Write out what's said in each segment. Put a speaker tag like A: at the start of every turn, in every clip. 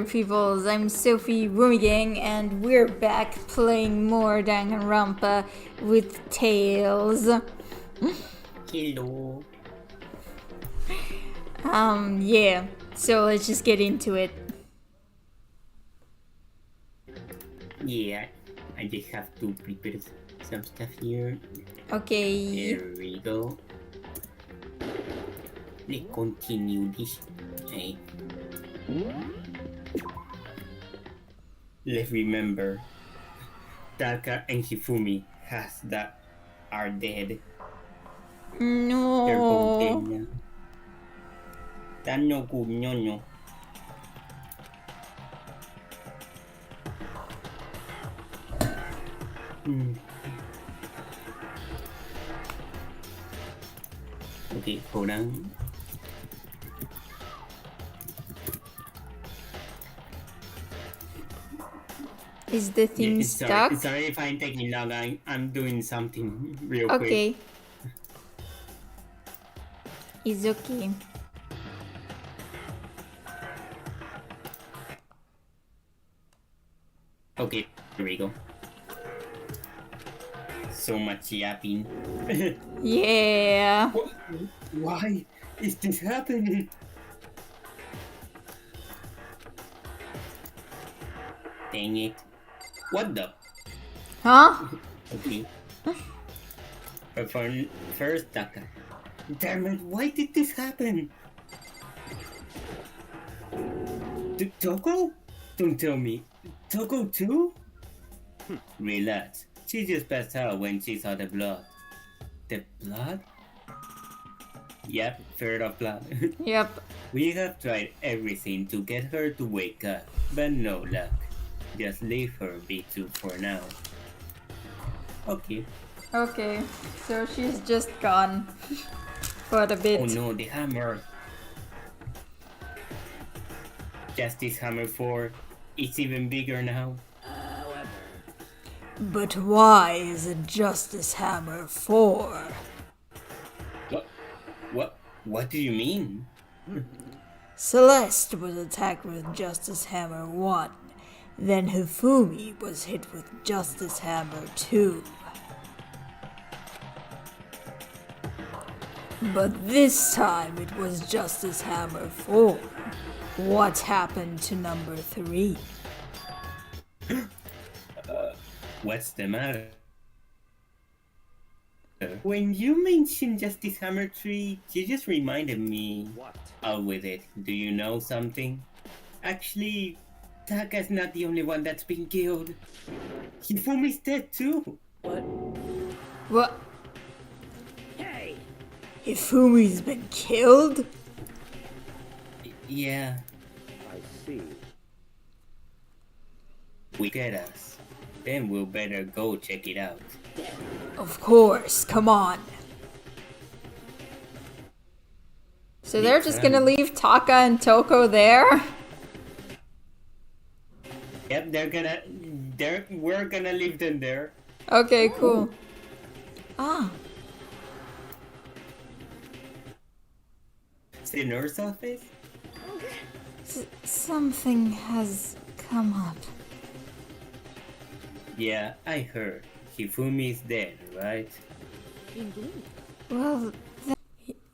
A: peoples, I'm Sophie Rumigang, and we're back playing more Danganronpa with Tails.
B: Hello.
A: Yeah, so let's just get into it.
B: Yeah, I just have to prepare some stuff here.
A: Okay.
B: There we go. Let's continue this. Okay. Let's remember, Taka and Hifumi are dead. They're both dead
A: No.
B: now. That's no good, no. Okay, hold on.
A: Is the thing stuck?
B: Sorry if I'm taking long. I'm doing something real quick.
A: Okay. It's okay.
B: Okay, here we go. So much yapping.
A: Yeah.
B: Why is this happening? Dang it. What the?
A: Huh?
B: Okay. But first, Taka. Damn it, why did this happen? Toko? Don't tell me. Toko too? Relax. She just passed out when she saw the blood. The blood? Yep, fear of blood.
A: Yep.
B: We have tried everything to get her to wake up, but no luck. Just leave her be too for now. Okay.
A: Okay, so she's just gone for a bit.
B: Oh no, the hammer. Justice Hammer 4. It's even bigger now.
A: But why is it Justice Hammer 4?
B: What do you mean?
A: Celeste was attacked with Justice Hammer 1. Then Hifumi was hit with Justice Hammer 2. But this time it was Justice Hammer 4. What happened to number 3?
B: What's the matter? When you mentioned Justice Hammer 3, you just reminded me.
C: What?
B: Out with it. Do you know something? Actually, Taka's not the only one that's been killed. Hifumi's dead too.
A: What?
C: Hey!
A: Hifumi's been killed?
B: Yeah,
C: I see.
B: we get us. Then we'll better go check it out.
A: Of course, come on. So they're just gonna leave Taka and Toko there?
B: Yep, we're gonna leave them there.
A: Okay, cool. Ah,
B: It's the nurse office?
A: something has come up.
B: Yeah, I heard. Hifumi's dead, right?
A: Well,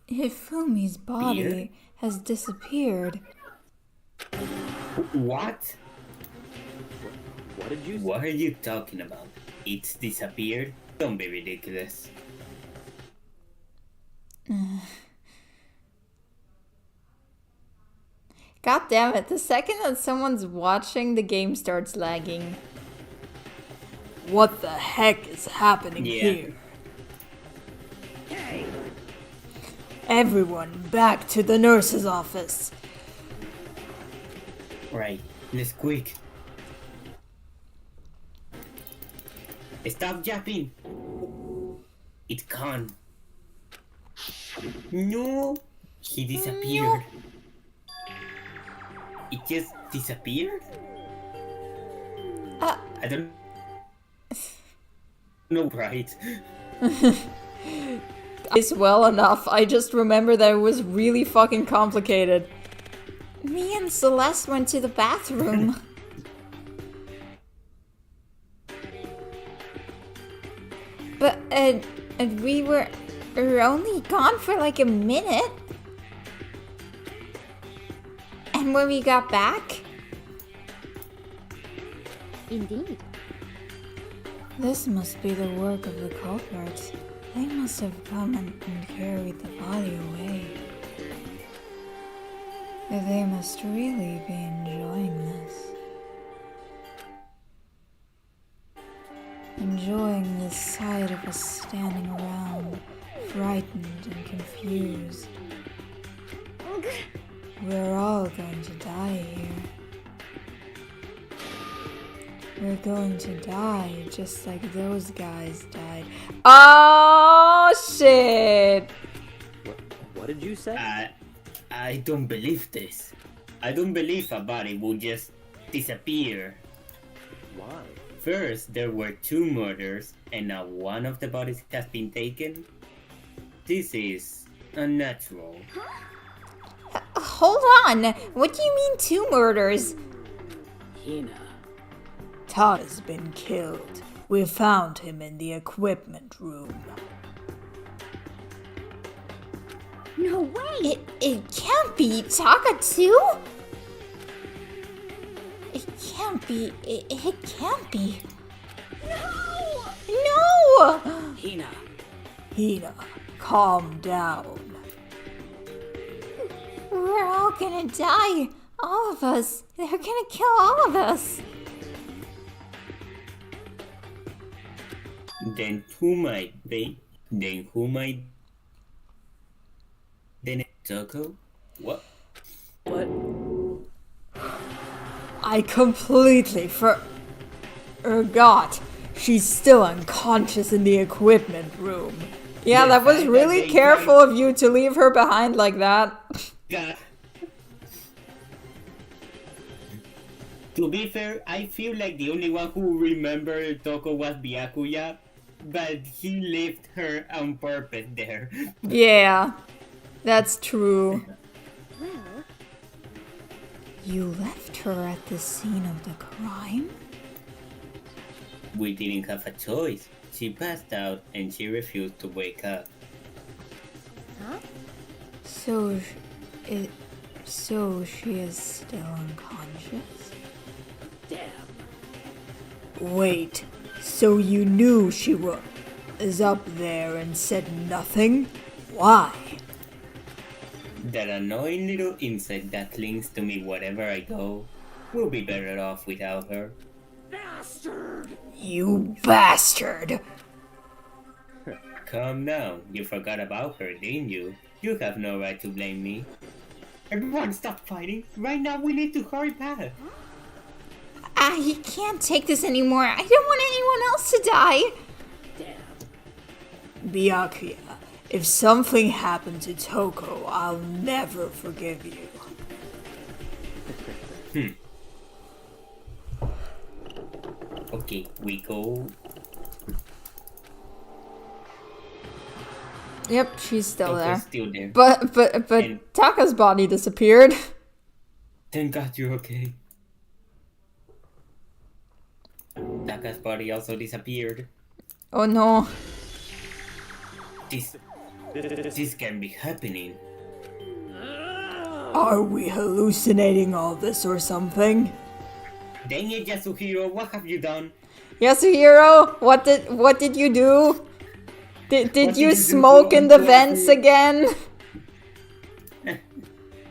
A: Hifumi's body
B: Beard?
A: has disappeared.
B: What?
C: What did you say?
B: What are you talking about? It's disappeared? Don't be ridiculous.
A: God damn it, the second that someone's watching, the game starts lagging. What the heck is happening
B: Yeah.
A: here?
C: Hey!
A: Everyone back to the nurse's office.
B: Right, let's quick. Stop yapping! It can't. No! He disappeared. It just disappeared? I don't know, right?
A: It's well enough. I just remember that it was really fucking complicated. Me and Celeste went to the bathroom. But, we were only gone for like a minute. And when we got back,
D: Indeed.
A: this must be the work of the culprits. They must have come and carried the body away. They must really be enjoying this. Enjoying the sight of us standing around, frightened and confused. We're all going to die here. We're going to die just like those guys died. Oh, shit!
C: What did you say?
B: I don't believe this. I don't believe a body will just disappear.
C: Why?
B: First, there were 2 murders, and now one of the bodies has been taken. This is unnatural.
A: Hold on! What do you mean 2 murders?
C: Hina.
A: Todd has been killed. We found him in the equipment room.
D: No way!
A: It can't be Taka too? It can't be. It can't be. No!
C: Hina.
A: Hina, calm down. We're all gonna die. All of us. They're gonna kill all of us.
B: Then who might be? Then who might? Then Toko? What?
C: What?
A: I completely forgot. She's still unconscious in the equipment room. Yeah, that was really careful of you to leave her behind like that.
B: God. To be fair, I feel like the only one who remembered Toko was Byakuya, but he left her on purpose there.
A: Yeah, that's true.
D: Well,
A: You left her at the scene of the crime?
B: We didn't have a choice. She passed out and she refused to wake up.
D: huh?
A: So she is still unconscious?
C: Damn.
A: Wait, so you knew she was up there and said nothing? Why?
B: That annoying little insect that clings to me wherever I go. We'll be better off without her.
C: Bastard!
A: You bastard!
B: Calm down. You forgot about her, didn't you? You have no right to blame me. Everyone stop fighting. Right now we need to hurry back.
A: I can't take this anymore. I don't want anyone else to die.
C: Damn.
A: Byakuya, if something happened to Toko, I'll never forgive you.
B: Okay, we go.
A: Yep, she's still
B: Toko's
A: there.
B: still there.
A: But
B: And-
A: Taka's body disappeared.
B: Thank God you're okay. Taka's body also disappeared.
A: Oh no.
B: This can be happening.
A: Are we hallucinating all this or something?
B: Dang it, Yasuhiro, what have you done?
A: Yasuhiro, what did you do? Did
B: What did
A: you
B: you do
A: smoke
B: to
A: in the
B: Uncle
A: vents
B: Apu?
A: again?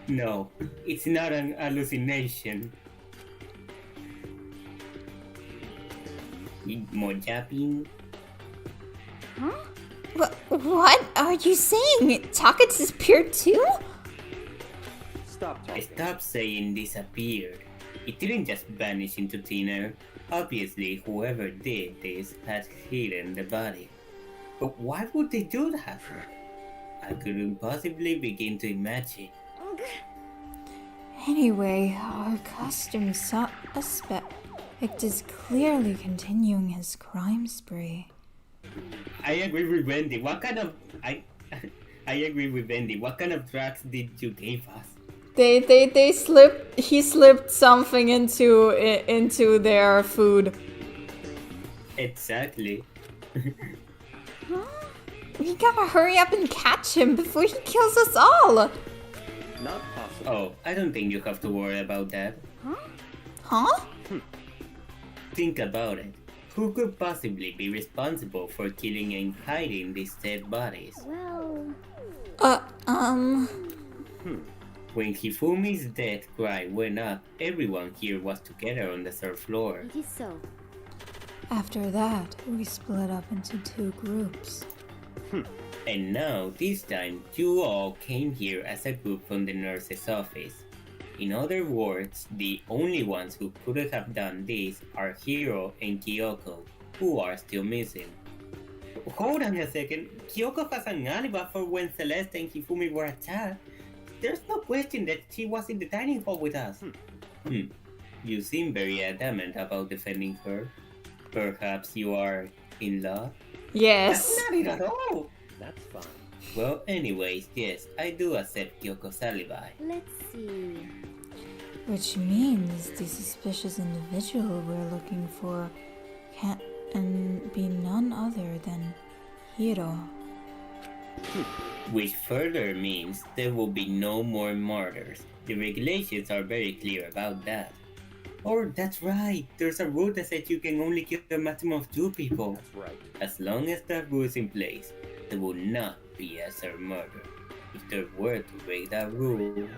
B: No, it's not an hallucination. Need more japping?
A: What are you saying? Taka disappeared too?
C: Stop talking.
B: Stop saying disappeared. It didn't just vanish into thin air. Obviously, whoever did this has hidden the body. But why would they do that? I couldn't possibly begin to imagine.
A: Anyway, our custom suspect is clearly continuing his crime spree.
B: I agree with Wendy. What kind of I agree with Wendy. What kind of drugs did you give us?
A: They slipped. He slipped something into their food.
B: Exactly.
A: We gotta hurry up and catch him before he kills us all.
C: Not possible.
B: Oh, I don't think you have to worry about that.
A: Huh?
B: Think about it. Who could possibly be responsible for killing and hiding these dead bodies?
D: Well,
B: When Hifumi's death cry went up, everyone here was together on the third floor.
D: it is so.
A: After that, we split up into two groups.
B: And now, this time, you all came here as a group from the nurse's office. In other words, the only ones who could have done this are Hiro and Kyoko, who are still missing. Hold on a second, Kyoko has an alibi for when Celeste and Hifumi were attacked. There's no question that she was in the dining hall with us. You seem very adamant about defending her. Perhaps you are in love?
A: Yes.
B: Not it at all!
C: That's fine.
B: Well, anyways, yes, I do accept Kyoko's alibi.
D: Let's see.
A: Which means the suspicious individual we're looking for can be none other than Hiro.
B: Which further means there will be no more murders. The regulations are very clear about that. Or that's right, there's a rule that says you can only kill a maximum of 2 people.
C: That's right.
B: As long as that rule is in place, there will not be a third murder. If there were to break that rule...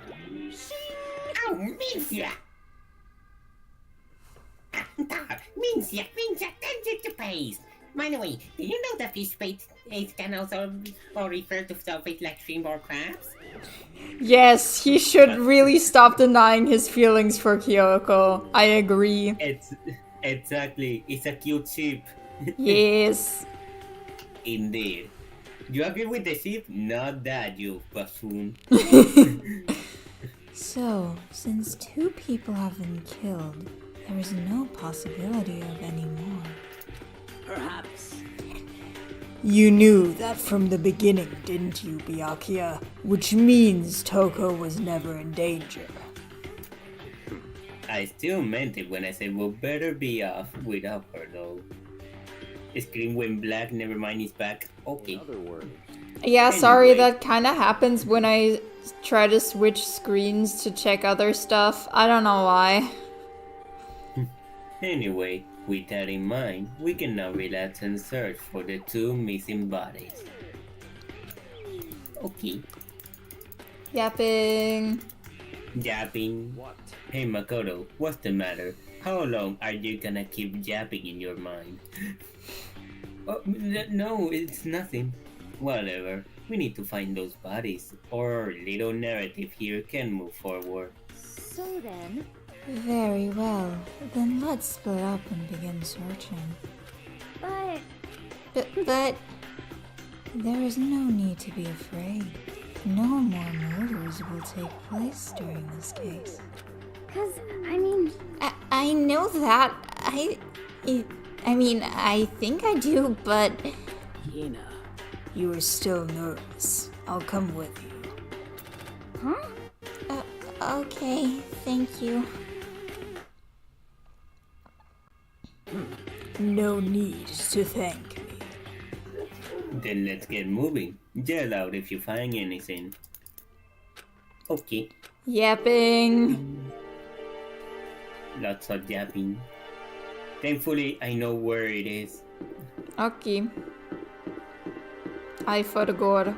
E: Oh, Mincia! Mincia, attention to pace! By the way, do you know that fish bait can also refer to shellfish like shrimp or crabs?
A: Yes, he should really stop denying his feelings for Kyoko. I agree.
B: Exactly, it's a cute sheep.
A: Yes.
B: Indeed. You agree with the sheep? Not that, you buffoon.
A: So, since 2 people have been killed, there is no possibility of any more.
C: Perhaps.
A: You knew that from the beginning, didn't you, Byakuya? Which means Toko was never in danger.
B: I still meant it when I said we'll better be off without her though. Screen went black, never mind, he's back. Okay.
C: In other words,
A: Yeah, sorry,
B: Anyway.
A: that kinda happens when I try to switch screens to check other stuff. I don't know why.
B: Anyway, with that in mind, we can now relax and search for the 2 missing bodies. Okay.
A: Yapping.
B: Yapping.
C: what?
B: Hey Makoto, what's the matter? How long are you gonna keep yapping in your mind? Oh, no, it's nothing. Whatever, we need to find those bodies, or our little narrative here can move forward.
D: So then,
A: Very well. Then let's split up and begin searching.
D: but
A: But there is no need to be afraid. No more murders will take place during this case.
D: cause I mean,
A: I know that. I mean, I think I do, but
C: Hina.
A: you are still nervous. I'll come with you.
D: huh?
A: Okay, thank you. No need to thank me.
B: Then let's get moving. Yell out if you find anything. Okay,
A: Yapping.
B: lots of yapping. Thankfully, I know where it is.
A: Okay. I forgot.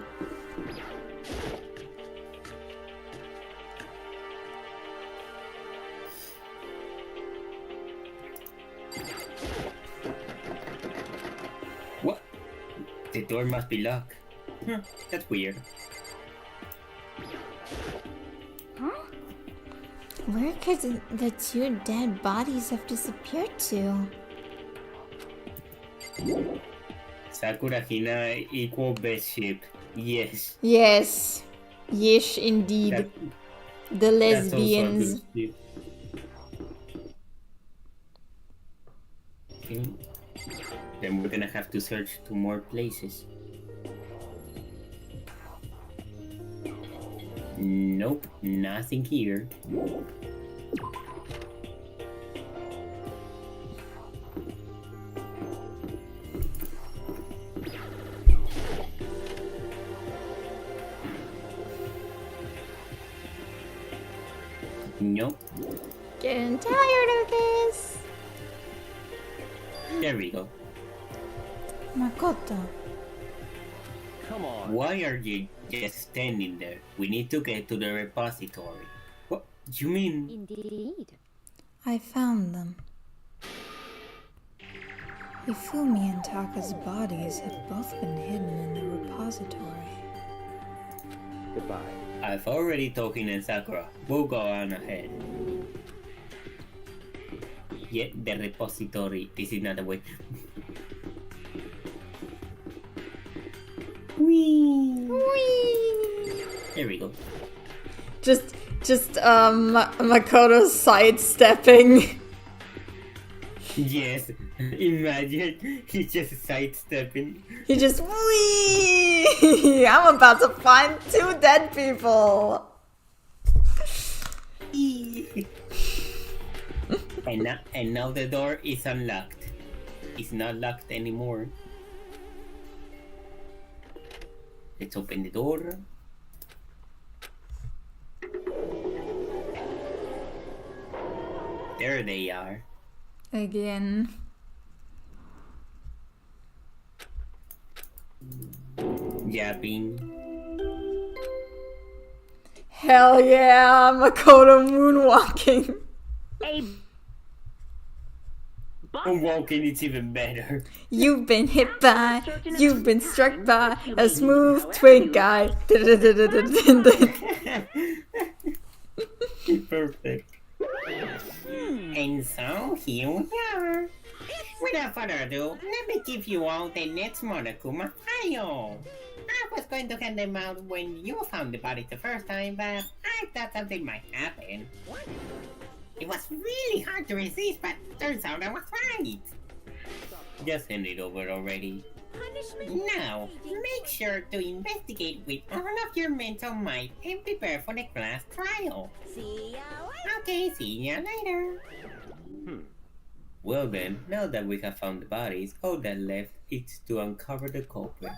B: What? The door must be locked. That's weird.
D: Huh?
A: Where could the 2 dead bodies have disappeared to?
B: Sakura Hina equal best ship. Yes.
A: Yes. Yes, indeed.
B: That,
A: The
B: that's also a
A: lesbians.
B: good ship. Okay. Then we're gonna have to search 2 more places. Nope, nothing here. Nope.
A: Getting tired of this.
B: There we go.
A: Makoto.
C: Come on.
B: Why are you just standing there? We need to get to the repository. What? You mean?
D: Indeed.
A: I found them. Hifumi and Taka's bodies had both been hidden in the repository.
C: Goodbye.
B: I've already talking and Sakura. We'll go on ahead. Yeah, the repository. This is not the way. Whee! There we go.
A: Just Makoto sidestepping.
B: Yes, imagine he's just sidestepping.
A: He just wee. I'm about to find 2 dead people.
B: And now the door is unlocked. It's not locked anymore. Let's open the door. There they are.
A: Again.
B: Yapping.
A: Hell yeah, Makoto moonwalking.
B: I'm walking, it's even better.
A: You've been hit by, you've been struck by a smooth twig guy.
B: Perfect.
E: And so here we are. Without further ado, let me give you all the next Monokuma file. I was going to hand them out when you found the body the first time, but I thought something might happen. It was really hard to resist, but turns out I was right.
B: Just hand it over already.
E: Now, make sure to investigate with all of your mental might and prepare for the class trial.
D: See ya later.
E: Okay, see ya later.
B: Well then, now that we have found the bodies, all that left is to uncover the culprit.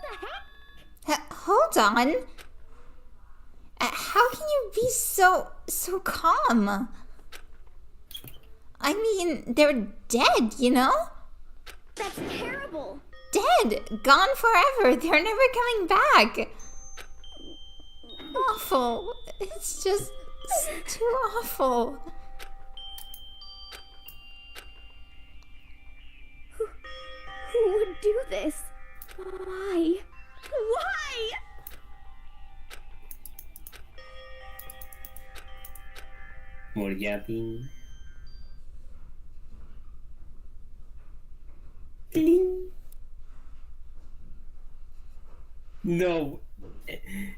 A: Hold on. How can you be so calm? I mean, they're dead, you know?
D: That's terrible.
A: Dead, gone forever. They're never coming back. Awful. It's just too awful.
D: Who would do this? Why? Why?
B: More yapping. Cling. No.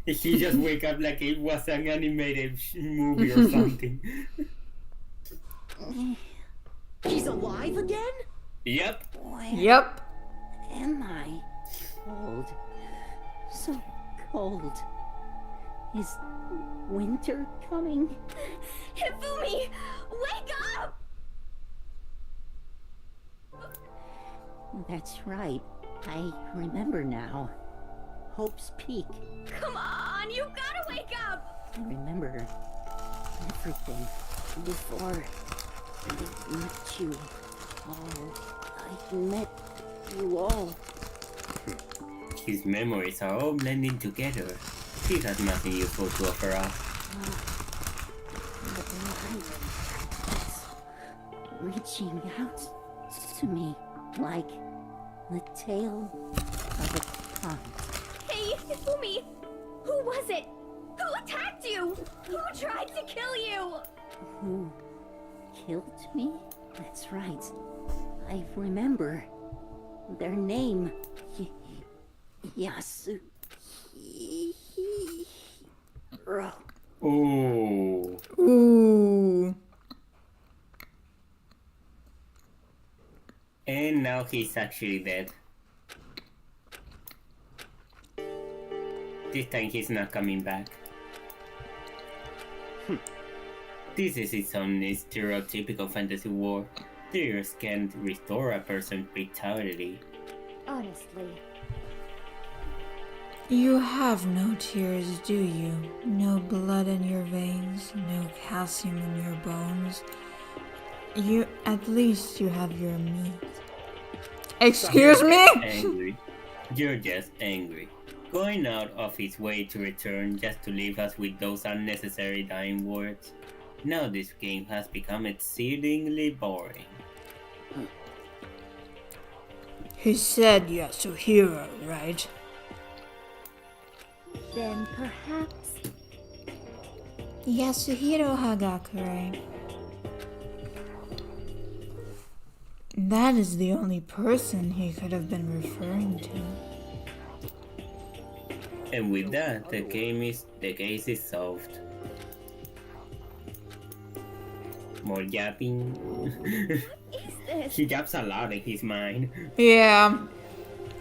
B: He just wake up like it was an animated movie or something.
C: He's alive again?
B: Yep.
A: Yep.
F: Am I cold? So cold. Is winter coming?
D: Hifumi, wake up!
F: That's right. I remember now. Hope's Peak.
D: Come on, you gotta wake up!
F: I remember everything before I met you all. I met you all.
B: His memories are all blending together. He has nothing useful to offer up.
F: The light is reaching out to me like the tail of a pond.
D: Hey, Hifumi! Who was it? Who attacked you? Who tried to kill you?
F: Who killed me? That's right. I remember their name. Yasu.
B: Ooh.
A: Ooh.
B: And now he's actually dead. This time he's not coming back. This is some stereotypical fantasy war. Tears can't restore a person's vitality.
D: Honestly.
A: You have no tears, do you? No blood in your veins, no calcium in your bones. At least you have your meat. Excuse me?
B: Angry. You're just angry. Going out of his way to return just to leave us with those unnecessary dying words. Now this game has become exceedingly boring.
A: He said Yasuhiro, right?
D: Then perhaps.
A: Yasuhiro Hagakure. That is the only person he could have been referring to.
B: And with that, the case is solved. More yapping.
D: Is this?
B: He yaps a lot in his mind.
A: Yeah.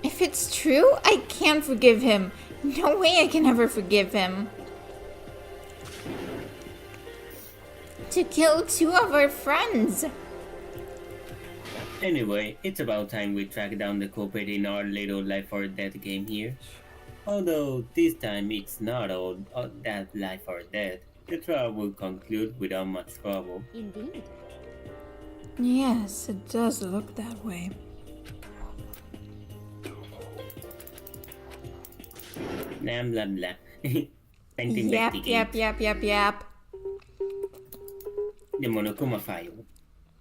A: If it's true, I can't forgive him. No way I can ever forgive him. To kill 2 of our friends.
B: Anyway, it's about time we track down the culprit in our little Life or Death game here. Although this time it's not all that life or death, the trial will conclude without much trouble.
D: Indeed.
A: Yes, it does look that way.
B: Blah blah blah. Time to
A: Yap,
B: investigate.
A: yap, yap, yap, yap.
B: The Monokuma file.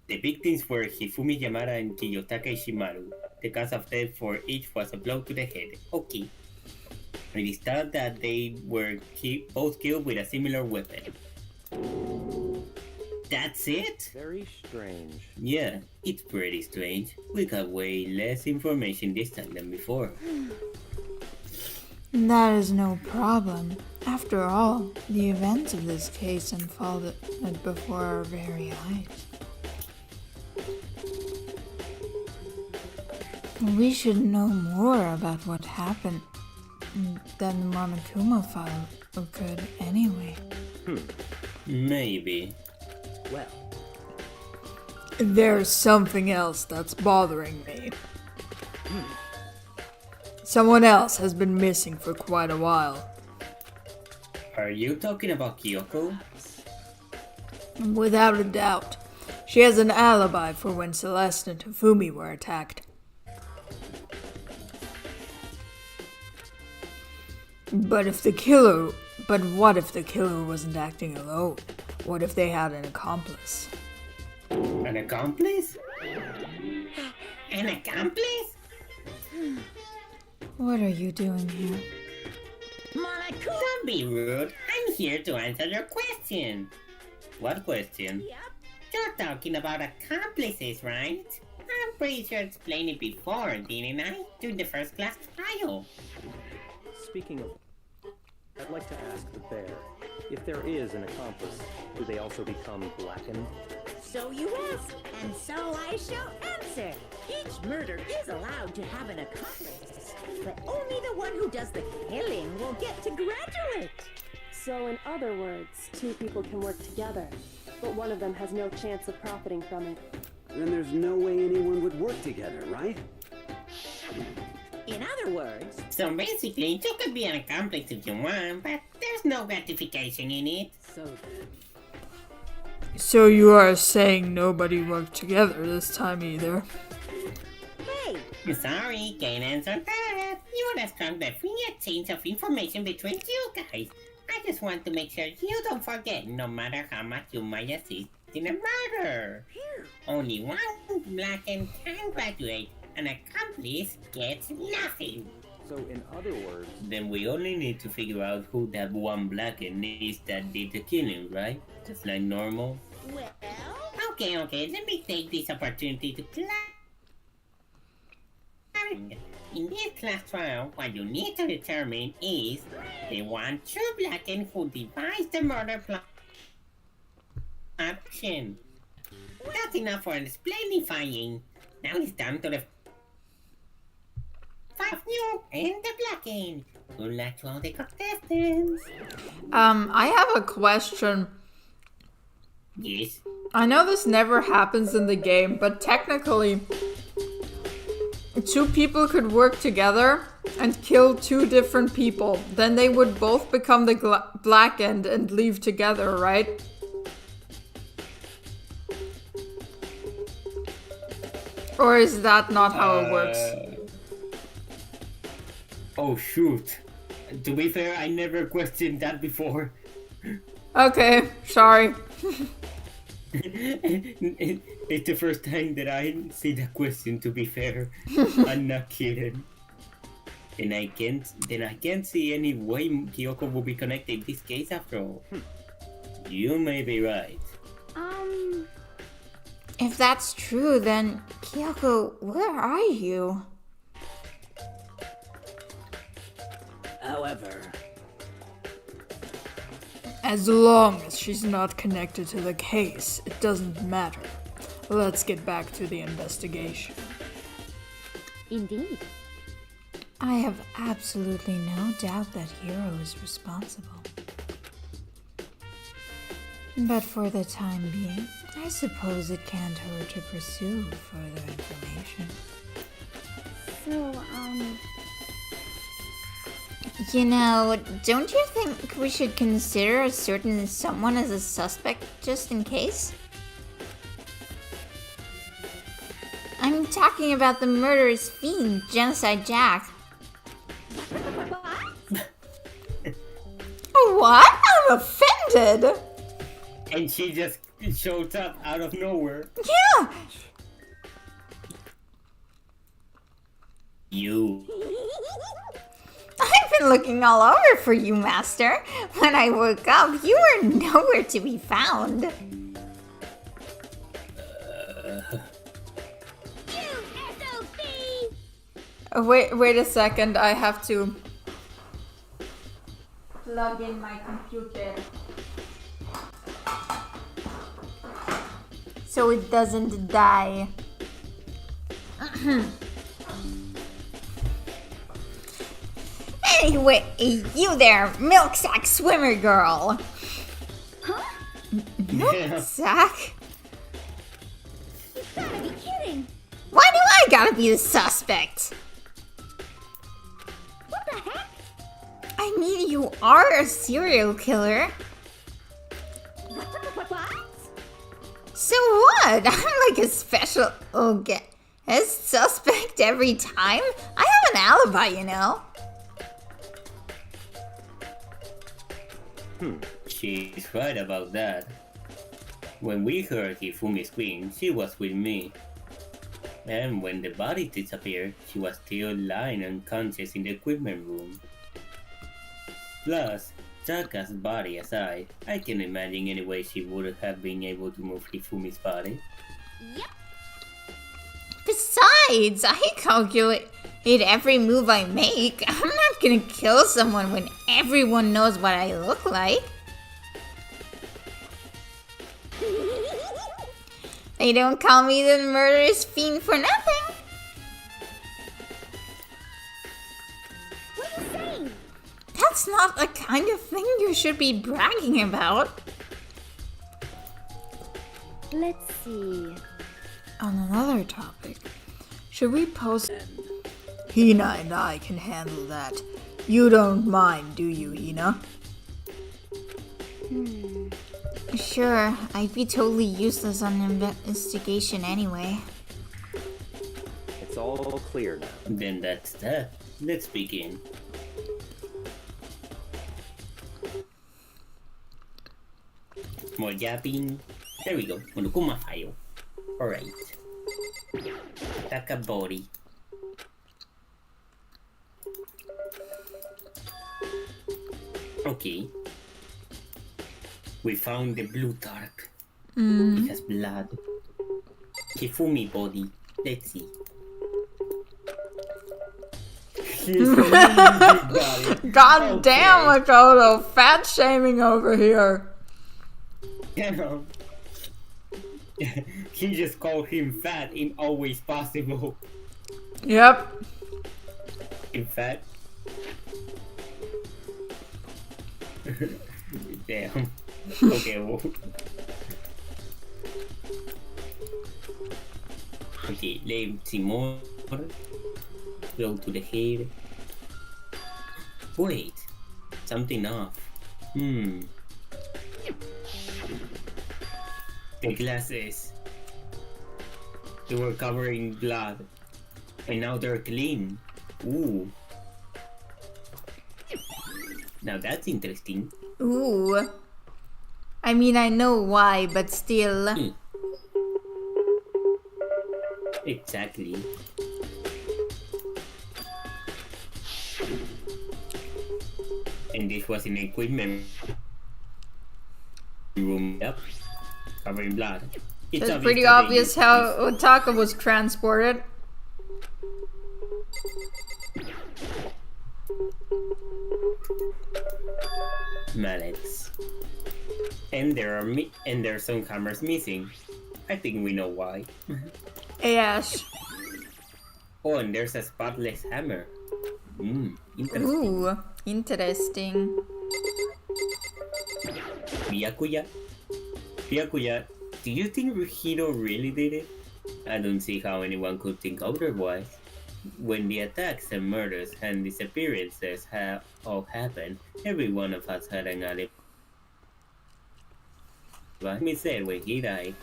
B: The victims were Hifumi Yamada and Kiyotaka Ishimaru. The cause of death for each was a blow to the head. Okay. It is thought that they were both killed with a similar weapon. That's it?
C: Very strange.
B: Yeah, it's pretty strange. We got way less information this time than before.
A: That is no problem. After all, the events of this case unfolded before our very eyes. We should know more about what happened than the Monokuma file could anyway.
B: Maybe.
C: Well,
A: There's something else that's bothering me. Someone else has been missing for quite a while.
B: Are you talking about Kyoko?
A: Without a doubt. She has an alibi for when Celeste and Tafumi were attacked. But what if the killer wasn't acting alone? What if they had an accomplice?
B: An accomplice?
E: An accomplice?
A: What are you doing here?
E: Monokuma! Don't be rude. I'm here to answer your question.
B: What question?
D: Yep.
E: You're talking about accomplices, right? I'm pretty sure I explained it before, didn't I? During the first class trial.
C: speaking of, I'd like to ask the bear, if there is an accomplice, do they also become blackened?
F: So you ask, and so I shall answer. Each murder is allowed to have an accomplice, but only the one who does the killing will get to graduate.
G: So in other words, 2 people can work together, but one of them has no chance of profiting from it.
H: Then there's no way anyone would work together, right?
F: In other words,
E: So basically, you could be an accomplice if you want, but there's no gratification in it.
A: So you are saying nobody worked together this time either?
F: hey,
E: Sorry, can't answer that. You would have struck the free exchange of information between you guys. I just want to make sure you don't forget, no matter how much you might assist in a murder. Only one blackened can graduate. An accomplice gets nothing.
C: So in other words,
B: Then we only need to figure out who that one blackened is that did the killing, right? Just like normal.
F: well,
E: Okay, let me take this opportunity to clarify. In this class trial, what you need to determine is the one true blackened who devised the murder plot. Option. That's enough for explaining. Now it's time to the 5 new and the blackened. Good luck to all the contestants.
A: I have a question.
B: Yes.
A: I know this never happens in the game, but technically, two people could work together and kill two different people. Then they would both become the black end and leave together, right? Or is that not how it works?
B: Oh shoot. To be fair, I never questioned that before.
A: Okay, sorry.
B: It's the first time that I see that question, to be fair. I'm not kidding. And I can't see any way Kyoko will be connected in this case after all. You may be right.
A: If that's true, then Kyoko, where are you?
H: However,
A: As long as she's not connected to the case, it doesn't matter. Let's get back to the investigation.
D: Indeed.
A: I have absolutely no doubt that Hiro is responsible. But for the time being, I suppose it can't hurt to pursue further information.
D: So,
I: You know, don't you think we should consider a certain someone as a suspect just in case? I'm talking about the murderous fiend, Genocide Jack.
A: What? I'm offended!
B: And she just shows up out of nowhere.
A: Yeah!
B: You.
I: I've been looking all over for you, Master. When I woke up, you were nowhere to be found.
A: Wait a second, I have to plug in my computer.
I: So it doesn't die. Anyway, you there, milk sack swimmer girl.
B: Yeah.
I: Sack?
D: you gotta be kidding!
I: Why do I gotta be the suspect?
D: What the heck?
I: I mean, you are a serial killer.
D: What?
I: So what? I'm like a special suspect every time. I have an alibi, you know.
B: She's right about that. When we heard Hifumi scream, she was with me. And when the body disappeared, she was still lying unconscious in the equipment room. Plus, Chaka's body aside, I can imagine any way she would have been able to move Hifumi's body.
D: Yep.
I: Besides, I calculate every move I make. I'm not gonna kill someone when everyone knows what I look like. They don't call me the murderous fiend for nothing.
D: What are you saying?
I: That's not the kind of thing you should be bragging about.
D: Let's see.
A: On another topic, should we post... Hina and I can handle that. You don't mind, do you, Hina?
I: Sure, I'd be totally useless on an investigation anyway.
C: It's all clear now.
B: Then that's that. Let's begin. More yapping. There we go. Monokuma file. Alright. Taka body. Okay. We found the blue tarp. It has blood. Hifumi body. Let's see. He's a really big body.
A: God damn, Makoto! Fat shaming over here!
B: Yeah. He just called him fat in all ways possible.
A: Yep.
B: In fact. Damn. Okay, well. Okay, let's see more. Go to the head. Wait, something off. The glasses. They were covered in blood, and now they're clean. Ooh. Now that's interesting.
I: Ooh. I mean, I know why, but still.
B: Exactly. And this was in equipment room. Yep. Covered in blood.
I: It's pretty obvious how Otaka was transported.
B: Mallets. And there are some hammers missing. I think we know why.
I: Yes.
B: Oh, and there's a spotless hammer. Interesting.
I: Ooh, interesting.
B: Byakuya, do you think Hiro really did it? I don't see how anyone could think otherwise. When the attacks and murders and disappearances have all happened, every one of us had an alibi. He said when he died,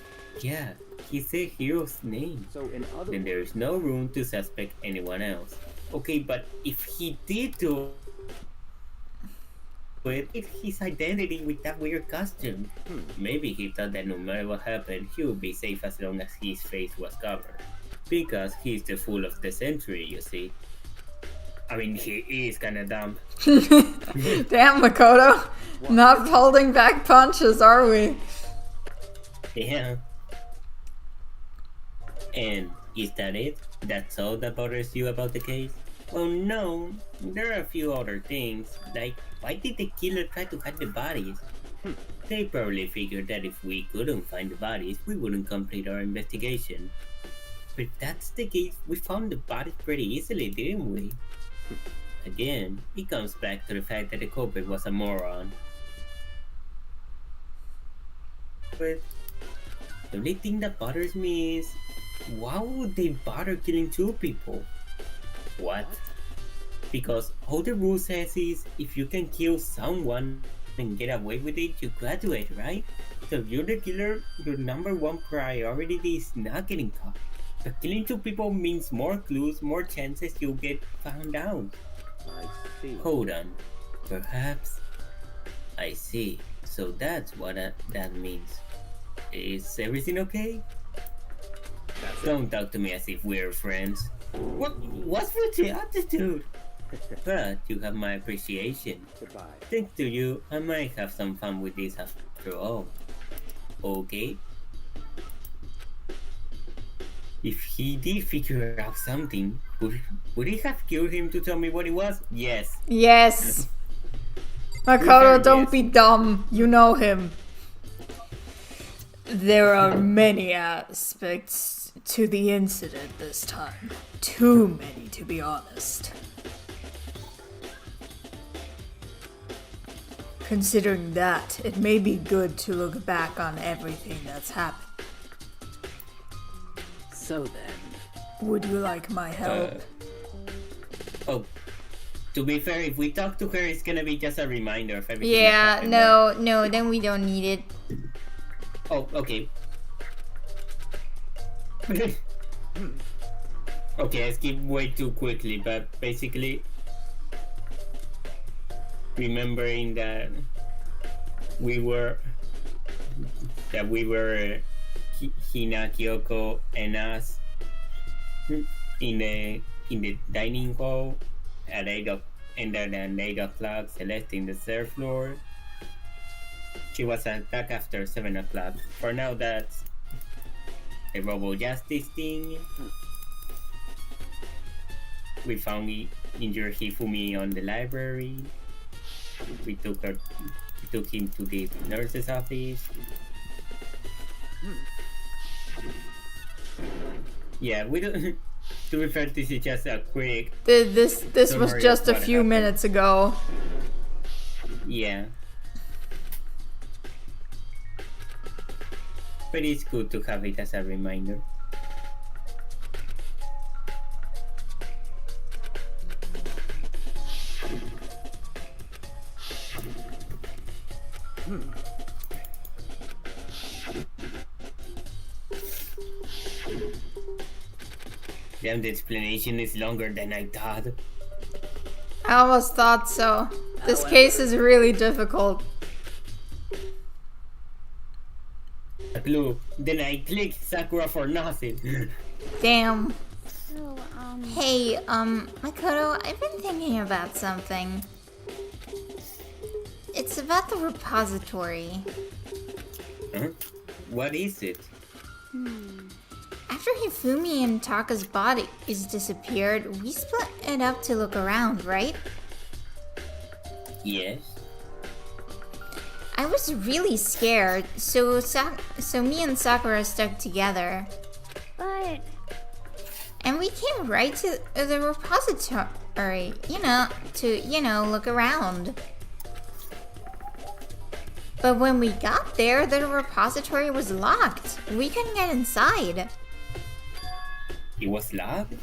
B: yeah, he said Hiro's name.
C: So in other
B: Then there is no room to suspect anyone else. Okay, but if he did do it, it's his identity with that weird costume. Maybe he thought that no matter what happened, he would be safe as long as his face was covered. Because he's the fool of the century, you see. I mean, he is kinda dumb.
I: Damn, Makoto. Not holding back punches, are we?
B: Yeah. And is that it? That's all that bothers you about the case? Oh no, there are a few other things, like why did the killer try to hide the bodies? They probably figured that if we couldn't find the bodies, we wouldn't complete our investigation. But if that's the case, we found the bodies pretty easily, didn't we? Again, it comes back to the fact that the culprit was a moron. But the only thing that bothers me is, why would they bother killing two people? What? Because all the rule says is, if you can kill someone and get away with it, you graduate, right? So if you're the killer, your number one priority is not getting caught. But killing two people means more clues, more chances you'll get found out.
C: I see.
B: Hold on. Perhaps. I see. So that's what that means. Is everything okay? Don't talk to me as if we're friends. What's with the attitude? But you have my appreciation.
C: Goodbye.
B: Thanks to you, I might have some fun with this after all. Okay? If he did figure out something, would he have killed him to tell me what it was? Yes.
I: Yes. Makoto, don't be dumb. You know him. There are many aspects to the incident this time. Too many, to be honest. Considering that, it may be good to look back on everything that's happened. So then, would you like my help?
B: Oh, to be fair, if we talk to her, it's gonna be just a reminder of everything.
I: Yeah, no, then we don't need it.
B: Oh, okay. Okay, I skipped way too quickly, but basically, remembering that we were Hina, Kyoko, and us in the dining hall at 8 o'clock. Celeste in the third floor. She was attacked after 7 o'clock. For now, that's the Robo Justice thing. We found the injured Hifumi on the library. We took him to the nurse's office. Yeah, we don't. To be fair, this is just a quick.
I: This was just a few minutes ago.
B: Yeah. but it's good to have it as a reminder. Damn, the explanation is longer than I thought.
I: I almost thought so. This case is really difficult.
B: A clue. Then I clicked Sakura for nothing.
I: Damn.
D: So,
I: Hey, Makoto, I've been thinking about something. It's about the repository.
B: Huh? What is it?
I: After Hifumi and Taka's bodies disappeared, we split it up to look around, right?
B: Yes.
I: I was really scared, so me and Sakura stuck together.
D: but
I: And we came right to the repository, to look around. But when we got there, the repository was locked. We couldn't get inside.
B: It was locked?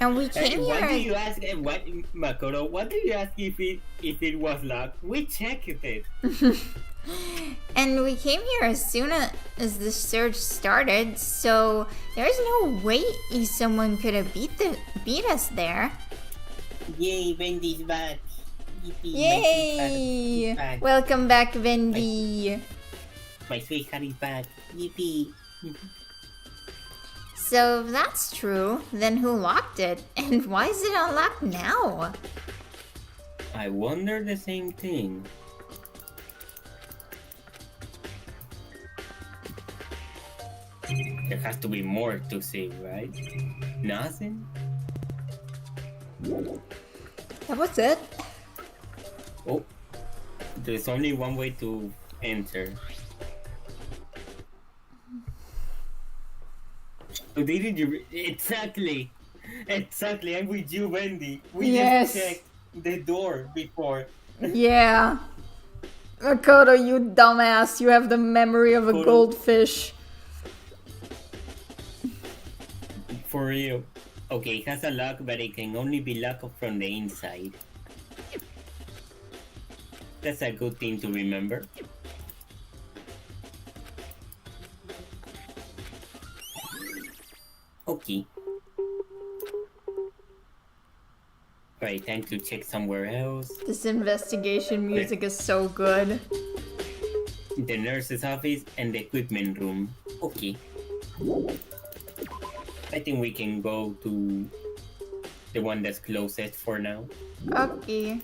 I: And we came
B: What do
I: here.
B: you ask? What, Makoto? What do you ask if it was locked? We checked it.
I: And we came here as soon as the search started, so there's no way someone could have beat us there.
E: Yay, Wendy's back. Yippee,
I: Yay!
E: My sweetheart is back.
I: Welcome back, Vendi.
E: My sweetheart is back. Yippee.
I: So if that's true, then who locked it? And why is it unlocked now?
B: I wonder the same thing. There has to be more to see, right? Nothing?
I: That was it.
B: Oh, there's only one way to enter. So didn't you? Exactly! I'm with you, Wendy. We
I: Yes.
B: just checked the door before.
I: Yeah. Makoto, you dumbass. You have the memory of a
B: Makoto.
I: goldfish.
B: For real. Okay, it has a lock, but it can only be locked from the inside. That's a good thing to remember. Okay. Right, time to check somewhere else.
I: This investigation music is so good.
B: The nurse's office and the equipment room. Okay. I think we can go to the one that's closest for now.
I: Okay.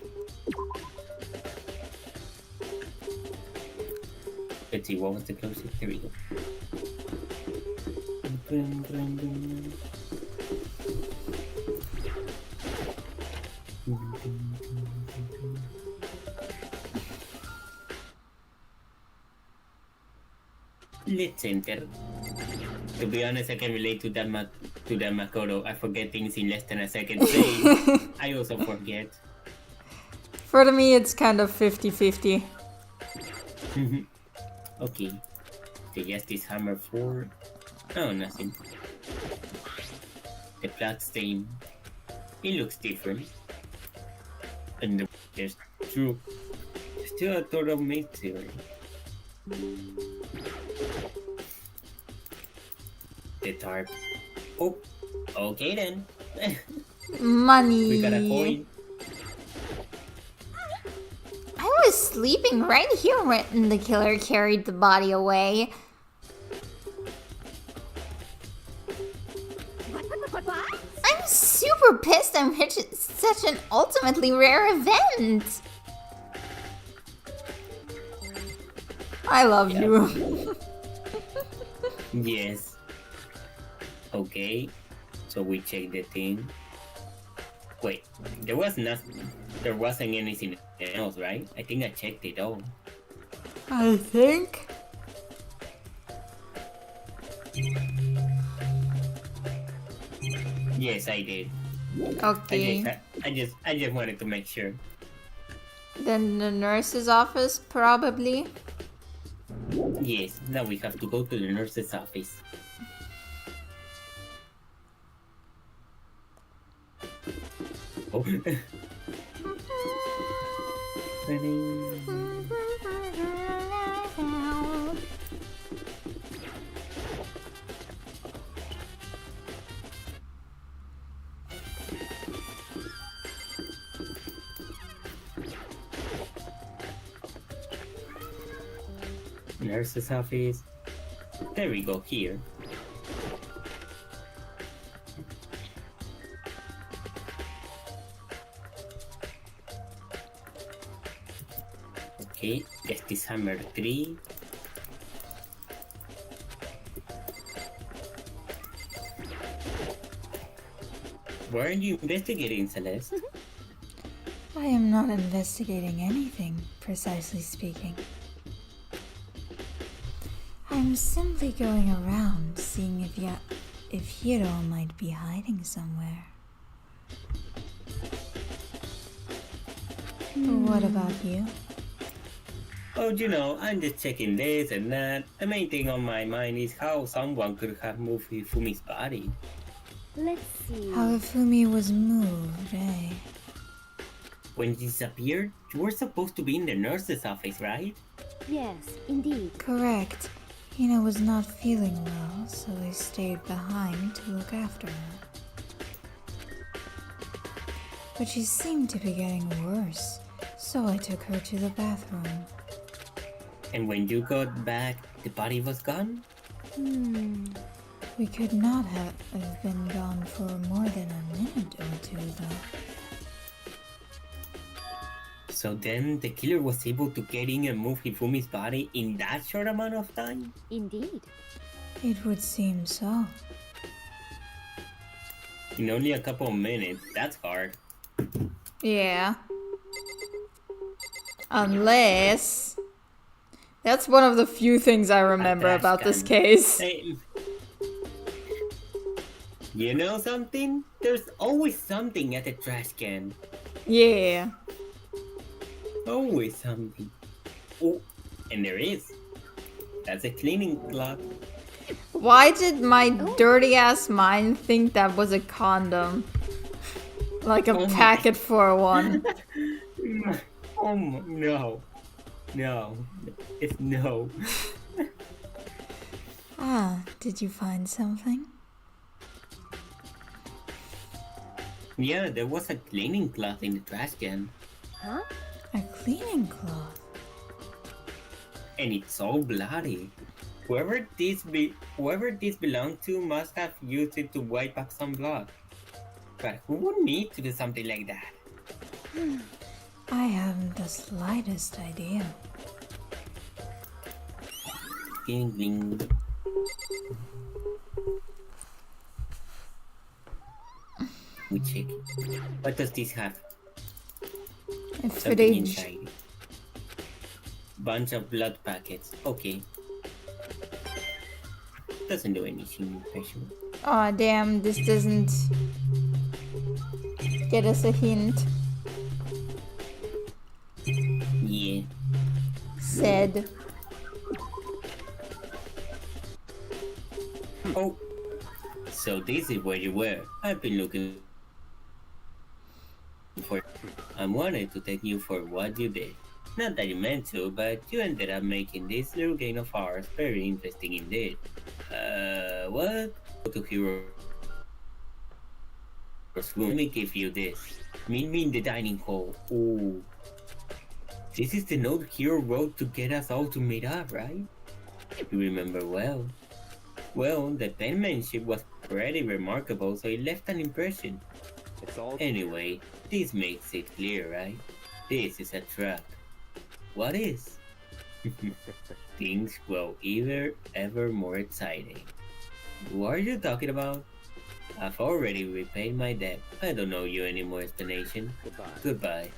B: Let's see, what was the closest? There we go. Let's enter. To be honest, I can relate to that Makoto. I forget things in less than a second. I also forget.
I: For me, it's kind of 50-50.
B: Okay. The Justice Hammer 4. Oh, nothing. The plot stain. It looks different. And there's true. Still a total mystery. The tarp. Oh, okay then.
I: Money.
B: We got a coin.
I: I was sleeping right here when the killer carried the body away.
D: What?
I: I'm super pissed I missed such an ultimately rare event. I love you.
B: Yes. Okay. So we check the thing. Wait, there wasn't anything else, right? I think I checked it all.
I: I think.
B: Yes, I did.
I: Okay.
B: I just wanted to make sure.
I: Then the nurse's office, probably.
B: Yes, now we have to go to the nurse's office. Oh. Nurse's office. There we go, here. Okay, Justice Hammer 3. Why aren't you investigating, Celeste?
A: I am not investigating anything, precisely speaking. I'm simply going around seeing if Hiro might be hiding somewhere. What about you?
B: Oh, you know, I'm just checking this and that. The main thing on my mind is how someone could have moved Fumi's body.
D: Let's see.
A: How Fumi was moved, eh?
B: When you disappeared, you were supposed to be in the nurse's office, right?
D: Yes, indeed.
A: Correct. Hina was not feeling well, so I stayed behind to look after her. But she seemed to be getting worse, so I took her to the bathroom.
B: And when you got back, the body was gone?
A: We could not have been gone for more than a minute or two, though.
B: So then the killer was able to get in and move Hifumi's body in that short amount of time?
D: Indeed.
A: It would seem so.
B: In only a couple of minutes, that's hard.
I: Yeah. Unless... That's one of the few things I remember
B: trash
I: about this
B: can.
I: case.
B: Hey, you know something? There's always something at the trash can.
I: Yeah.
B: Always something. Oh, and there is. That's a cleaning cloth.
I: Why did my dirty ass mind think that was a condom? Like a
B: Oh my-
I: packet for one.
B: Oh no. No. It's no.
A: Ah, did you find something?
B: Yeah, there was a cleaning cloth in the trash can.
D: Huh?
A: A cleaning cloth.
B: And it's all bloody. Whoever this belonged to must have used it to wipe up some blood. But who would need to do something like that?
A: I haven't the slightest idea.
B: Ding ding. We check. What does this have?
A: A
B: Something
A: fridge.
B: inside. Bunch of blood packets. Okay. Doesn't do anything special.
I: Aw, damn, this doesn't get us a hint.
B: Yeah.
I: Said.
B: Oh. So this is where you were. I've been looking for. I wanted to thank you for what you did. Not that you meant to, but you ended up making this little game of ours very interesting indeed. What? Go to Hero. Let me give you this. Meet me in the dining hall. Ooh. This is the note Hero wrote to get us all to meet up, right? You remember well. Well, the penmanship was pretty remarkable, so it left an impression.
C: It's all
B: Anyway, this makes it clear, right? This is a trap. What is? Things grow ever more exciting. What are you talking about? I've already repaid my debt. I don't owe you any more explanation.
C: goodbye.
B: Goodbye.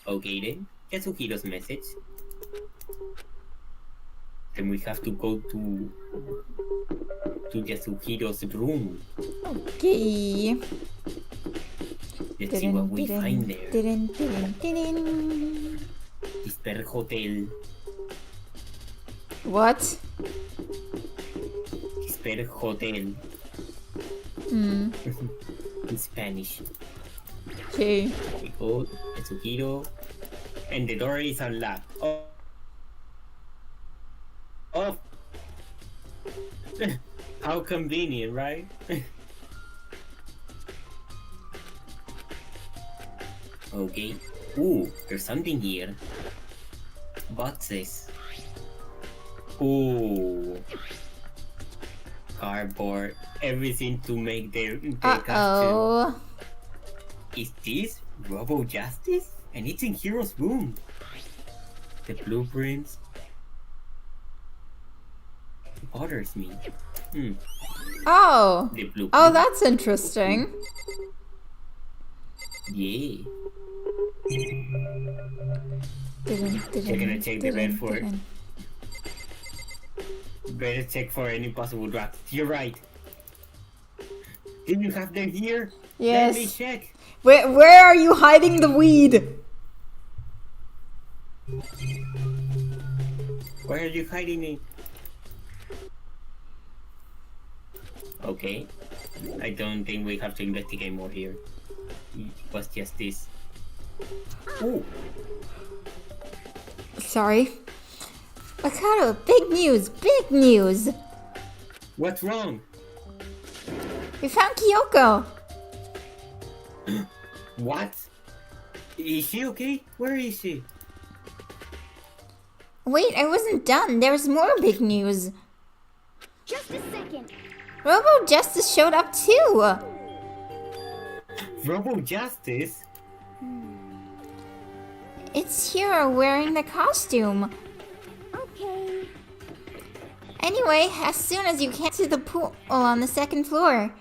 B: Okay then, Yasuhiro's message. Then we have to go to Yasuhiro's room.
I: Okay.
B: Let's see what we find there. This per hotel.
I: What?
B: He spelled hotel
I: Hmm.
B: in Spanish.
I: Okay.
B: We go to Hiro, and the door is unlocked. Oh. Oh. How convenient, right? Okay. Ooh, there's something here. Boxes. Ooh. Cardboard. Everything to make their costume.
I: Uh-oh.
B: Is this Robo Justice? And it's in Hero's room. The blueprints. Bothers me.
I: Oh.
B: The blueprint.
I: Oh, that's interesting.
B: Yeah. You're gonna check the bed for it. Better check for any possible drugs. You're right. Did you have them here?
I: Yes.
B: Let me check.
I: Where are you hiding the weed?
B: Where are you hiding it? Okay. I don't think we have to investigate more here. It was just this. Oh,
I: Sorry. Akado, big news, big news!
B: what's wrong?
I: We found Kyoko!
B: What? Is she okay? Where is she?
I: Wait, I wasn't done. There's more big news.
D: Just a second.
I: Robo Justice showed up too!
B: Robo Justice?
I: It's Hiro wearing the costume.
D: Okay.
I: Anyway, as soon as you get to the pool on the second floor.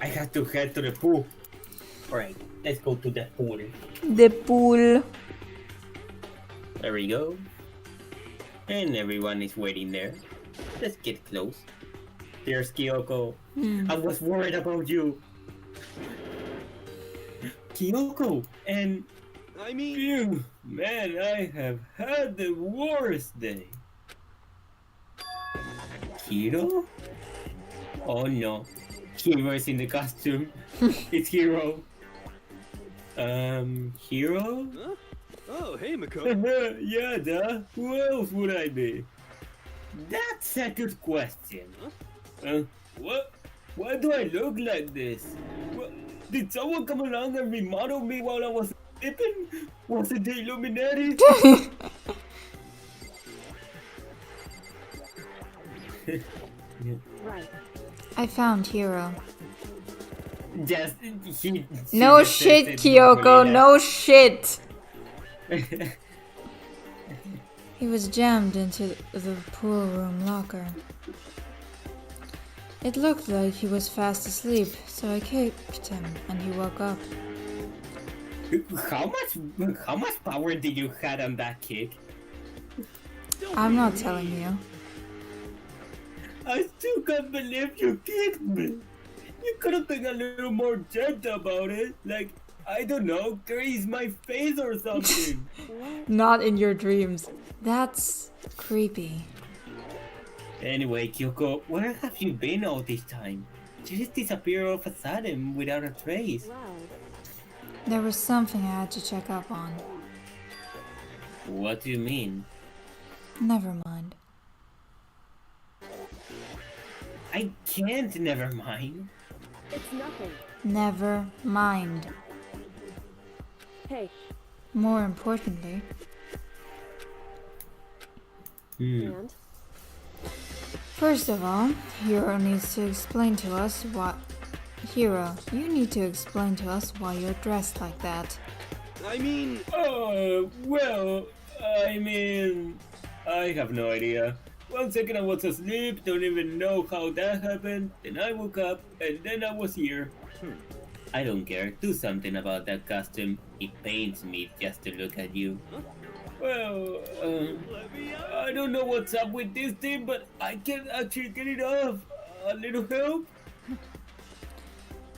B: I have to head to the pool. Alright, let's go to the pool.
I: The pool.
B: There we go. And everyone is waiting there. Let's get close. There's Kyoko. I was worried about you. Kyoko, and
C: I mean,
B: phew, man, I have had the worst day. Hiro? Oh no, Hiro is in the costume. It's Hiro. Hiro?
C: huh? Oh, hey, Mako.
B: Yeah, duh. Who else would I be? That's a good question. What? Why do I look like this? What? Did someone come along and remodel me while I was sleeping? Was it the Illuminati?
G: Right.
I: I found Hiro.
B: Just he.
I: No
B: just
I: shit,
B: said
I: Kyoko,
B: Polina.
I: no shit! He was jammed into the pool room locker. It looked like he was fast asleep, so I kicked him and he woke up.
B: How much power did you had on that kick?
I: I'm not telling you.
B: I still can't believe you kicked me. You could have been a little more gentle about it. Like, I don't know, grease my face or something.
I: Not in your dreams. That's creepy.
B: Anyway, Kyoko, where have you been all this time? You just disappeared all of a sudden without a trace.
G: Wow.
I: There was something I had to check up on.
B: What do you mean?
I: Never mind.
B: I can't, never mind.
G: It's nothing.
I: Never mind.
G: Hey,
I: More importantly,
G: and?
I: first of all, Hiro needs to explain to us what... Hiro, you need to explain to us why you're dressed like that.
C: I mean,
B: Well, I mean, I have no idea. 1 second I was asleep, don't even know how that happened, then I woke up, and then I was here. I don't care, do something about that costume. It pains me just to look at you. Well, I don't know what's up with this thing, but I can't actually get it off. A little help?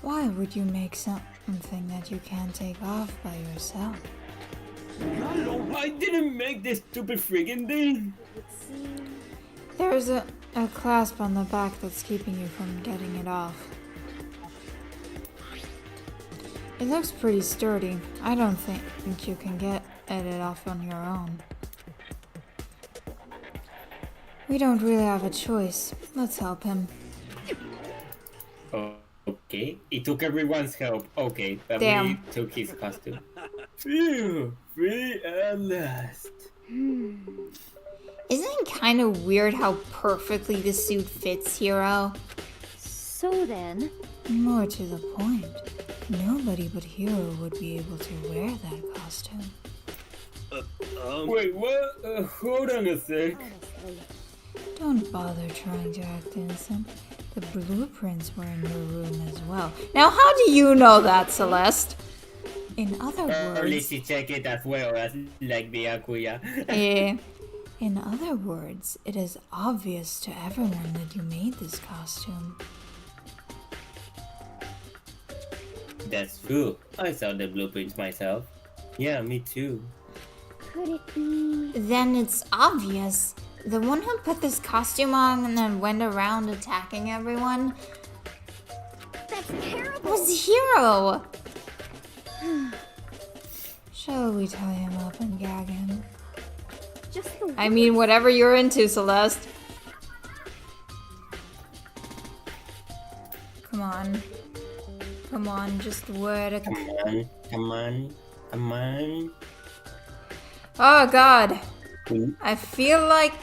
I: Why would you make something that you can't take off by yourself?
B: I didn't make this stupid friggin' thing.
A: There's a clasp on the back that's keeping you from getting it off. It looks pretty sturdy. I don't think you can get it off on your own. We don't really have a choice. Let's help him.
B: Oh, okay. It took everyone's help. Okay, but
A: Damn.
B: we took his costume. Phew, free at last.
I: Isn't it kind of weird how perfectly the suit fits Hero?
D: So then,
A: More to the point, nobody but Hero would be able to wear that costume.
B: Wait, what? Hold on a sec.
A: Don't bother trying to act innocent. The blueprints were in your room as well.
I: Now, how do you know that, Celeste?
A: In other
B: Or
A: words,
B: she check it as well as like the Akuya.
I: Eh.
A: in other words, it is obvious to everyone that you made this costume.
B: That's true. I saw the blueprints myself. Yeah, me too.
D: could it be?
I: Then it's obvious. The one who put this costume on and then went around attacking everyone
D: That's terrible.
I: was Hero.
A: Shall we tie him up and gag him?
D: Just the
I: I mean, whatever you're into, Celeste.
A: Come on. Come on, just word a...
B: Come on, come on, come on.
I: Oh, God. I feel like...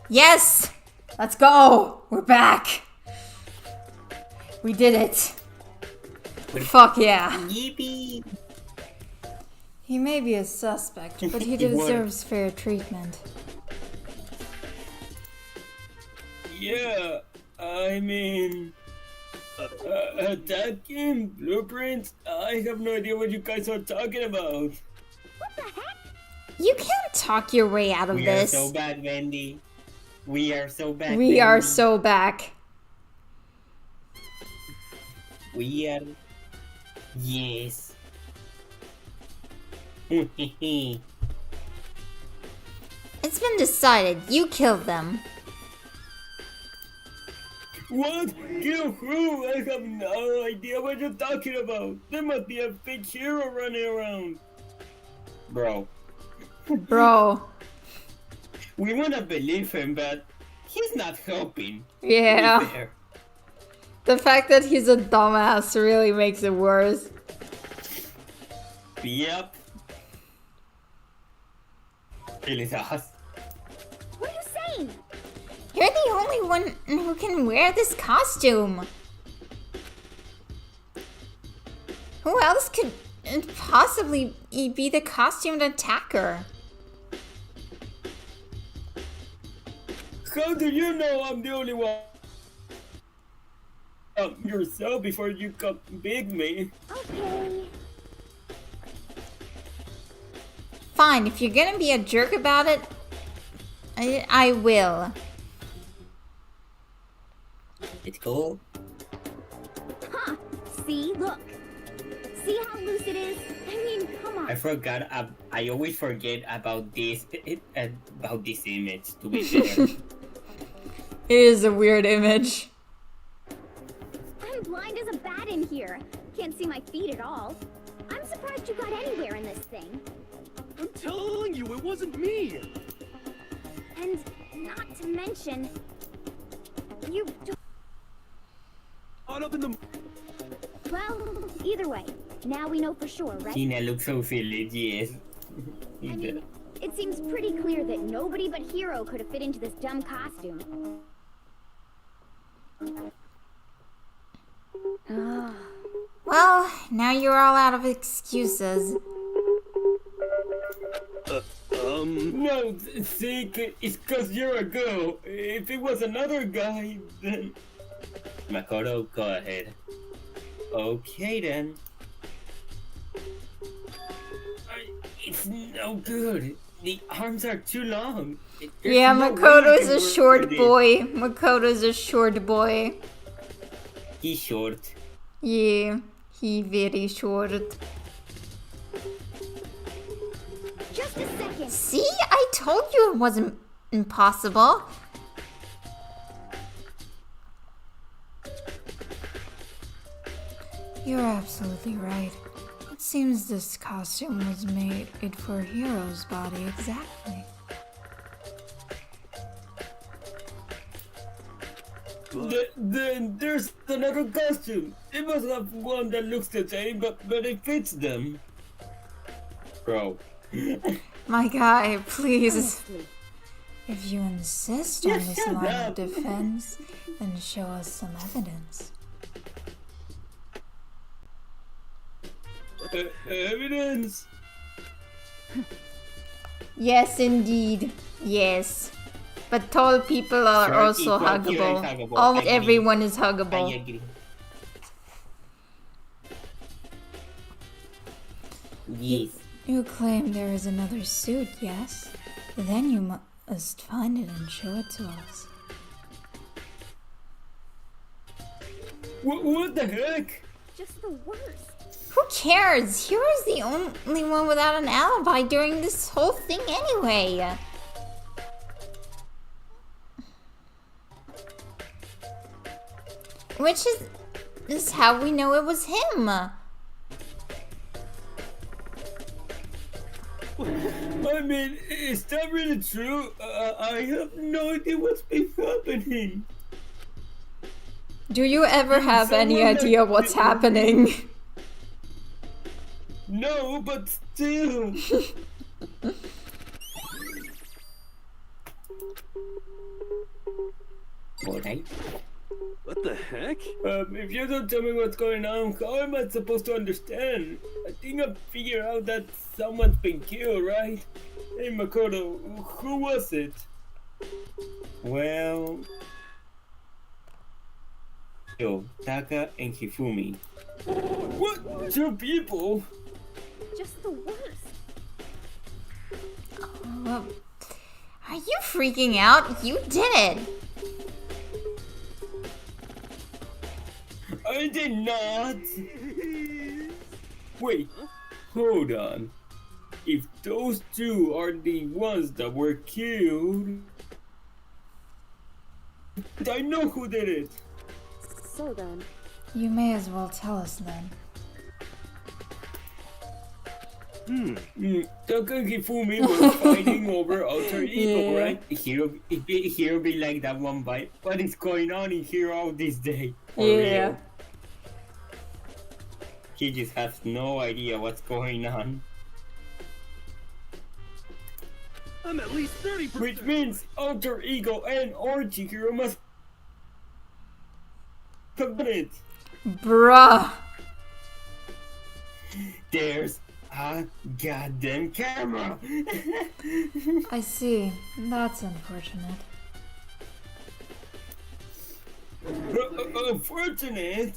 I: Yes! Let's go! We're back! We did it. Fuck yeah.
B: Yippee!
A: He may be a suspect, but he
B: It worked.
A: deserves fair treatment.
B: Yeah, I mean... attacking blueprints? I have no idea what you guys are talking about.
I: You can't talk your way out of
B: We
I: this.
B: are so bad, Wendy. We are so bad.
I: We are
B: Wendy.
I: so back.
B: We are. Yes.
I: It's been decided. You killed them.
B: What? Kill who? I have no idea what you're talking about. There must be a fake hero running around. Bro,
I: Bro.
B: we wanna believe him, but he's not helping.
I: Yeah.
B: To be fair.
I: The fact that he's a dumbass really makes it worse.
B: Yep. Really does.
D: What are you saying?
I: You're the only one who can wear this costume. Who else could possibly be the costumed attacker?
B: How do you know I'm the only one? Yourself before you come big me.
D: Okay.
I: Fine, if you're gonna be a jerk about it, I will.
B: It's cool.
D: Huh. See? Look. See how loose it is? I mean, come on.
B: I forgot. I always forget about this. About this image. To be fair.
I: It is a weird image.
D: I'm blind as a bat in here. Can't see my feet at all. I'm surprised you got anywhere in this thing.
C: I'm telling you, it wasn't me.
D: And not to mention, you.
C: Caught up in the.
D: Well, either way, now we know for sure, right?
B: Tina looks so silly. Yes.
D: I mean, it seems pretty clear that nobody but Hero could have fit into this dumb costume.
I: Well, now you're all out of excuses.
B: No, see, it's cause you're a girl. If it was another guy, then... Makoto, go ahead. Okay, then. It's no good. The arms are too long. There's
I: Yeah,
B: no way I
I: Makoto's
B: can
I: a
B: work
I: short
B: with it.
I: boy. Makoto's a short boy.
B: He's short.
I: Yeah, he very short. See? I told you it wasn't impossible.
A: You're absolutely right. It seems this costume was made for a hero's body exactly.
B: Then there's another costume. They must have one that looks the same, but it fits them. Bro.
A: My guy, please.
F: Honestly,
A: If you insist
B: Yeah,
A: on this
B: shut
A: line
B: up.
A: of defense, then show us some evidence.
B: Evidence?
I: Yes, indeed. Yes. But tall people are
B: Sure,
I: also
B: equal, here is
I: huggable.
B: huggable.
I: Almost
B: I agree.
I: everyone is
B: I
I: huggable.
B: agree. Yes.
A: You claim there is another suit, yes? Then you must find it and show it to us.
B: What the heck?
D: Just the worst.
I: Who cares? Hero's the only one without an alibi during this whole thing anyway. Which is how we know it was him.
B: I mean, is that really true? I have no idea what's been happening.
I: Do you ever have any
B: Someone
I: idea
B: like-
I: what's happening?
B: No, but still. Alright.
H: What the heck?
B: If you don't tell me what's going on, how am I supposed to understand? I think I figured out that someone's been killed, right? Hey Makoto, who was it? Well... Yo, Taka and Hifumi. What? Two people?
D: Just the worst.
I: Well, are you freaking out? You did it.
B: I did not! Wait, hold on. If those two are the ones that were killed... I know who did it!
G: So then,
A: You may as well tell us then.
B: Taka and Hifumi were fighting over alter ego,
A: Yeah.
B: right? Hero be like that one bite. What is going on in here all this day? For
I: Yeah.
B: real. He just has no idea what's going on.
H: I'm at least 30%.
B: Which means alter ego and orgy hero must have done it.
I: Bruh.
B: There's a goddamn camera.
A: I see. That's unfortunate.
B: Unfortunate.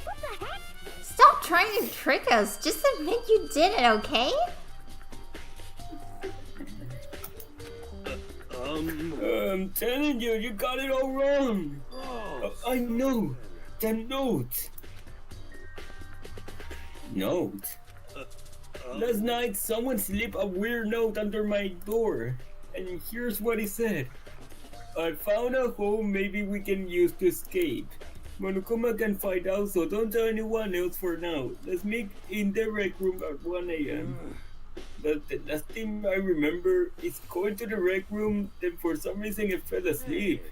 D: What the heck?
I: Stop trying to trick us. Just admit you did it, okay?
B: I'm telling you, you got it all wrong. I know. The note. Note? Last night, someone slipped a weird note under my door. And here's what it said. I found a hole maybe we can use to escape. Monokuma can find out, so don't tell anyone else for now. Let's meet in the rec room at 1 a.m. The last thing I remember is going to the rec room, then for some reason I fell asleep.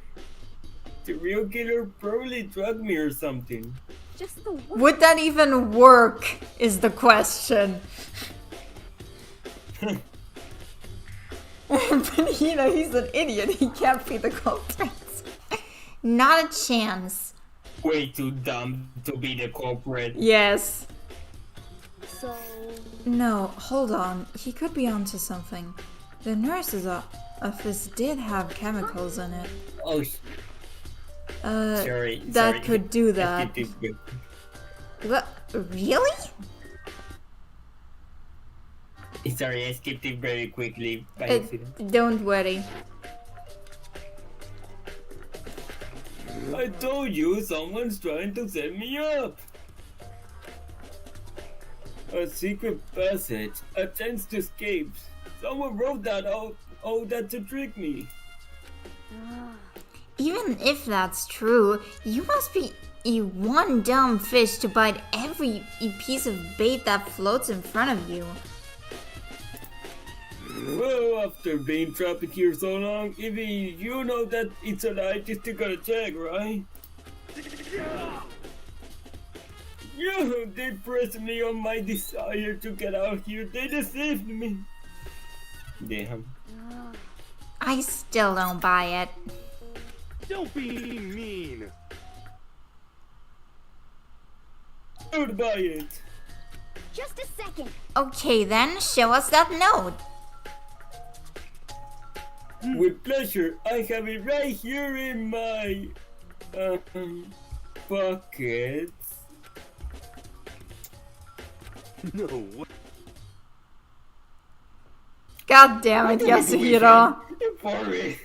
B: The real killer probably drugged me or something.
D: Just the worst.
I: Would that even work? Is the question. But you know, he's an idiot. He can't be the culprit. Not a chance.
B: Way too dumb to be the culprit.
I: Yes.
G: so
A: No, hold on. He could be onto something. The nurse's office did have chemicals in it.
B: Oh, sorry.
A: That
B: sorry.
A: could do
B: I
A: that.
B: skipped it.
I: What? Really?
B: Sorry, I skipped it very quickly by accident.
I: Don't worry.
B: I told you someone's trying to set me up. A secret passage, a chance to escape. Someone wrote that out, all that to trick me.
I: Even if that's true, you must be one dumb fish to bite every piece of bait that floats in front of you.
B: Well, after being trapped here so long, even you know that it's a lie, you still gotta check, right? Yeah, they pressed me on my desire to get out here. They deceived me. Damn.
I: I still don't buy it.
C: Don't be mean.
B: Don't buy it.
D: Just a second.
I: Okay then, show us that note.
B: With pleasure. I have it right here in my pockets.
C: No way.
I: God damn it, Yasuhiro.
B: Sorry.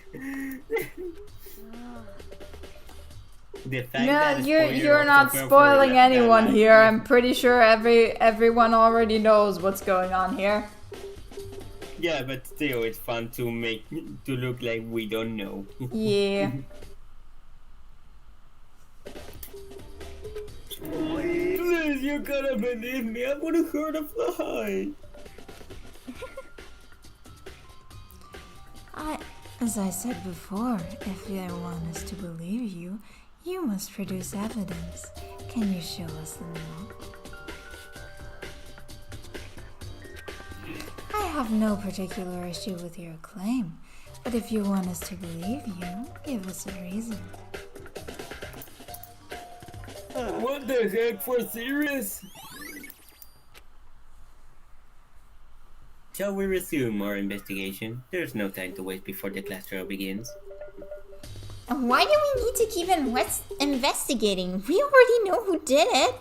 I: No, you're not spoiling anyone here. I'm pretty sure everyone already knows what's going on here.
B: Yeah, but still, it's fun to look like we don't know.
I: Yeah.
B: Please, you gotta believe me. I'm gonna hurt a fly.
A: As I said before, if they want us to believe you, you must produce evidence. Can you show us the note? I have no particular issue with your claim, but if you want us to believe you, give us a reason.
B: What the heck, for serious? Shall we resume our investigation? There's no time to wait before the class trial begins.
I: Why do we need to keep investigating? We already know who did it.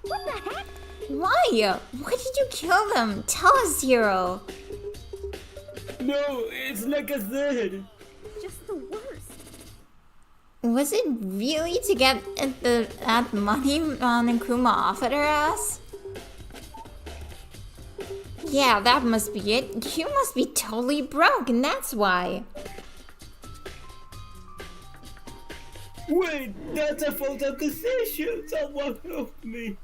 D: What the heck?
I: Why? Why did you kill them? Tell us, Hero.
B: No, it's like I said.
D: Just the worst.
I: Was it really to get that money Nekuma offered her ass? Yeah, that must be it. You must be totally broke, and that's why.
B: Wait, that's a false accusation. Someone help me.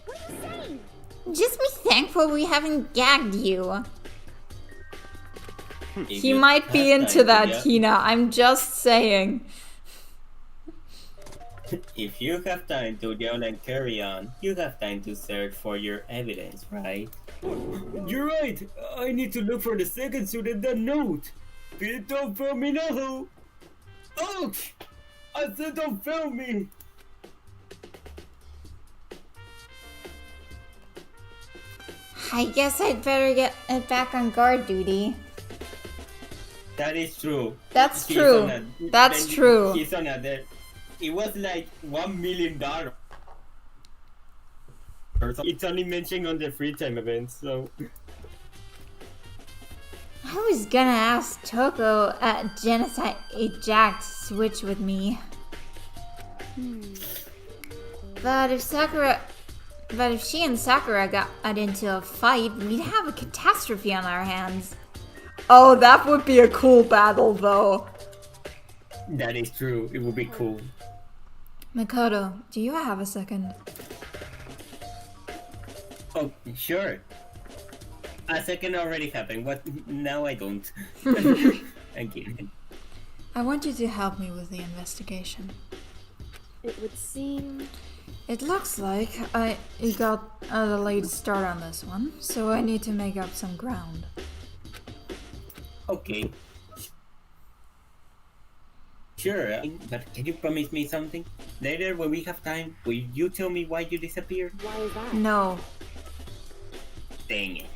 D: What are you saying?
I: Just be thankful we haven't gagged you.
B: If
I: He
B: you
I: might be
B: have
I: into
B: time
I: that,
B: to
I: Hina. I'm just saying.
B: If you have time to yell and carry on, you have time to search for your evidence, right? You're right. I need to look for the second suit in that note. Please don't film me now. Ouch! I said don't film me.
I: I guess I'd better get back on guard duty.
B: That is true.
I: That's true. That's true.
B: He's on a it was like $1 million. It's only mentioned on the free time events, so.
I: I was gonna ask Toko at Genocide Jack to switch with me. But if she and Sakura got into a fight, we'd have a catastrophe on our hands. Oh, that would be a cool battle, though.
B: That is true. It would be cool.
A: Makoto, do you have a second?
B: Oh, sure. A second already happened. What? Now I don't. Thank you.
A: I want you to help me with the investigation.
G: It would seem...
A: It looks like I got a late start on this one, so I need to make up some ground.
B: Okay. Sure, but can you promise me something? Later, when we have time, will you tell me why you disappeared?
G: Why is that?
A: No.
B: Dang it.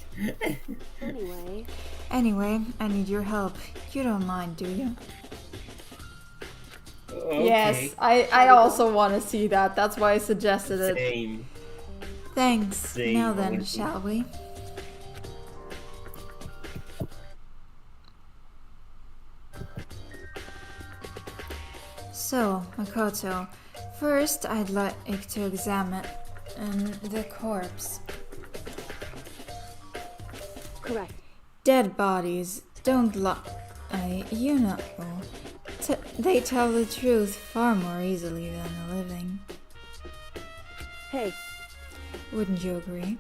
G: Anyway,
A: I need your help. You don't mind, do you?
B: Okay.
I: Yes, I also want to see that. That's why I suggested it.
B: Same.
A: Thanks.
B: Same
A: Now then,
B: old.
A: shall we? So, Makoto, First, I'd like to examine the corpse.
G: Correct.
A: Dead bodies don't lie, you know. They tell the truth far more easily than the living.
G: Hey,
A: Wouldn't you agree?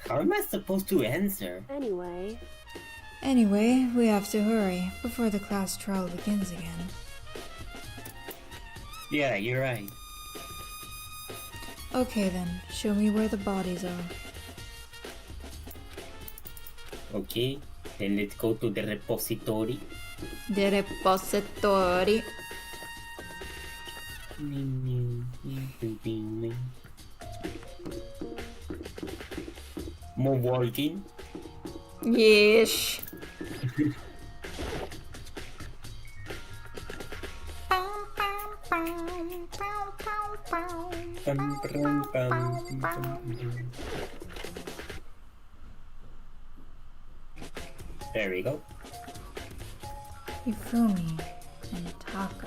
B: How am I supposed to answer?
G: anyway,
A: Anyway, we have to hurry before the class trial begins again.
B: Yeah, you're right.
A: Okay then, show me where the bodies are.
B: Okay, then let's go to the repository.
A: The repository.
B: More walking.
A: Yes.
B: Bum, bum, bum, bum. There we go.
A: Hifumi and Taka.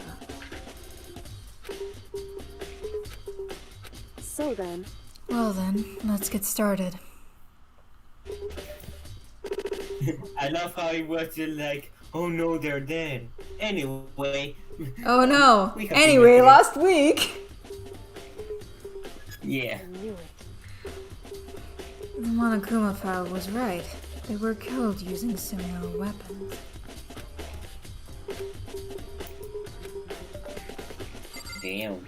G: so then,
A: Well then, let's get started.
B: I love how it was just like, oh no, they're dead. Anyway.
A: Oh no!
B: We have
A: Anyway,
B: to do
A: last week!
B: Yeah.
G: I knew it.
A: The Monokuma file was right. They were killed using similar weapons.
B: Damn.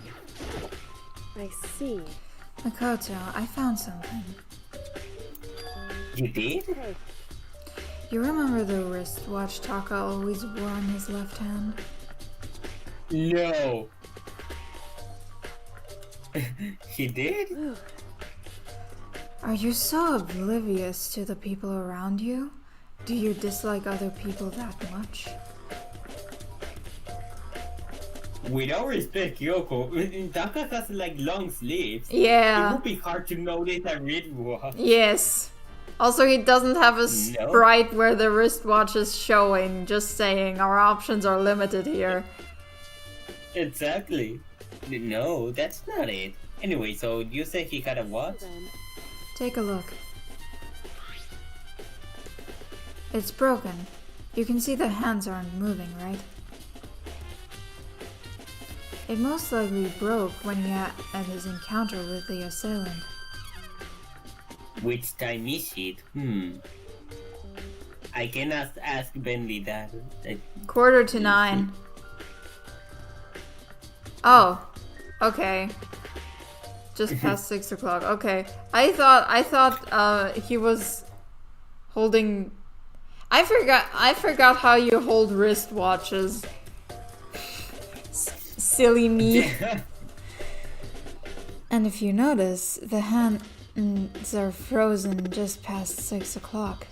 G: I see.
A: Makoto, I found something.
B: You did?
G: Hey,
A: You remember the wristwatch Taka always wore on his left hand?
B: No. He did?
G: whew,
A: Are you so oblivious to the people around you? Do you dislike other people that much?
B: With all respect, Kyoko, Taka has like long sleeves. It
A: Yeah.
B: would be hard to notice a red watch.
A: Yes. Also, he doesn't have a
B: No.
A: sprite where the wristwatch is showing. Just saying, our options are limited here.
B: Exactly. No, that's not it. Anyway, so you say he had a watch?
G: then,
A: Take a look. It's broken. You can see the hands aren't moving, right? It most likely broke when he had his encounter with the assailant.
B: Which time is it? I can ask Bentley that.
A: 8:45. Oh, okay. Just past 6 o'clock. Okay, I thought he was holding. I forgot how you hold wristwatches. Silly me. And if you notice, the hands are frozen just past 6 o'clock.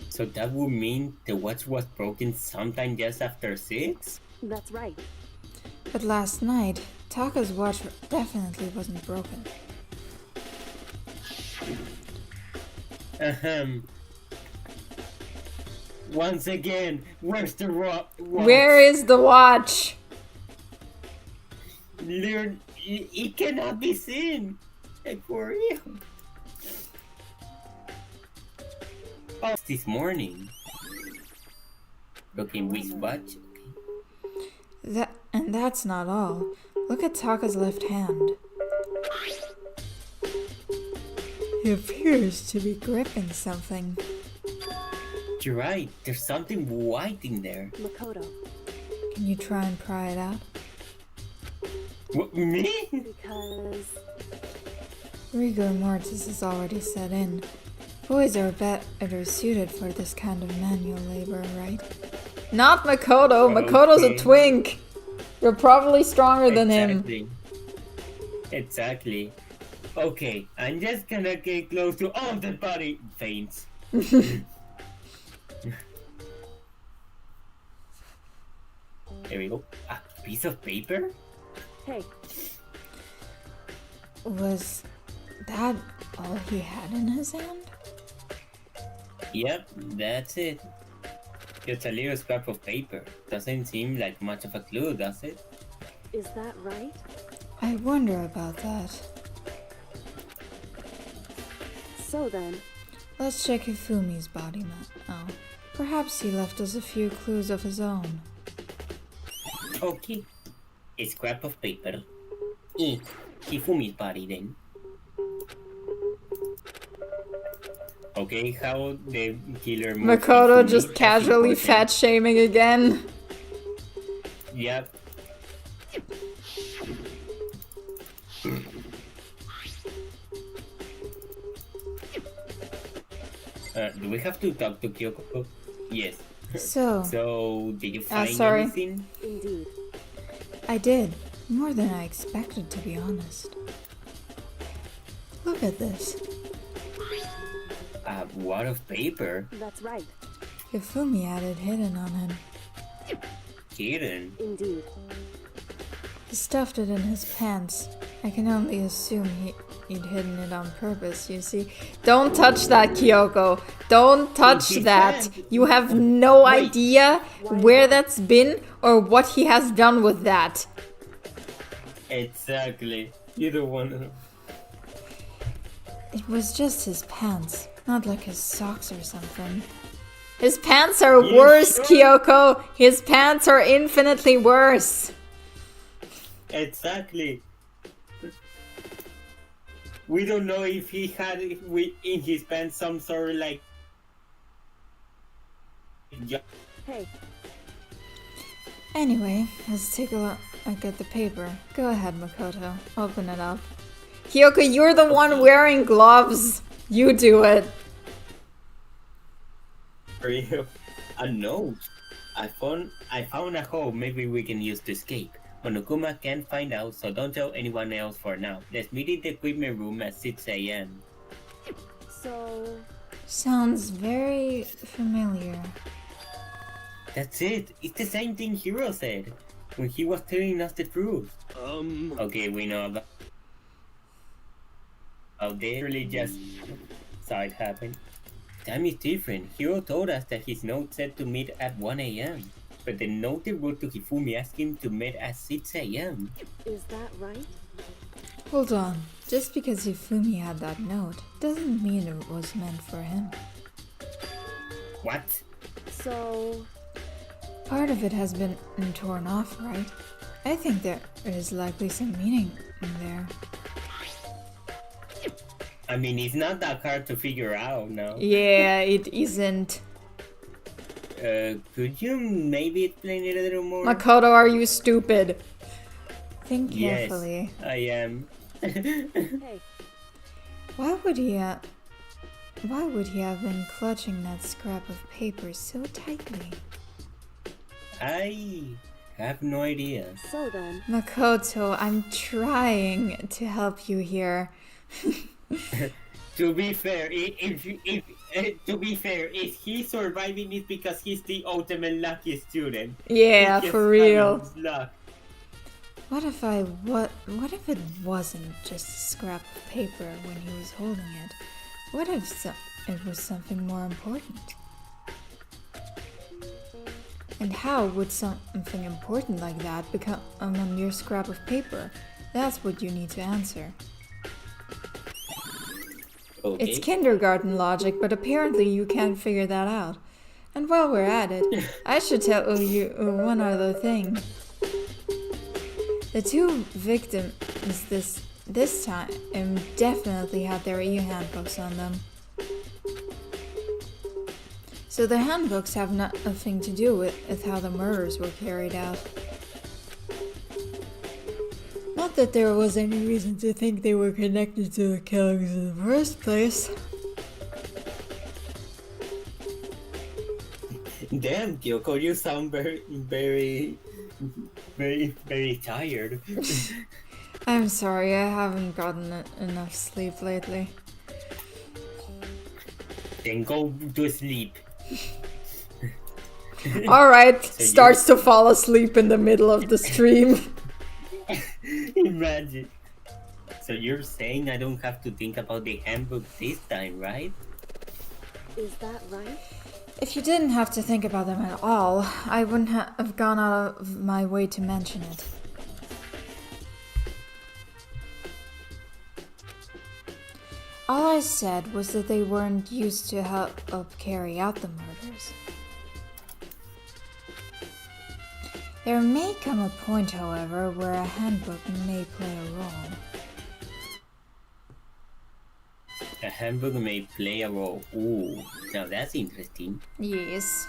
B: So that would mean the watch was broken sometime just after 6?
G: that's right.
A: But last night, Taka's watch definitely wasn't broken.
B: Ahem. Once again, where's the watch?
A: Where is the watch?
B: Learn, it cannot be seen. Like for real. Oh, it's this morning. Looking which watch? Okay.
A: That's not all. Look at Taka's left hand. He appears to be gripping something.
B: You're right. There's something white in there.
G: Makoto,
A: Can you try and pry it out?
B: What, me?
G: because
A: Rigor mortis is already set in. Boys are better suited for this kind of manual labor, right? Not Makoto! Makoto's a
B: Okay.
A: twink! You're probably stronger than him.
B: Exactly. Exactly. Okay, I'm just gonna get close to all the body veins. There we go. A piece of paper?
G: hey,
A: Was that all he had in his hand?
B: Yep, that's it. Just a little scrap of paper. Doesn't seem like much of a clue, does it?
G: Is that right?
A: I wonder about that.
G: So then,
A: Let's check Hifumi's body now. Perhaps he left us a few clues of his own.
B: Okay. A scrap of paper. Hifumi's body then. Okay, how the killer moved
I: Makoto
B: Hifumi,
I: just
B: that's
I: casually
B: important.
I: fat shaming again.
B: Yep. Do we have to talk to Kyoko? Yes.
A: So,
B: So, did you find
I: sorry.
B: anything?
G: indeed.
A: I did. More than I expected, to be honest. Look at this.
B: A wad of paper?
G: That's right.
A: Hifumi had it hidden on him.
B: Hidden?
G: Indeed.
A: He stuffed it in his pants. I can only assume he'd hidden it on purpose, you see.
I: Don't touch that, Kyoko. Don't touch
B: He
I: that.
B: said-
I: You have no
B: Wait.
I: idea where that's been or what he has done with that.
B: Exactly. You don't want to.
A: It was just his pants, not like his socks or something.
I: His pants are
B: You
I: worse,
B: sure?
I: Kyoko. His pants are infinitely worse.
B: Exactly. We don't know if he had in his pants some sort of like.
G: Hey,
A: Anyway, let's take a look at the paper. Go ahead, Makoto. Open it up.
I: Kyoko, you're the one wearing gloves. You do it.
B: Real. A note. I found a hole maybe we can use to escape. Monokuma can't find out, so don't tell anyone else for now. Let's meet in the equipment room at 6 a.m.
G: so
A: Sounds very familiar.
B: That's it. It's the same thing Hiro said when he was telling us the truth. Okay, we know about. Oh, they really just saw it happen. Time is different. Hiro told us that his note said to meet at 1 a.m. But the note they wrote to Hifumi asked him to meet at 6 a.m.
G: is that right?
A: Hold on. Just because Hifumi had that note doesn't mean it was meant for him.
B: What?
G: So
A: Part of it has been torn off, right? I think there is likely some meaning in there.
B: I mean, it's not that hard to figure out, no?
I: Yeah, it isn't.
B: Could you maybe explain it a little more?
I: Makoto, are you stupid?
A: Think
B: Yes,
A: carefully.
B: I am.
G: hey,
A: Why would he have been clutching that scrap of paper so tightly?
B: I have no idea.
G: so then,
A: Makoto, I'm trying to help you here.
B: To be fair, if he's surviving it because he's the ultimate lucky student.
I: Yeah,
B: He's
I: for
B: just having
I: real.
B: his luck.
A: What if it wasn't just a scrap of paper when he was holding it? What if it was something more important? And how would something important like that become a mere scrap of paper? That's what you need to answer.
B: Okay.
A: It's kindergarten logic, but apparently you can't figure that out. And while we're at it, I should tell you one other thing. The two victims this time definitely had their e-handbooks on them. So the handbooks have nothing to do with how the murders were carried out. Not that there was any reason to think they were connected to the killings in the first place.
B: Damn, Kyoko, you sound very tired.
A: I'm sorry, I haven't gotten enough sleep lately.
B: Then go to sleep.
I: Alright,
B: So
I: starts to fall asleep in the middle of the stream.
B: Imagine. So you're saying I don't have to think about the handbook this time, right?
G: is that right?
A: If you didn't have to think about them at all, I wouldn't have gone out of my way to mention it. All I said was that they weren't used to help carry out the murders. There may come a point, however, where a handbook may play a role.
B: A handbook may play a role. Ooh, now that's interesting.
A: Yes.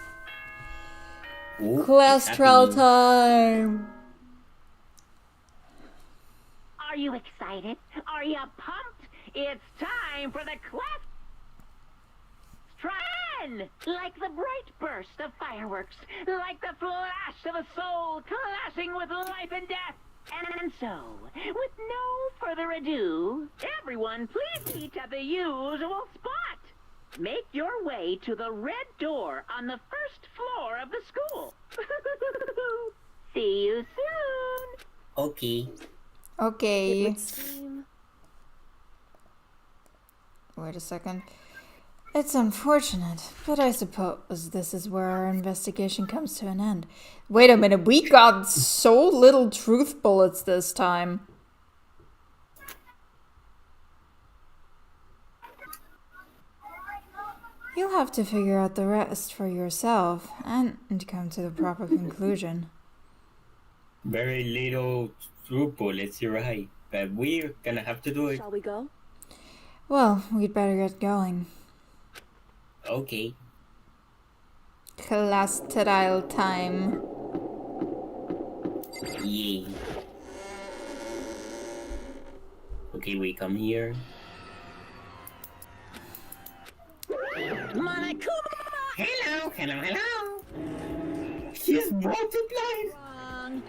B: Ooh,
A: Cholesterol
B: it's
A: time!
F: Are you excited? Are you pumped? It's time for the class. Trend! Like the bright burst of fireworks, like the flash of a soul clashing with life and death. And so, with no further ado, everyone please meet at the usual spot. Make your way to the red door on the first floor of the school. See you soon.
B: Okay.
A: Okay. Wait a second. It's unfortunate, but I suppose this is where our investigation comes to an end. Wait a minute, we got so little truth bullets this time. You'll have to figure out the rest for yourself and come to the proper conclusion.
B: Very little truth bullets, you're right. But we're gonna have to do it.
G: Shall we go?
A: Well, we'd better get going.
B: Okay.
A: Cholesterol time.
B: Yeah. Okay, we come here.
F: Monokuma!
E: Hello.
B: He's multiplied!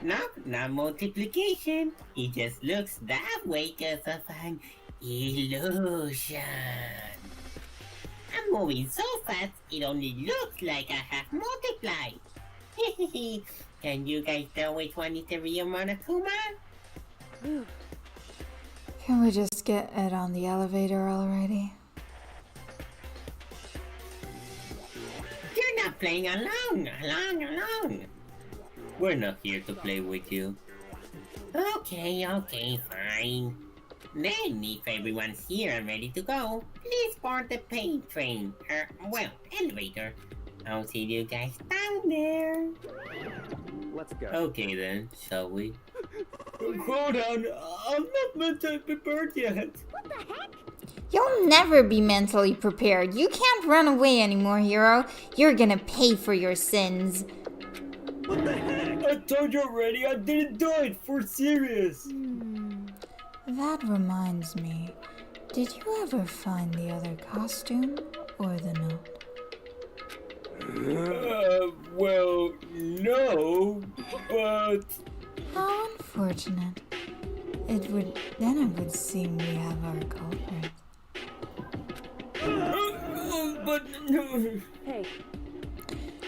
E: No, not multiplication. It just looks that way because of an illusion. I'm moving so fast, it only looks like I have multiplied. Can you guys tell which one is the real Monokuma?
A: Can we just get it on the elevator already?
E: You're not playing along.
B: We're not here to play with you.
E: Okay, fine. Then, if everyone's here and ready to go, please board the paint train. Elevator. I'll see you guys down there.
C: Let's go.
B: Okay then, shall we? Hold on, I'm not mentally prepared yet.
D: What the heck?
I: You'll never be mentally prepared. You can't run away anymore, hero. You're gonna pay for your sins.
B: What the heck? I told you already, I didn't do it, for serious.
A: That reminds me. Did you ever find the other costume or the note?
B: Well, no, but...
A: How unfortunate. Then it would seem we have our culprit.
B: But...
G: Hey,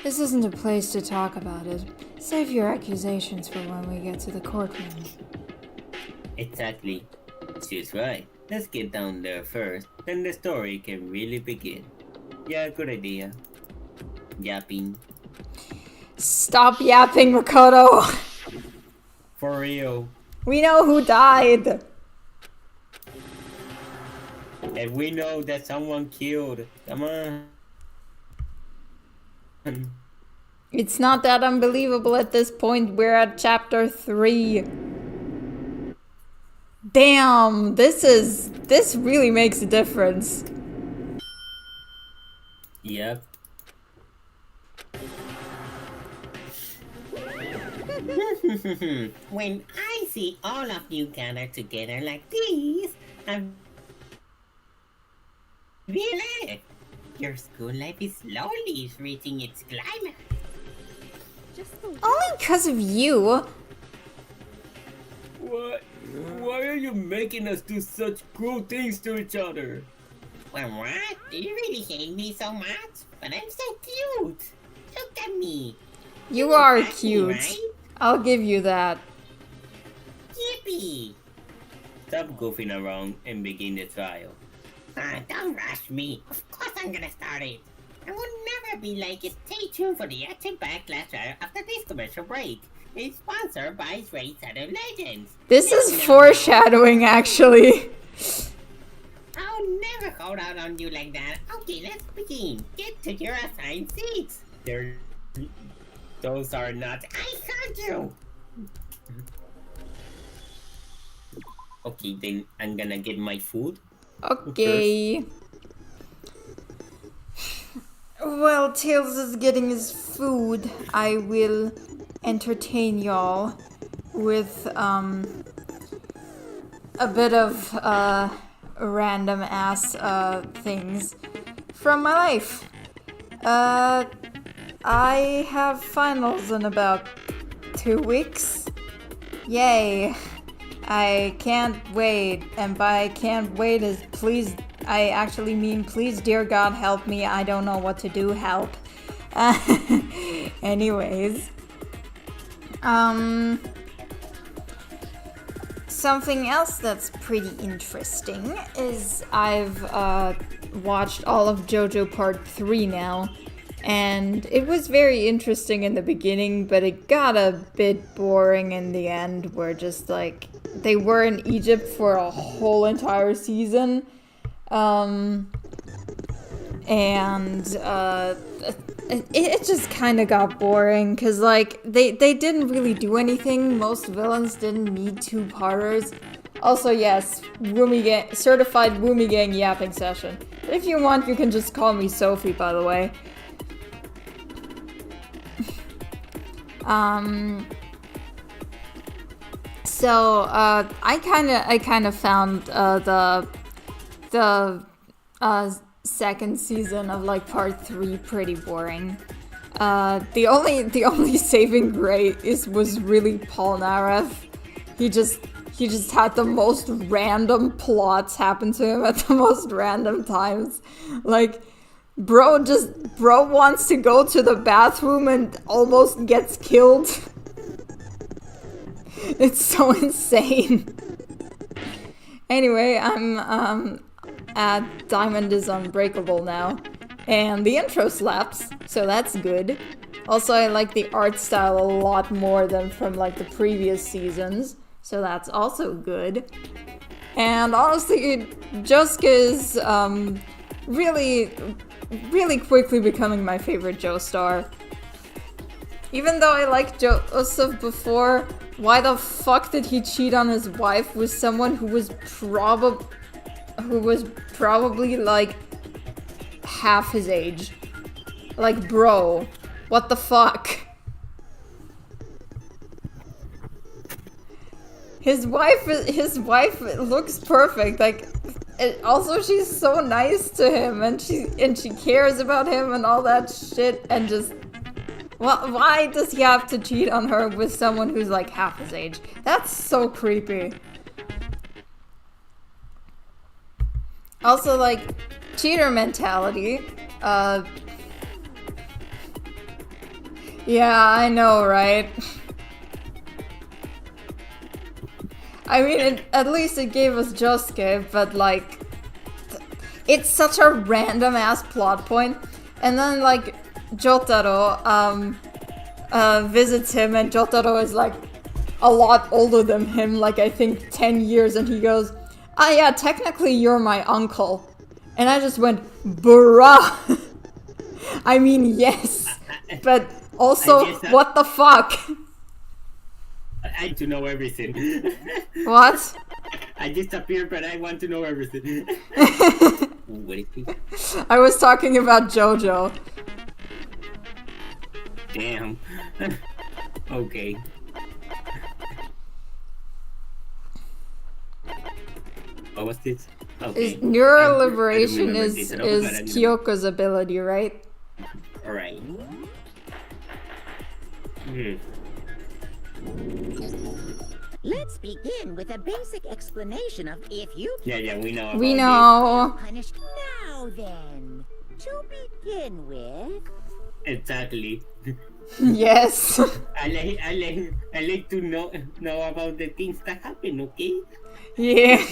A: This isn't a place to talk about it. Save your accusations for when we get to the courtroom.
B: Exactly. She's right. Let's get down there first, then the story can really begin. Yeah, good idea. Yapping.
A: Stop yapping, Makoto!
B: For real.
A: We know who died!
B: And we know that someone killed. Come on.
A: It's not that unbelievable at this point. We're at chapter 3. Damn, this really makes a difference.
B: Yep.
E: When I see all of you gathered together like this, I'm really... Your school life is slowly reaching its climax.
I: Only because of you.
B: What? Why are you making us do such cruel things to each other?
E: Well, what? Do you really hate me so much? But I'm so cute. Look at me.
A: You are
E: like me,
A: cute.
E: right?
A: I'll give you that.
E: Yippee!
B: Stop goofing around and begin the trial.
E: Don't rush me. Of course I'm gonna start it. I will never be like it. Stay tuned for the active backlash after this commercial break. It's sponsored by Straight Set of Legends.
I: This is foreshadowing, actually.
E: I'll never hold out on you like that. Okay, let's begin. Get to your assigned seats.
B: Those are not.
E: I heard you.
B: Okay, then I'm gonna get my food.
I: Okay. While Tails is getting his food, I will entertain y'all with a bit of random ass things from my life. I have finals in about 2 weeks. Yay. I can't wait, and by can't wait is please, I actually mean please dear God help me, I don't know what to do, help. Anyways. Something else that's pretty interesting is I've watched all of JoJo Part 3 now, and it was very interesting in the beginning, but it got a bit boring in the end, where just like they were in Egypt for a whole entire season, it just kind of got boring, because like they didn't really do anything. Most villains didn't need 2-parters. Also, yes, certified Woomy Gang yapping session. If you want, you can just call me Sophie, by the way. So I kind of found the second season of like Part 3 pretty boring. The only saving grace was really Paul Narev. He just had the most random plots happen to him at the most random times. Like, bro wants to go to the bathroom and almost gets killed. It's so insane. Anyway, I'm at Diamond is Unbreakable now, and the intro slaps, so that's good. Also, I like the art style a lot more than from like the previous seasons, so that's also good. And honestly, Josuke is really quickly becoming my favorite Joestar. Even though I liked Joseph before, why the fuck did he cheat on his wife with someone who was probably like half his age? Like, bro, what the fuck? His wife looks perfect. Like, also she's so nice to him, and she cares about him and all that shit, and just why does he have to cheat on her with someone who's like half his age? That's so creepy. Also, like, cheater mentality. Yeah, I know, right? I mean, at least it gave us Josuke, but like, it's such a random ass plot point. And then like, Jotaro visits him, and Jotaro is like a lot older than him, like I think 10 years, and he goes, "Ah, yeah, technically you're my uncle." And I just went, bruh. I mean, yes, but also, what the fuck?
B: I want to know everything.
I: What?
B: I disappeared, but I want to know everything. What is he?
I: I was talking about JoJo.
B: Damn. Okay. What was this? Okay.
I: Neural liberation is Kyoko's ability, right?
B: Alright.
J: Let's begin with a basic explanation of if you...
B: Yeah, we know.
I: We know.
J: Punished now then. To begin with...
B: Exactly.
I: Yes.
B: I like to know about the things that happen, okay?
I: Yeah,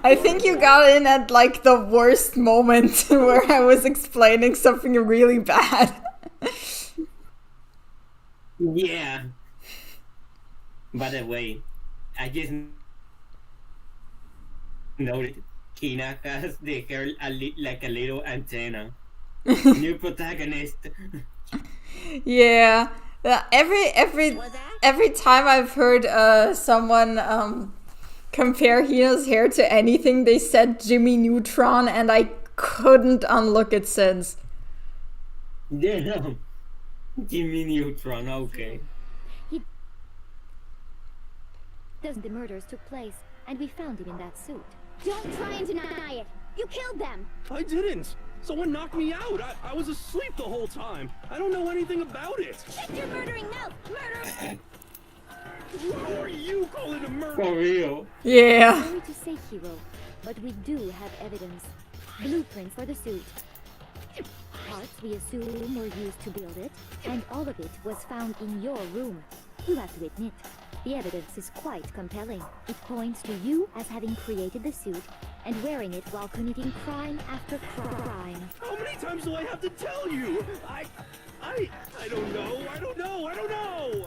I: I think you got in at like the worst moment where I was explaining something really bad.
B: Yeah. By the way, I just noticed Kina has the hair like a little antenna. New protagonist.
I: Yeah, every time I've heard someone compare Hina's hair to anything, they said Jimmy Neutron, and I couldn't unlook it since.
B: Damn. Jimmy Neutron, okay.
D: The murders took place, and we found him in that suit. Don't try and deny it. You killed them.
C: I didn't. Someone knocked me out. I was asleep the whole time. I don't know anything about it.
D: Shut your murdering mouth, murder!
C: Who are you calling a murder?
B: For real.
I: Yeah.
D: Sorry to say, Hero, but we do have evidence. Blueprints for the suit. Parts we assume were used to build it, and all of it was found in your room. You have to admit, the evidence is quite compelling. It points to you as having created the suit and wearing it while committing crime after crime.
C: How many times do I have to tell you? I don't know. I don't know.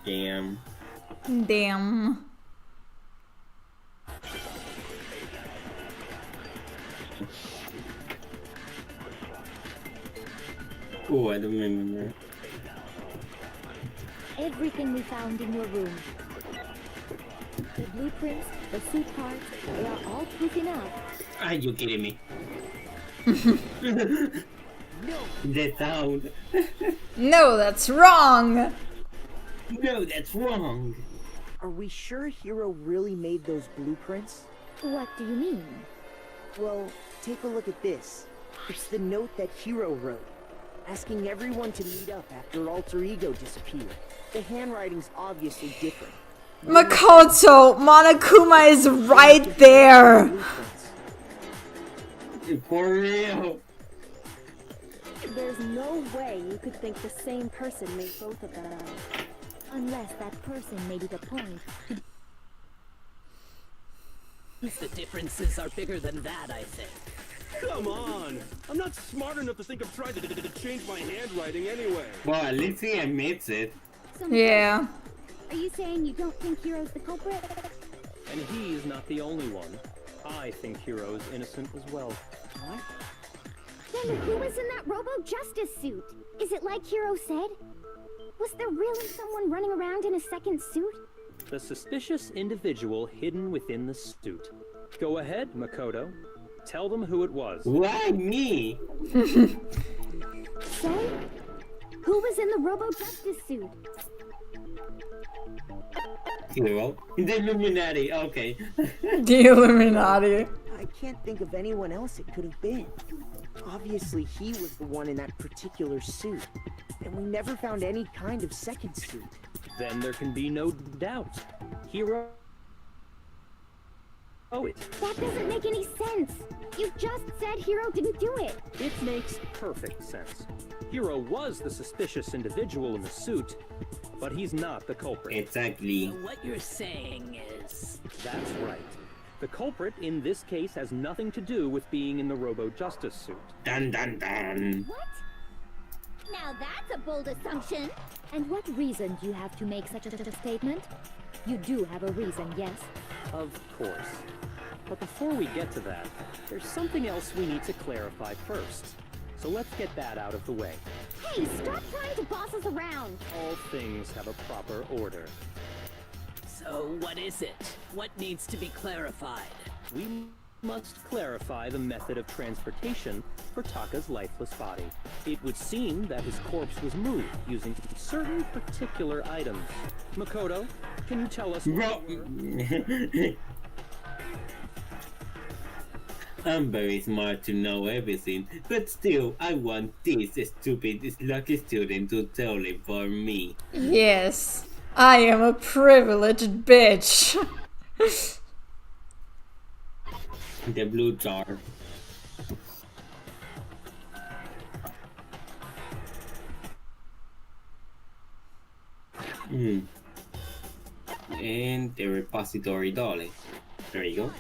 B: Damn.
I: Damn.
B: Oh, I don't remember.
D: Everything we found in your room. The blueprints, the suit parts, they are all proof enough.
B: Are you kidding me? The sound.
I: No, that's wrong!
B: No, that's wrong.
K: Are we sure Hero really made those blueprints?
D: What do you mean?
K: Well, take a look at this. It's the note that Hero wrote, asking everyone to meet up after Alter Ego disappeared. The handwriting's obviously different.
I: Makoto! Monokuma is right there!
B: For real.
G: There's no way you could think the same person made both of them.
D: Unless that person made it a point to...
L: The differences are bigger than that, I think.
C: Come on! I'm not smart enough to think of trying to change my handwriting anyway.
B: Well, at least he admits it.
I: Yeah.
D: Are you saying you don't think Hero's the culprit?
C: And he's not the only one. I think Hero is innocent as well.
D: What? Then who was in that Robo-Justice suit? Is it like Hero said? Was there really someone running around in a second suit?
C: The suspicious individual hidden within the suit. Go ahead, Makoto. Tell them who it was.
B: Why me?
D: Say? Who was in the Robo-Justice suit?
B: Hero? The Illuminati, okay.
I: The Illuminati.
K: I can't think of anyone else it could have been. Obviously, he was the one in that particular suit. And we never found any kind of second suit.
C: Then there can be no doubt. Hero... Oh, it.
D: That doesn't make any sense. You just said Hero didn't do it.
C: It makes perfect sense. Hero was the suspicious individual in the suit, but he's not the culprit.
B: Exactly.
L: So what you're saying is...
C: That's right. The culprit in this case has nothing to do with being in the Robo-Justice suit.
B: Dun dun dun.
D: What? Now that's a bold assumption. And what reason do you have to make such a statement? You do have a reason, yes?
C: Of course. But before we get to that, there's something else we need to clarify first. So let's get that out of the way.
D: Hey, stop trying to boss us around.
C: All things have a proper order.
L: So what is it? What needs to be clarified?
C: We must clarify the method of transportation for Taka's lifeless body. It would seem that his corpse was moved using certain particular items. Makoto, can you tell us what they were?
B: I'm very smart to know everything, but still, I want this stupid lucky student to tell it for me.
I: Yes, I am a privileged bitch.
B: The blue jar. And the repository dolly. There you go.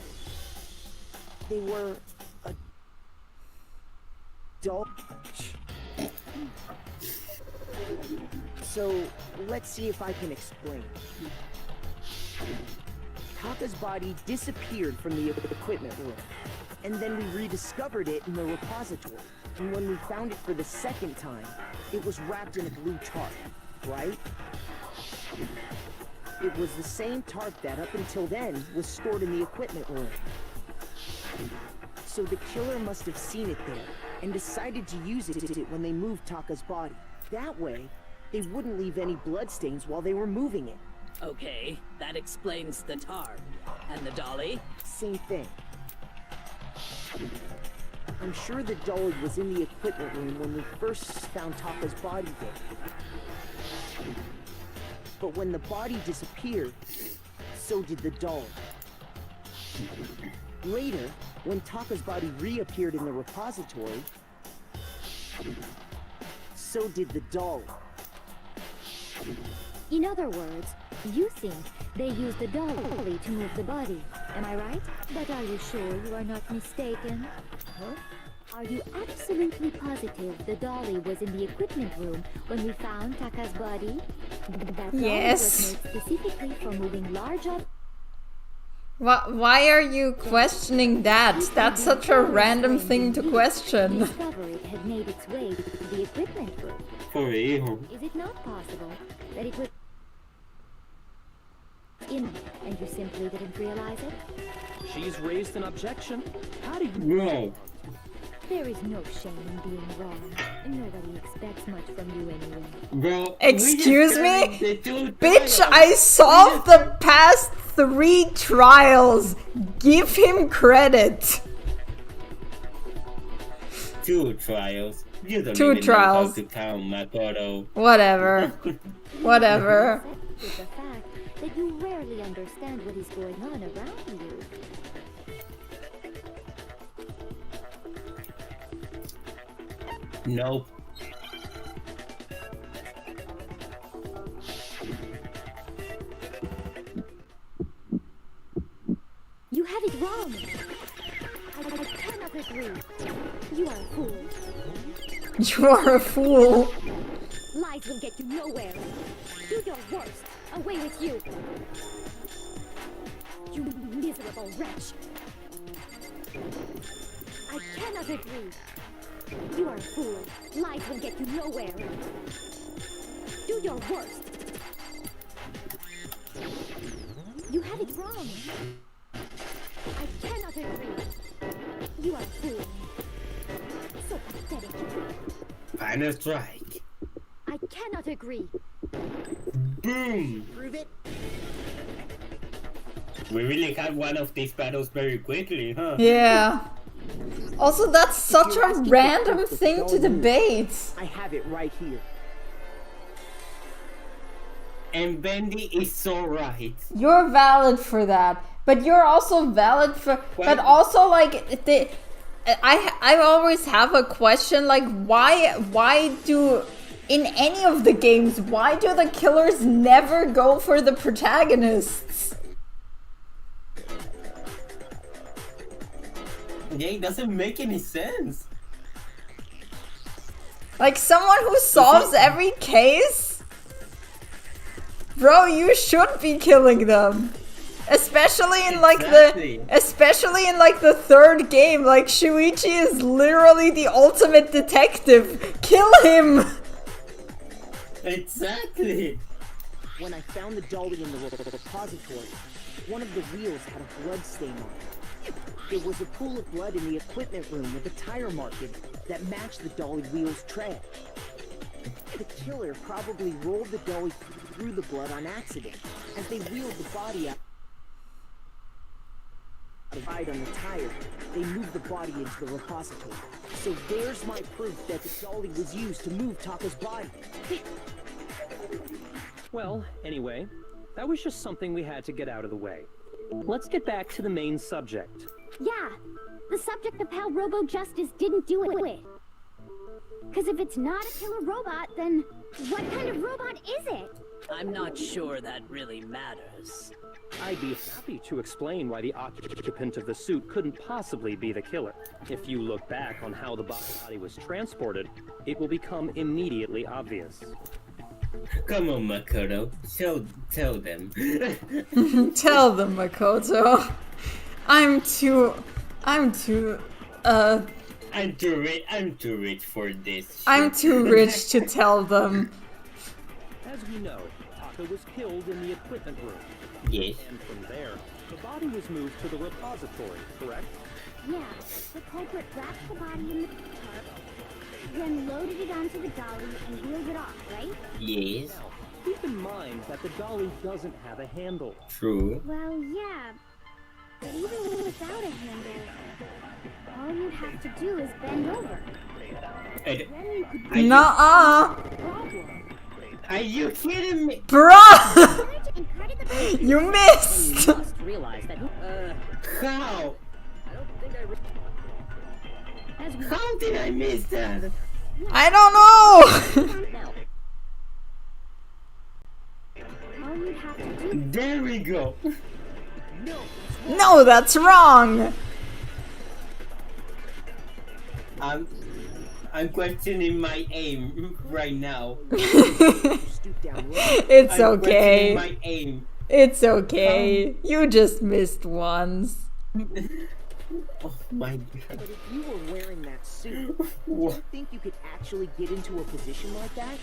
K: They were a doll. So, let's see if I can explain. Taka's body disappeared from the equipment room, and then we rediscovered it in the repository. And when we found it for the second time, it was wrapped in a blue tarp, right? It was the same tarp that, up until then, was stored in the equipment room. So the killer must have seen it there, and decided to use it when they moved Taka's body. That way, they wouldn't leave any bloodstains while they were moving it.
L: Okay, that explains the tarp. And the dolly?
K: Same thing. I'm sure the dolly was in the equipment room when we first found Taka's body there. But when the body disappeared, so did the dolly. Later, when Taka's body reappeared in the repository, so did the dolly.
D: In other words, you think they used the dolly to move the body. Am I right? But are you sure you are not mistaken? Huh? Are you absolutely positive the dolly was in the equipment room when we found Taka's body? That dolly
I: Yes.
D: was made specifically for moving large objects.
I: Why are you questioning that? That's such a random thing to question.
D: Discovery had made its way to the equipment room.
B: For real.
D: Is it not possible that it was in and you simply didn't realize it?
C: She's raised an objection. How do you...
B: No.
D: There is no shame in being wrong. Nobody expects much from you anyway.
B: Bro,
I: Excuse me? Bitch, I solved the past 3 trials. Give him credit.
B: 2 trials. You don't
I: 2
B: even
I: trials.
B: know how to count, Makoto.
I: Whatever. Whatever.
D: Is the fact that you rarely understand what is going on around you.
B: Nope.
D: You have it wrong. I cannot agree. You are a fool.
I: You are a fool.
D: Lies will get you nowhere. Do your worst. Away with you. You miserable wretch. I cannot agree. You are a fool. Lies will get you nowhere. Do your worst. You have it wrong. I cannot agree. You are a fool. So pathetic.
B: Final strike.
D: I cannot agree.
B: Boom.
K: Prove it.
B: We really had one of these battles very quickly, huh?
I: Yeah. Also, that's such a random thing to debate.
K: I have it right here.
B: And Bendy is so right.
I: You're valid for that, but you're also valid for. But also, like I always have a question. Like, why do in any of the games why do the killers never go for the protagonists?
B: Yeah, it doesn't make any sense.
I: Like someone who solves every case? Bro, you should be killing them. Especially in like especially in like the 3rd game, like Shuichi is literally the ultimate detective. Kill him.
B: Exactly.
K: When I found the dolly in the repository, one of the wheels had a blood stain on it. There was a pool of blood in the equipment room with a tire mark in it that matched the dolly wheel's tread. The killer probably rolled the dolly through the blood on accident as they wheeled the body out. Right on the tire, they moved the body into the repository. So there's my proof that the dolly was used to move Taka's body.
C: Well, anyway, that was just something we had to get out of the way. Let's get back to the main subject.
D: Yeah, the subject of how Robo Justice didn't do it. Because if it's not a killer robot, then what kind of robot is it?
L: I'm not sure that really matters.
C: I'd be happy to explain why the occupant of the suit couldn't possibly be the killer. If you look back on how the body was transported, it will become immediately obvious.
B: Come on, Makoto. Tell them.
I: Tell them, Makoto. I'm too
B: rich for this.
I: I'm too rich to tell them.
C: As we know, Taka was killed in the equipment room.
B: Yes.
C: And from there, the body was moved to the repository, correct?
D: Yeah, the culprit wrapped the body in the tarp, then loaded it onto the dolly and wheeled it off, right?
B: Yes.
C: Now, keep in mind that the dolly doesn't have a handle.
B: True.
D: Well, yeah, but even without a handle, all you'd have to do is bend over. Then you could
I: Nuh-uh.
B: Are you kidding me?
I: Bruh! You missed!
K: You must realize that.
B: How?
K: I don't think I.
B: How did I miss that?
I: I don't know!
D: All you'd have to do.
B: There we go.
I: No, that's wrong!
B: I'm questioning my aim right now.
I: It's
B: I'm
I: okay.
B: questioning my aim.
I: It's okay. You just missed once.
B: Oh my god.
K: But if you were wearing that suit, do you think you could actually get into a position like that?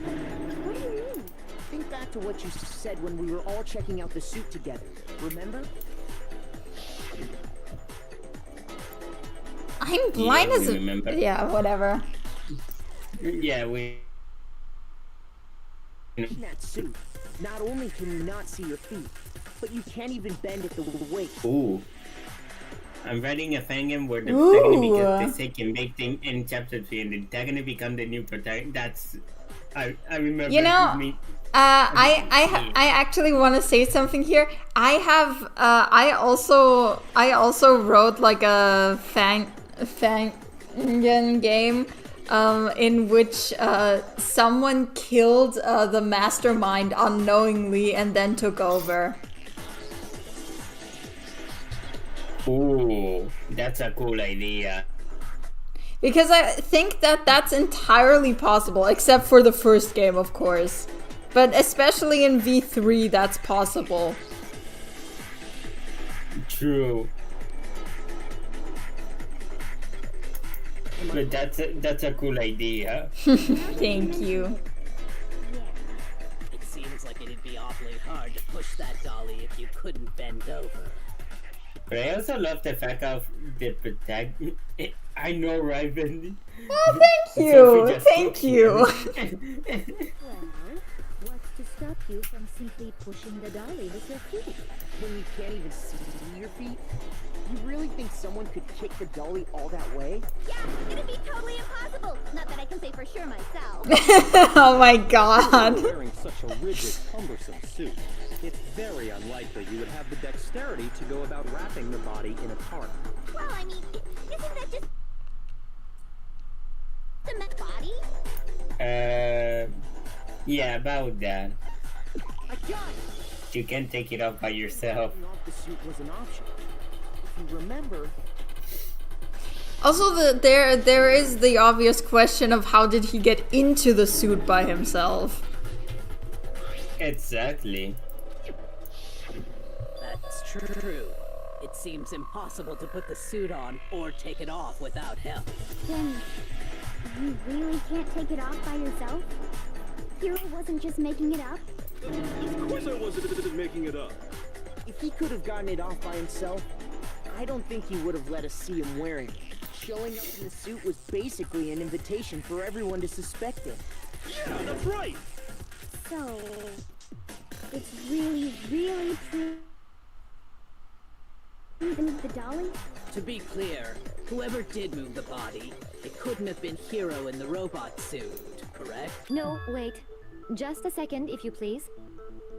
D: What do you mean?
K: Think back to what you said when we were all checking out the suit together. Remember?
I: I'm blind
B: Yeah,
I: as
B: we
I: a...
B: remember.
I: Yeah, whatever.
B: Yeah, we...
K: In that suit, not only can you not see your feet, but you can't even bend at the waist.
B: Ooh. I'm writing a fangame where the
I: Ooh.
B: protagonist is taken victim in chapter 3 and the protagonist become the new protagonist. That's... I remember...
I: You know,
B: me.
I: I actually want to say something here. I have I also wrote like a Fangen game in which someone killed the mastermind unknowingly and then took over.
B: Ooh, that's a cool idea.
I: Because I think that that's entirely possible, except for the first game, of course. But especially in V3, that's possible.
B: True. But that's a cool idea.
I: Thank you.
L: It seems like it'd be awfully hard to push that dolly if you couldn't bend over.
B: But I also love the fact of the protagonist. I know, right, Bendy?
I: Oh, thank you! Thank you!
D: Well, what's to stop you from simply pushing the dolly with your feet?
K: When you can't even see your feet? You really think someone could kick the dolly all that way?
D: Yeah, it'd be totally impossible. Not that I can say for sure myself.
I: Oh my god.
C: Wearing such a rigid, cumbersome suit, it's very unlikely you would have the dexterity to go about wrapping the body in a tarp.
D: Well, I mean, isn't that just the body?
B: Yeah, about that.
K: I got it!
B: You can take it off by yourself.
K: Taking off the suit was an option. If you remember...
I: Also, there is the obvious question of how did he get into the suit by himself?
B: Exactly.
L: That's true. It seems impossible to put the suit on or take it off without help.
D: Then you really can't take it off by yourself? Hero wasn't just making it up?
M: Of course I wasn't making it up.
K: If he could have gotten it off by himself, I don't think he would have let us see him wearing it. Showing up in the suit was basically an invitation for everyone to suspect him.
M: Yeah, that's right!
D: So, it's really, really true. Even the dolly?
L: To be clear, whoever did move the body, it couldn't have been Hero in the robot suit, correct?
D: No, wait. Just a second, if you please.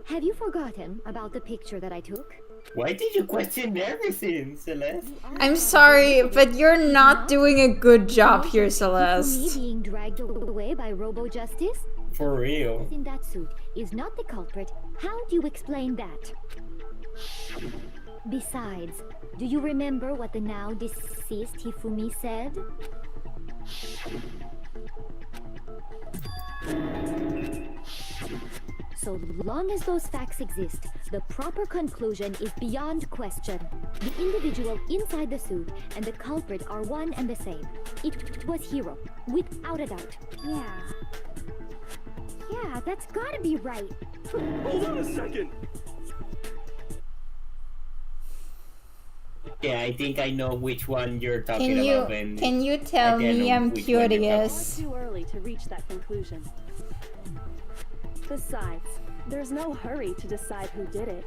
D: Have you forgotten about the picture that I took?
B: Why did you question everything, Celeste?
I: I'm sorry, but you're not doing a good job here,
D: Me
I: Celeste.
D: being dragged away by Robo Justice?
B: For real.
D: In that suit is not the culprit. How do you explain that? Besides, do you remember what the now deceased Hifumi said? So long as those facts exist, the proper conclusion is beyond question. The individual inside the suit and the culprit are one and the same. It was Hiro, without a doubt. Yeah, that's gotta be right.
M: Hold on a second.
B: Yeah, I think I know which one you're talking about.
I: Can you tell me? I'm curious.
G: Too early to reach that conclusion. Besides, there's no hurry to decide who did it.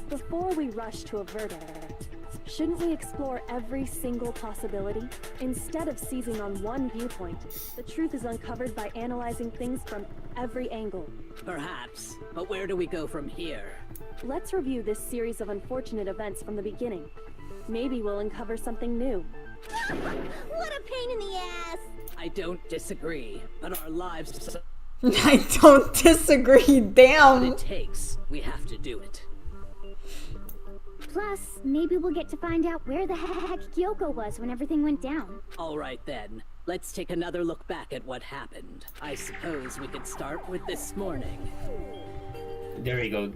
G: Before we rush to a verdict, shouldn't we explore every single possibility? Instead of seizing on one viewpoint, the truth is uncovered by analyzing things from every angle.
L: Perhaps, but where do we go from here?
G: Let's review this series of unfortunate events from the beginning. Maybe we'll uncover something new.
D: What a pain in the ass!
L: I don't disagree, but our lives...
I: I don't disagree, damn!
L: What it takes, we have to do it.
D: Plus, maybe we'll get to find out where the heck Kyoko was when everything went down.
L: Alright then, let's take another look back at what happened. I suppose we could start with this morning.
B: There we go.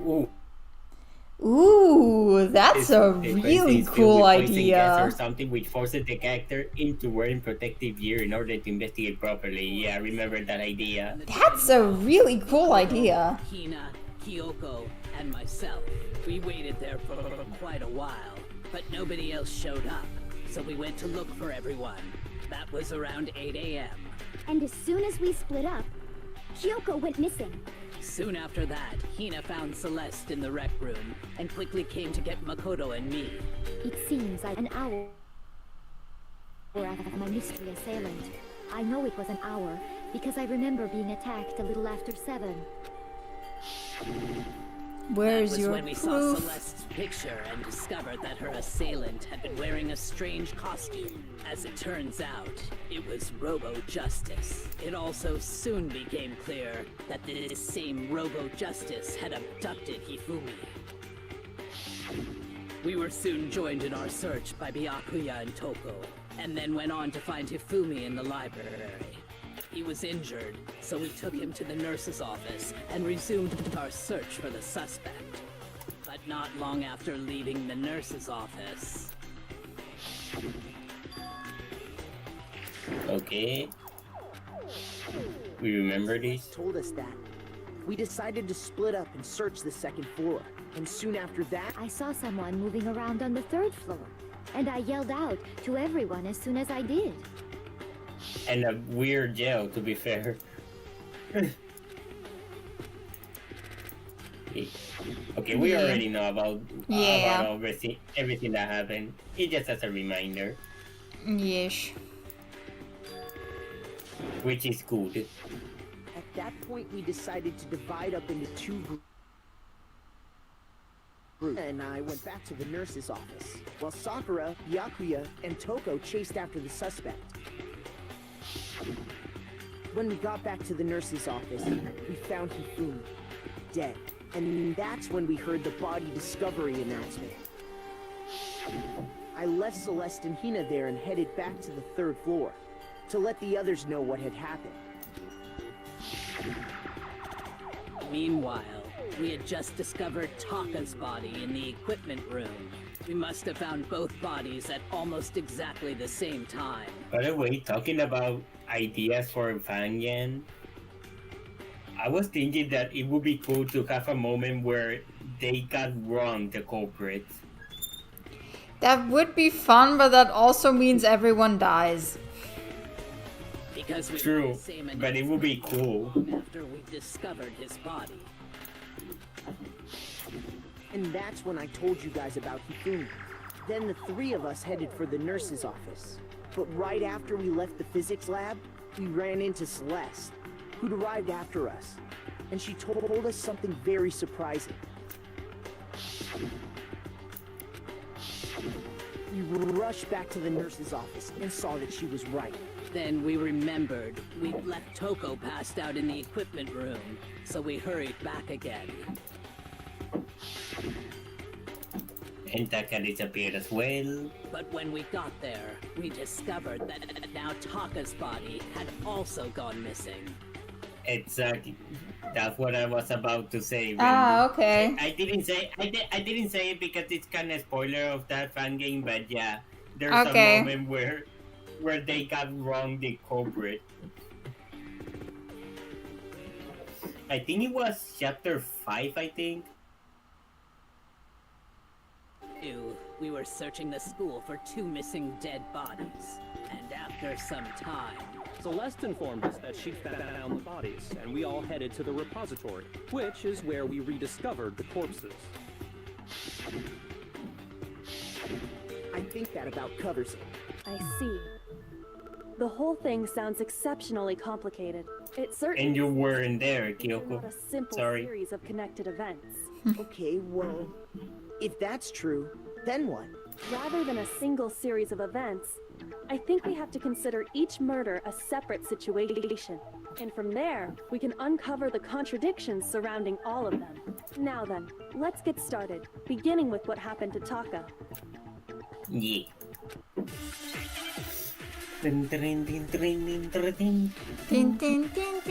B: Ooh.
I: Ooh, that's a really cool idea.
B: Or something which forces the character into wearing protective gear in order to investigate properly. Yeah, I remember that idea.
I: That's a really cool idea.
L: Hina, Kyoko, and myself. We waited there for quite a while, but nobody else showed up. So we went to look for everyone. That was around 8 a.m.
D: And as soon as we split up, Kyoko went missing.
L: Soon after that, Hina found Celeste in the rec room and quickly came to get Makoto and me.
D: It seems like an hour after my mystery assailant. I know it was an hour because I remember being attacked a little after 7.
I: Where's
L: that was
I: your
L: when we
I: proof?
L: saw Celeste's picture and discovered that her assailant had been wearing a strange costume. As it turns out, it was Robo Justice. It also soon became clear that this same Robo Justice had abducted Hifumi. We were soon joined in our search by Byakuya and Toko, and then went on to find Hifumi in the library. He was injured, so we took him to the nurse's office and resumed our search for the suspect. But not long after leaving the nurse's office...
B: Okay. We remember this?
K: Told us that. We decided to split up and search the second floor. And soon after that...
D: I saw someone moving around on the 3rd floor. And I yelled out to everyone as soon as I did.
B: And a weird yell, to be fair. Okay, we already know about everything that happened. It just as a reminder.
I: Yes.
B: Which is good.
K: At that point, we decided to divide up into 2 groups. And I went back to the nurse's office, while Sakura, Byakuya, and Toko chased after the suspect. When we got back to the nurse's office, we found Hifumi, dead. And that's when we heard the body discovery announcement. I left Celeste and Hina there and headed back to the 3rd floor, to let the others know what had happened.
L: Meanwhile, we had just discovered Taka's body in the equipment room. We must have found both bodies at almost exactly the same time.
B: By the way, talking about ideas for Fanyan, I was thinking that it would be cool to have a moment where they got wrong, the culprits.
I: That would be fun, but that also means everyone dies.
L: Because we
B: True,
L: had the same
B: but it would be cool.
L: after we discovered his body.
K: And that's when I told you guys about Hifumi. Then the 3 of us headed for the nurse's office. But right after we left the physics lab, we ran into Celeste, who'd arrived after us. And she told us something very surprising. We rushed back to the nurse's office and saw that she was right.
L: Then we remembered we'd left Toko passed out in the equipment room, so we hurried back again.
B: And Taka disappeared as well.
L: But when we got there, we discovered that now Taka's body had also gone missing.
B: Exactly. That's what I was about to say.
I: Okay.
B: I didn't say it because it's kind of spoiler of that fan game, but yeah, there's
I: Okay.
B: a moment where they got wrong the culprit. I think it was chapter 5, I think.
L: We were searching the school for 2 missing dead bodies, and after some time,
C: Celeste informed us that she found the bodies, and we all headed to the repository, which is where we rediscovered the corpses.
K: I think that about covers it.
G: I see. The whole thing sounds exceptionally complicated. It certainly
B: And you weren't there, Kyoko.
G: not a simple
B: Sorry.
G: series of connected events.
K: Okay, well, if that's true, then what?
G: Rather than a single series of events, I think we have to consider each murder a separate situation. And from there, we can uncover the contradictions surrounding all of them. Now then, let's get started, beginning with what happened to Taka.
B: Yeah.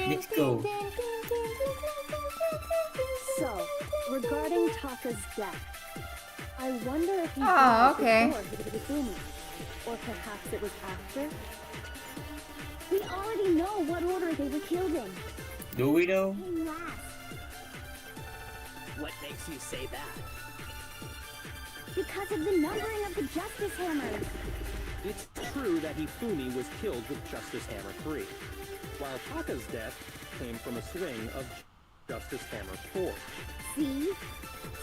B: Let's go.
G: So, regarding Taka's death, I wonder if he
I: Oh,
G: died
I: okay.
G: before Hifumi, or perhaps it was after.
D: We already know what order they were killed in.
B: Do we though?
L: what makes you say that?
D: Because of the numbering of the Justice Hammers.
C: It's true that Hifumi was killed with Justice Hammer 3, while Taka's death came from a swing of Justice Hammer 4.
D: See?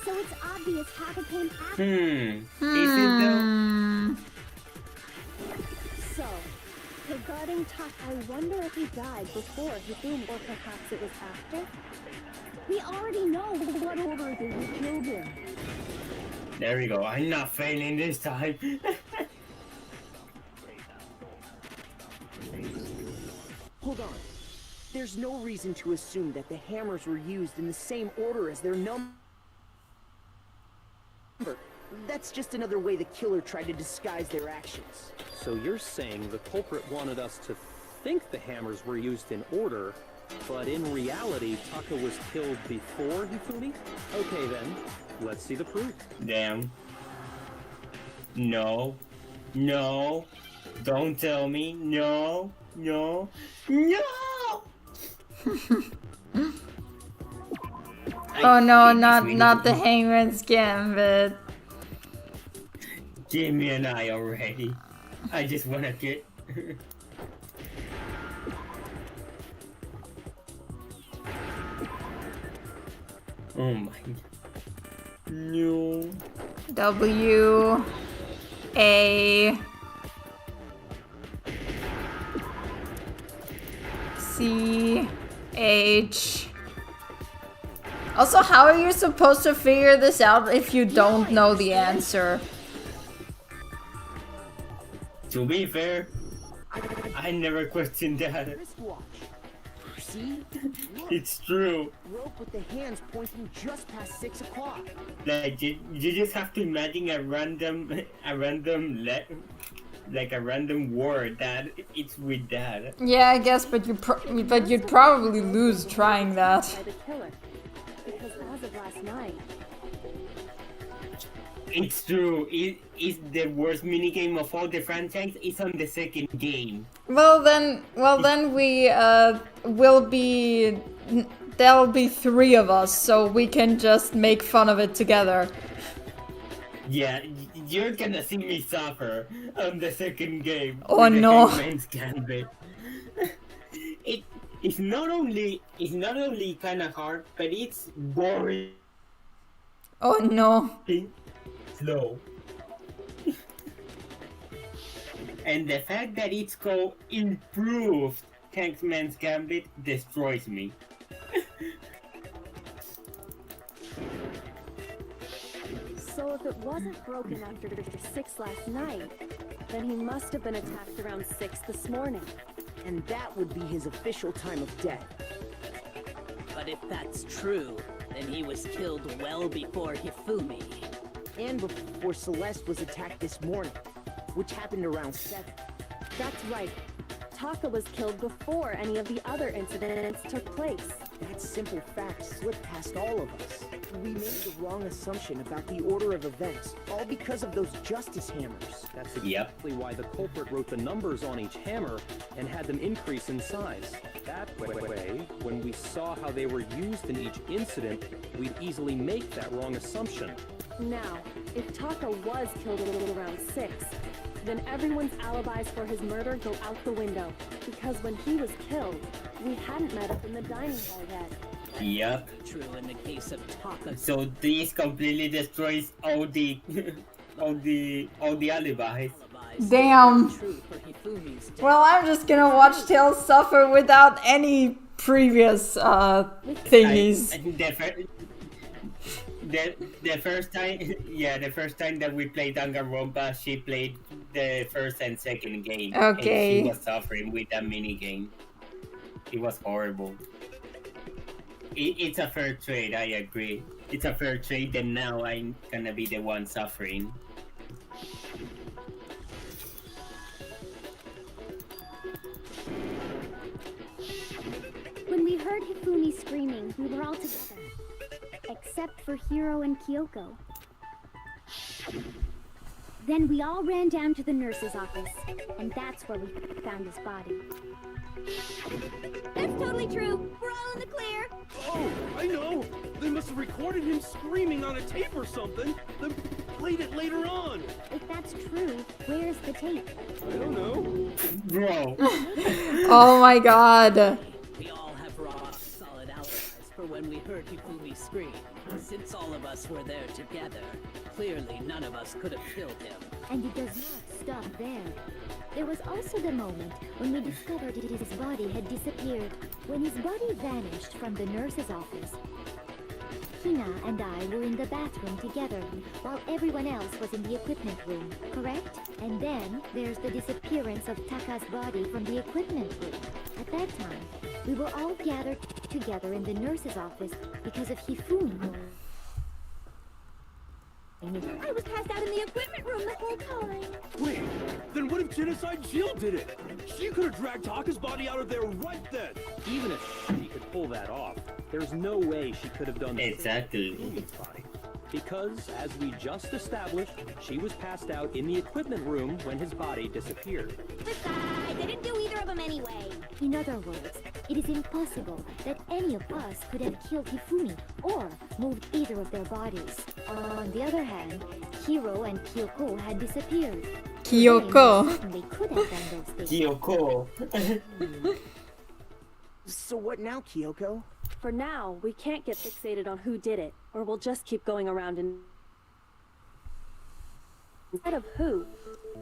D: So it's obvious Taka came after.
B: Is it though?
G: So, regarding Taka, I wonder if he died before Hifumi, or perhaps it was after.
D: We already know what order they were killed in.
B: There we go. I'm not failing this time.
K: Hold on. There's no reason to assume that the hammers were used in the same order as their number. That's just another way the killer tried to disguise their actions.
C: So you're saying the culprit wanted us to think the hammers were used in order, but in reality, Taka was killed before Hifumi? Okay then, let's see the proof.
B: Damn. No. No. Don't tell me. No. No. No!
I: Oh no, not the Hangman's Gambit.
B: Give me an eye already. I just wanna get... Oh my... No...
I: W A C H. Also, how are you supposed to figure this out if you don't know the answer?
B: To be fair, I never questioned that.
K: Wristwatch. See? Look,
B: It's true.
K: rope with the hands pointing just past 6 o'clock.
B: Like, you just have to imagine a random word that it's with that.
I: Yeah, I guess, but you'd probably lose trying that.
G: By the killer. Because as of last night,
B: It's true. It's the worst minigame of all the franchise. It's on the second game.
I: Well then we will be. There'll be 3 of us, so we can just make fun of it together.
B: Yeah, you're gonna see me suffer on the second game.
I: Oh,
B: with the
I: no.
B: Hangman's Gambit. It's not only kind of hard, but it's boring.
I: Oh no.
B: Slow. And the fact that it's called Improved Hangman's Gambit destroys me.
G: So if it wasn't broken after 6 last night, then he must have been attacked around 6 this morning.
K: And that would be his official time of death.
L: But if that's true, then he was killed well before Hifumi.
K: And before Celeste was attacked this morning, which happened around 7.
G: That's right. Taka was killed before any of the other incidents took place.
K: That simple fact slipped past all of us. We made the wrong assumption about the order of events, all because of those justice hammers.
C: That's exactly why the culprit wrote the numbers on each hammer and had them increase in size. That way, when we saw how they were used in each incident, we'd easily make that wrong assumption.
G: Now, if Taka was killed a little around 6, then everyone's alibis for his murder go out the window. Because when he was killed, we hadn't met up in the dining hall yet.
B: Yep.
L: True in the case of Taka.
B: So this completely destroys all the all the alibis.
I: Damn. Well, I'm just gonna watch Tails suffer without any previous thingies.
B: The first time, yeah, the first time that we played Danganronpa, she played the first and second game.
I: Okay.
B: And she was suffering with that mini game. It was horrible. It's a fair trade, I agree. It's a fair trade, and now I'm gonna be the one suffering.
D: When we heard Hifumi screaming, we were all together. Except for Hiro and Kyoko. Then we all ran down to the nurse's office, and that's where we found his body.
N: That's totally true. We're all in the clear.
M: Oh, I know. They must have recorded him screaming on a tape or something, then played it later on.
D: If that's true, where's the tape?
M: I don't know.
B: Bro.
I: Oh my god.
L: We all have raw, solid alibis for when we heard Hifumi scream. Since all of us were there together, clearly none of us could have killed him.
D: And it does not stop there. There was also the moment when we discovered that his body had disappeared. When his body vanished from the nurse's office, Hina and I were in the bathroom together, while everyone else was in the equipment room, correct? And then there's the disappearance of Taka's body from the equipment room. At that time, we were all gathered together in the nurse's office because of Hifumi.
N: I was passed out in the equipment room the whole time.
M: Wait, then what if Genocide Jill did it? She could have dragged Taka's body out of there right then.
C: Even if she could pull that off, there's no way she could have done
B: Exactly.
C: body. Because, as we just established, she was passed out in the equipment room when his body disappeared.
N: I didn't do either of them anyway.
D: In other words, it is impossible that any of us could have killed Hifumi or moved either of their bodies. On the other hand, Hiro and Kyoko had disappeared.
I: Kyoko.
D: They certainly could have done those things.
B: Kyoko.
K: So what now, Kyoko?
G: For now, we can't get fixated on who did it, or we'll just keep going around and... Instead of who,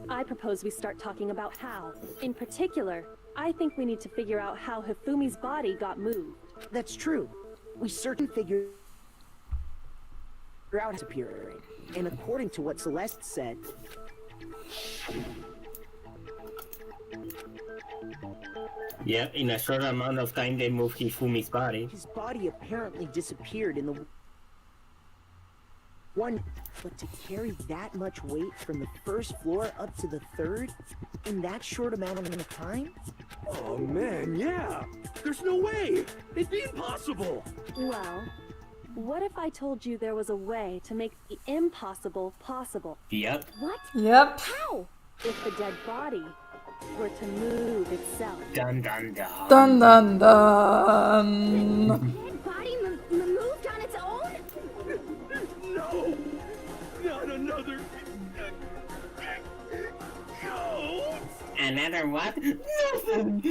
G: I propose we start talking about how. In particular, I think we need to figure out how Hifumi's body got moved.
K: That's true. We certainly figured out disappearing. And according to what Celeste said...
B: Yeah, in a short amount of time they moved Hifumi's body.
K: His body apparently disappeared in the... one... But to carry that much weight from the first floor up to the third in that short amount of time?
M: Oh man, yeah! There's no way! It'd be impossible!
G: Well, what if I told you there was a way to make the impossible possible?
B: Yep.
D: What?
I: Yep.
G: How? If the dead body were to move itself.
B: Dun dun dun.
I: Dun dun dun.
N: Dead body moved on its own?
M: No! Not another... ghost!
B: Another what?
C: Anything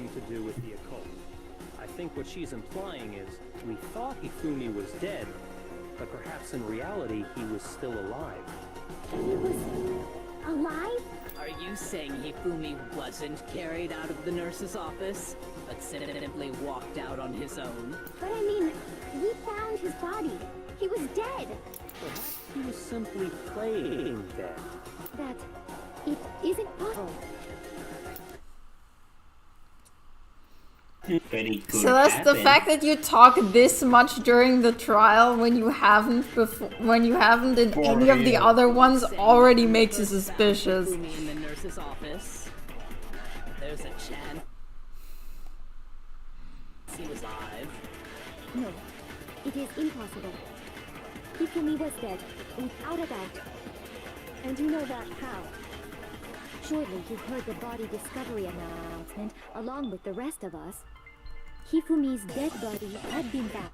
C: to do with the occult. I think what she's implying is, we thought Hifumi was dead, but perhaps in reality he was still alive.
N: He was alive?
L: Are you saying Hifumi wasn't carried out of the nurse's office, but simply walked out on his own?
N: But I mean, we found his body.
D: He was dead.
C: Perhaps he was simply playing dead.
D: That it isn't possible.
B: But it could
I: So that's the
B: happen.
I: fact that you talk this much during the trial when you haven't in
B: For
I: any of the
B: real.
I: other ones already makes you suspicious.
L: Fumi in the nurse's office. There's a chance he was alive.
D: No, it is impossible. Hifumi was dead, without a doubt.
G: And you know that how?
D: Surely you heard the body discovery announcement along with the rest of us. Hifumi's dead body had been found.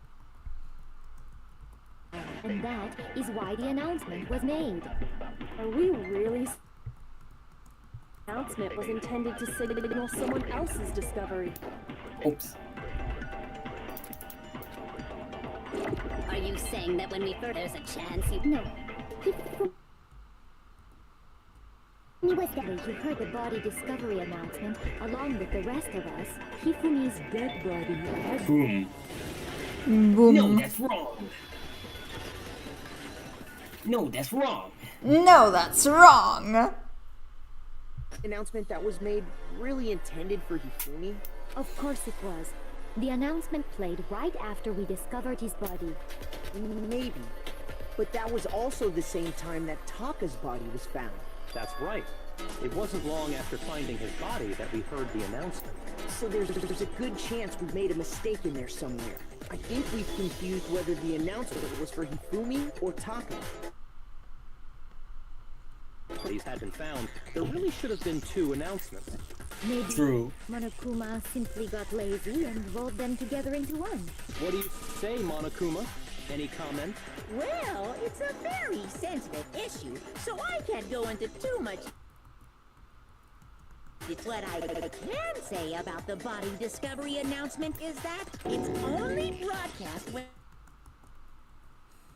D: And that is why the announcement was made.
G: Are we really? Announcement was intended to signal someone else's discovery.
B: Oops.
N: Are you saying that when we first there's a chance he...
D: No. He was dead. You heard the body discovery announcement along with the rest of us. Hifumi's dead body had...
B: Boom.
I: Boom.
B: No, that's wrong. No, that's wrong.
I: No, that's wrong.
K: Announcement that was made really intended for Hifumi?
D: Of course it was. The announcement played right after we discovered his body.
K: Maybe. But that was also the same time that Taka's body was found.
C: That's right. It wasn't long after finding his body that we heard the announcement.
K: So there's a good chance we made a mistake in there somewhere. I think we've confused whether the announcement was for Hifumi or Taka.
C: Bodies had been found. There really should have been 2 announcements.
D: Maybe
B: True.
D: Monokuma simply got lazy and rolled them together into one.
C: What do you say, Monokuma? Any comment?
J: Well, it's a very sensitive issue, so I can't go into too much. What I can say about the body discovery announcement is that it's only broadcast when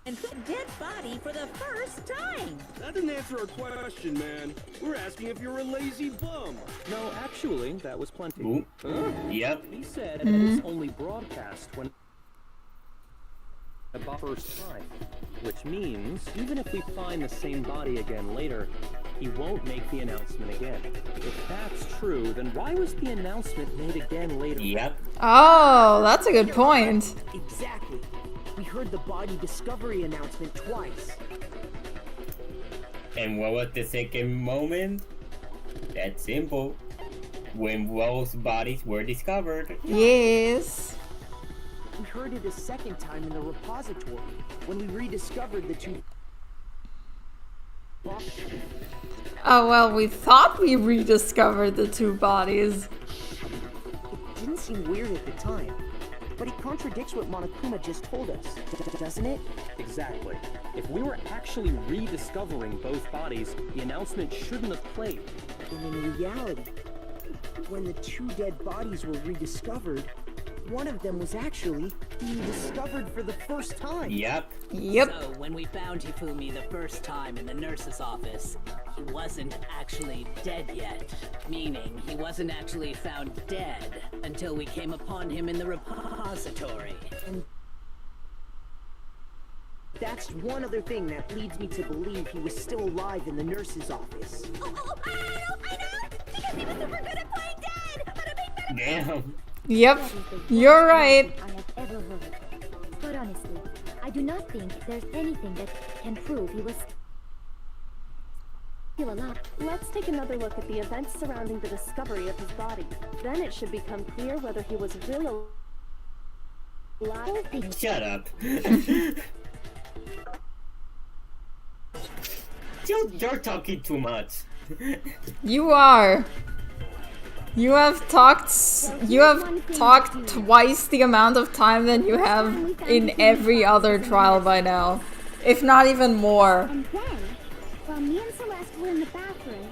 J: and a dead body for the first time.
M: That didn't answer our question, man. We're asking if you're a lazy bum.
C: No, actually, that was plenty.
B: Ooh. Yep.
C: He said that it's only broadcast when the first time, which means even if we find the same body again later, he won't make the announcement again. If that's true, then why was the announcement made again later?
B: Yep.
I: Oh, that's a good point.
K: Exactly. We heard the body discovery announcement twice.
B: And what was the second moment? That's simple. When both bodies were discovered.
I: Yes.
K: We heard it a second time in the repository, when we rediscovered the 2 bodies.
I: Oh, well, we thought we rediscovered the 2 bodies.
K: It didn't seem weird at the time, but it contradicts what Monokuma just told us, doesn't it?
C: Exactly. If we were actually rediscovering both bodies, the announcement shouldn't have played.
K: And in reality, when the 2 dead bodies were rediscovered, one of them was actually being discovered for the first time.
B: Yep.
I: Yep.
L: So when we found Hifumi the first time in the nurse's office, he wasn't actually dead yet. Meaning, he wasn't actually found dead until we came upon him in the repository.
K: And that's one other thing that leads me to believe he was still alive in the nurse's office.
N: Oh, I know! Because he was super good at playing dead! Bada bing, bada bing.
B: Damn.
I: Yep. You're right.
D: I have ever heard. But honestly, I do not think there's anything that can prove he was still alive.
G: Let's take another look at the events surrounding the discovery of his body. Then it should become clear whether he was really alive.
B: Shut up. You're talking too much.
I: You are. You have talked twice the amount of time that you have in every other trial by now. If not even more.
D: And then, while me and Celeste were in the bathroom,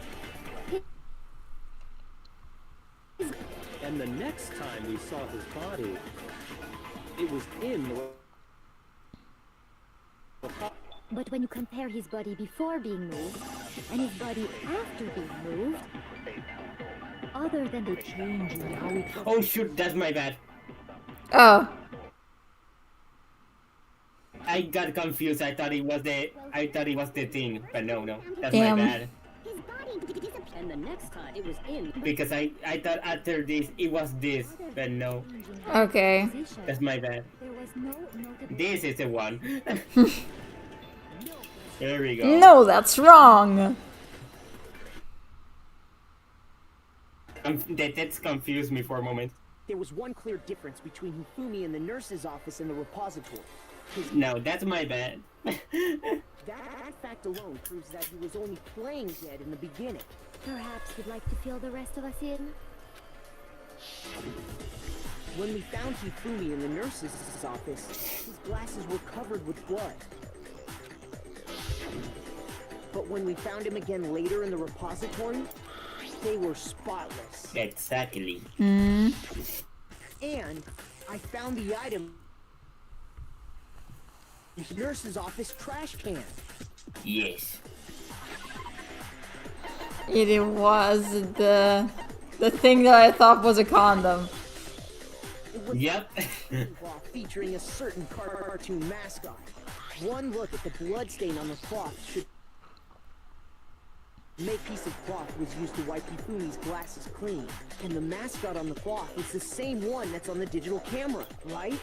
C: And the next time we saw his body, it was in the...
D: But when you compare his body before being moved and his body after being moved, other than the change in how it...
B: Oh shoot, that's my bad.
I: Oh.
B: I got confused. I thought it was the thing, but no, that's
I: Damn.
B: my bad.
L: And the next time it was in.
B: Because I thought after this it was this, but no,
I: Okay.
B: that's my bad.
D: There was no notable
B: This is the one. There we go.
I: No, that's wrong.
B: That's confused me for a moment.
K: There was one clear difference between Hifumi in the nurse's office and the repository.
B: No, that's my bad.
K: That fact alone proves that he was only playing dead in the beginning.
D: Perhaps you'd like to fill the rest of us in?
K: When we found Hifumi in the nurse's office, his glasses were covered with blood. But when we found him again later in the repository, they were spotless.
B: Exactly.
I: Hmm.
K: And I found the item in the nurse's office trash can.
B: Yes.
I: It was the thing that I thought was a condom.
B: Yep.
K: While featuring a certain cartoon mascot. One look at the bloodstain on the cloth should make piece of cloth was used to wipe Hifumi's glasses clean. And the mascot on the cloth is the same one that's on the digital camera, right?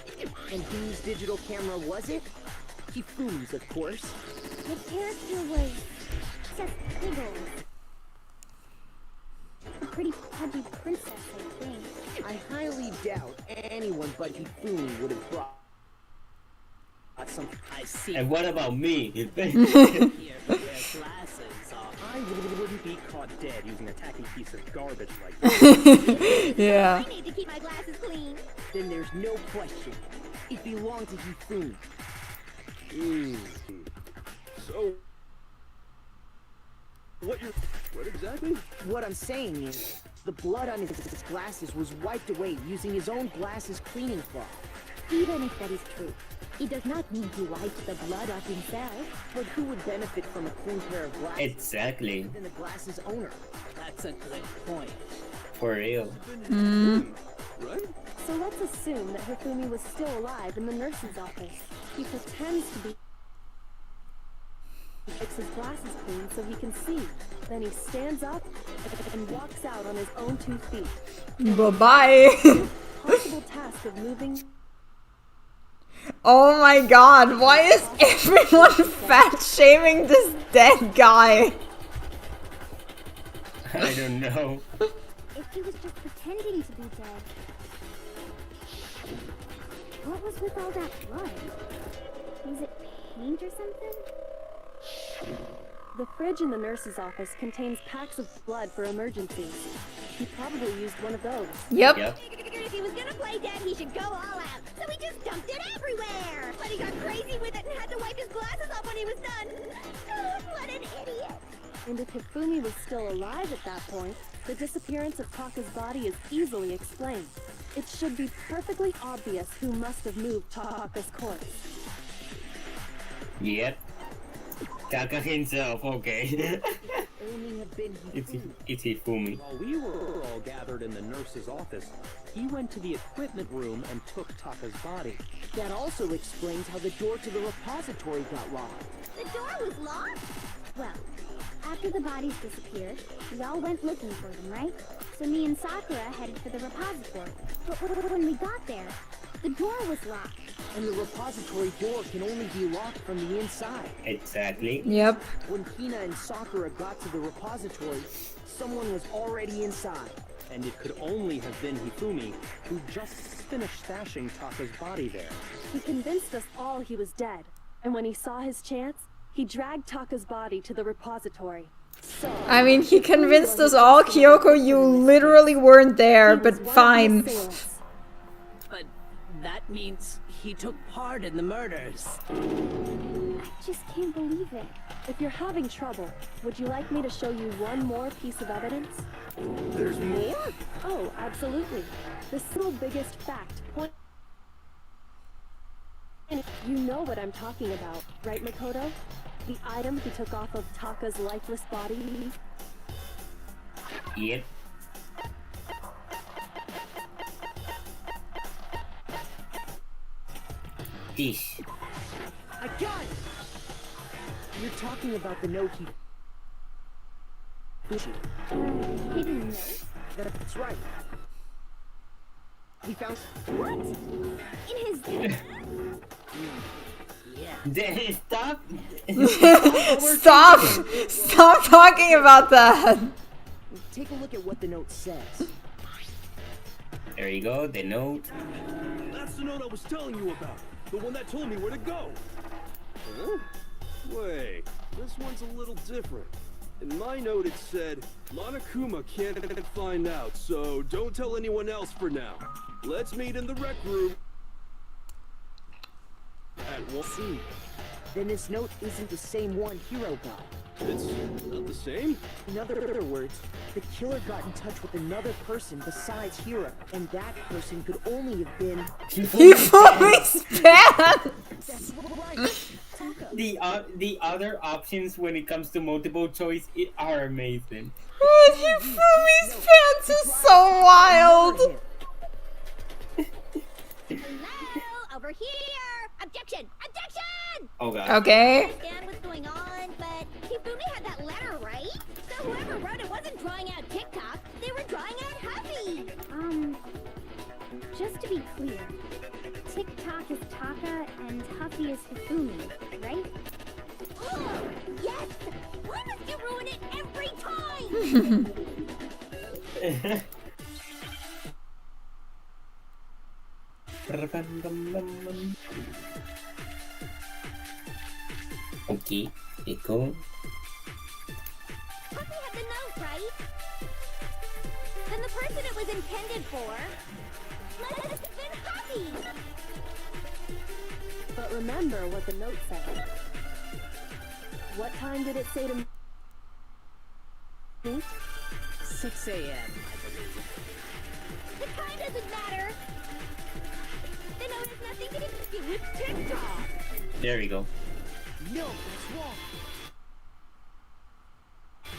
K: And whose digital camera was it? Hifumi's, of course.
D: The character was just Piggles. A pretty pudgy princess, I think.
K: I highly doubt anyone but Hifumi would have brought something.
L: I see.
B: And what about me?
L: Here, their glasses off.
C: I wouldn't be caught dead using a tacky piece of garbage like
N: I
I: Yeah.
N: need to keep my glasses clean.
K: Then there's no question. It belonged to Hifumi.
M: So, what exactly?
K: What I'm saying is, the blood on his glasses was wiped away using his own glasses cleaning cloth.
D: Even if that is true, it does not mean he wiped the blood off himself.
K: But who would benefit from a clean pair of glasses
B: Exactly.
K: than the glasses owner?
L: That's a good point.
B: For real.
M: Right?
G: So let's assume that Hifumi was still alive in the nurse's office. He pretends to be. He fixes his glasses clean so he can see. Then he stands up and walks out on his own 2 feet.
I: Bye-bye.
G: Possible task of moving.
I: Oh my god, why is everyone fat shaming this dead guy?
B: I don't know.
D: If he was just pretending to be dead. What was with all that blood? Was it paint or something?
G: The fridge in the nurse's office contains packs of blood for emergencies. He probably used one of those.
I: Yep.
N: If he was gonna play dead, he should go all out. So he just dumped it everywhere. But he got crazy with it and had to wipe his glasses off when he was done. What an idiot.
G: And if Hifumi was still alive at that point, the disappearance of Taka's body is easily explained. It should be perfectly obvious who must have moved Taka's corpse.
B: Yep. Taka himself, okay.
K: Only have been
B: it's
K: Hifumi.
B: Hifumi.
C: While we were all gathered in the nurse's office, he went to the equipment room and took Taka's body.
K: That also explains how the door to the repository got locked.
N: The door was locked?
D: Well, after the bodies disappeared, we all went looking for them, right? So me and Sakura headed for the repository. But when we got there, the door was locked.
K: And the repository door can only be locked from the inside.
B: Exactly.
I: Yep.
K: When Hina and Sakura got to the repository, someone was already inside.
C: And it could only have been Hifumi, who just finished stashing Taka's body there.
G: He convinced us all he was dead, and when he saw his chance, he dragged Taka's body to the repository. So,
I: I mean, he convinced us all. Kyoko, you literally weren't there, but fine.
L: But that means he took part in the murders.
D: I just can't believe it.
G: If you're having trouble, would you like me to show you one more piece of evidence?
M: There's more?
G: Oh, absolutely. The single biggest fact point. You know what I'm talking about, right, Makoto? The item he took off of Taka's lifeless body.
B: Yep. This.
K: I got it! You're talking about the note he...
D: Hidden note?
K: That's right. He found...
D: What? In his...
B: Stop!
I: Stop talking about that!
K: Take a look at what the note says.
B: There you go, the note.
M: That's the note I was telling you about. The one that told me where to go. Huh? Wait, this one's a little different. In my note it said, Monokuma can't find out, so don't tell anyone else for now. Let's meet in the rec room. At one.
K: See, then this note isn't the same one Hero got.
M: It's not the same?
K: In other words, the killer got in touch with another person besides Hero, and that person could only have been...
I: Hifumi's pants!
K: That's right!
B: The other options when it comes to multiple choice are amazing.
I: Hifumi's pants is so wild!
N: Hello, over here! Objection! Objection!
B: Oh god.
I: Okay.
N: I understand what's going on, but Hifumi had that letter, right? So whoever wrote it wasn't drawing out TikTok, they were drawing out Huffy!
D: Just to be clear, TikTok is Taka and Huffy is Hifumi, right?
N: Oh, yes! Why must you ruin it every time?
B: Okay, go.
N: Huffy had the note, right? Then the person it was intended for must have been Huffy!
G: But remember what the note said. What time did it say to me?
L: 6 a.m., I believe.
N: The time doesn't matter! The note has nothing to do with TikTok!
B: There we go.
K: No, that's wrong.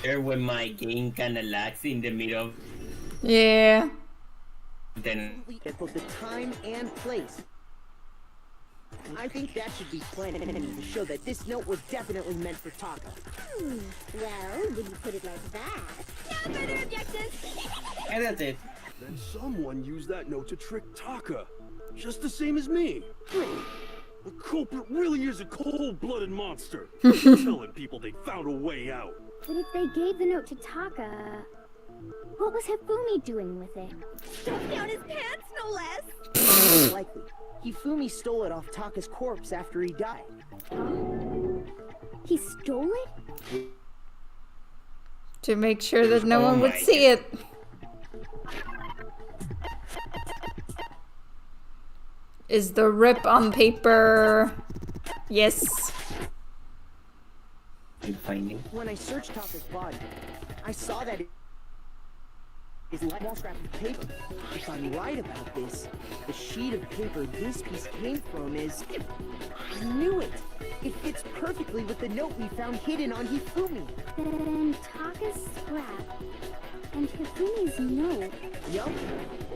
B: There when my game kinda lags in the middle.
I: Yeah.
B: Then
K: At both the time and place. I think that should be plenty to show that this note was definitely meant for Taka.
N: Well, when you put it like that... No further objections!
B: and that's it.
M: Then someone used that note to trick Taka. Just the same as me. The culprit really is a cold-blooded monster. Telling people they found a way out.
D: But if they gave the note to Taka, what was Hifumi doing with it?
N: Stuffed down his pants, no less!
K: Most likely, Hifumi stole it off Taka's corpse after he died.
D: He stole it?
I: To make sure that no
B: Oh
I: one would
B: my
I: see it. Is the rip on paper? Yes.
B: I'm finding.
K: When I searched Taka's body, I saw that it is a small scrap of paper. If I'm right about this, the sheet of paper this piece came from is... I knew it! It fits perfectly with the note we found hidden on Hifumi.
D: Then Taka's scrap and Hifumi's note.
K: Yup,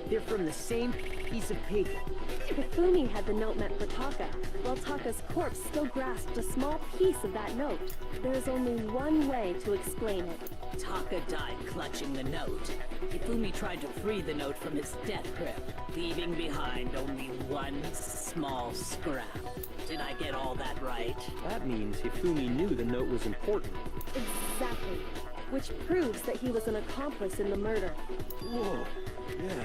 K: they're from the same piece of paper.
G: Hifumi had the note meant for Taka, while Taka's corpse still grasped a small piece of that note. There's only one way to explain it.
L: Taka died clutching the note. Hifumi tried to free the note from its death grip, leaving behind only one small scrap. Did I get all that right?
C: That means Hifumi knew the note was important.
G: Exactly. Which proves that he was an accomplice in the murder.
M: Whoa, yeah.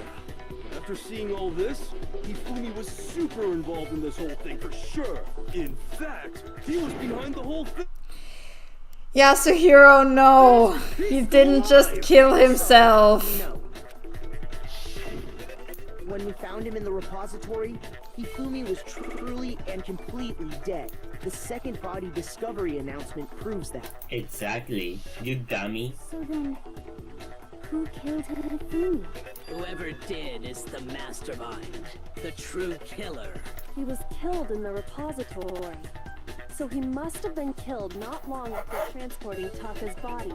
M: After seeing all this, Hifumi was super involved in this whole thing for sure. In fact, he was behind the whole thing.
I: Yasuhiro, no! He didn't just kill himself.
K: No. When we found him in the repository, Hifumi was truly and completely dead. The second body discovery announcement proves that.
B: Exactly. You dummy.
D: So then, who killed Hifumi?
L: Whoever did is the mastermind, the true killer.
G: He was killed in the repository. So he must have been killed not long after transporting Taka's body.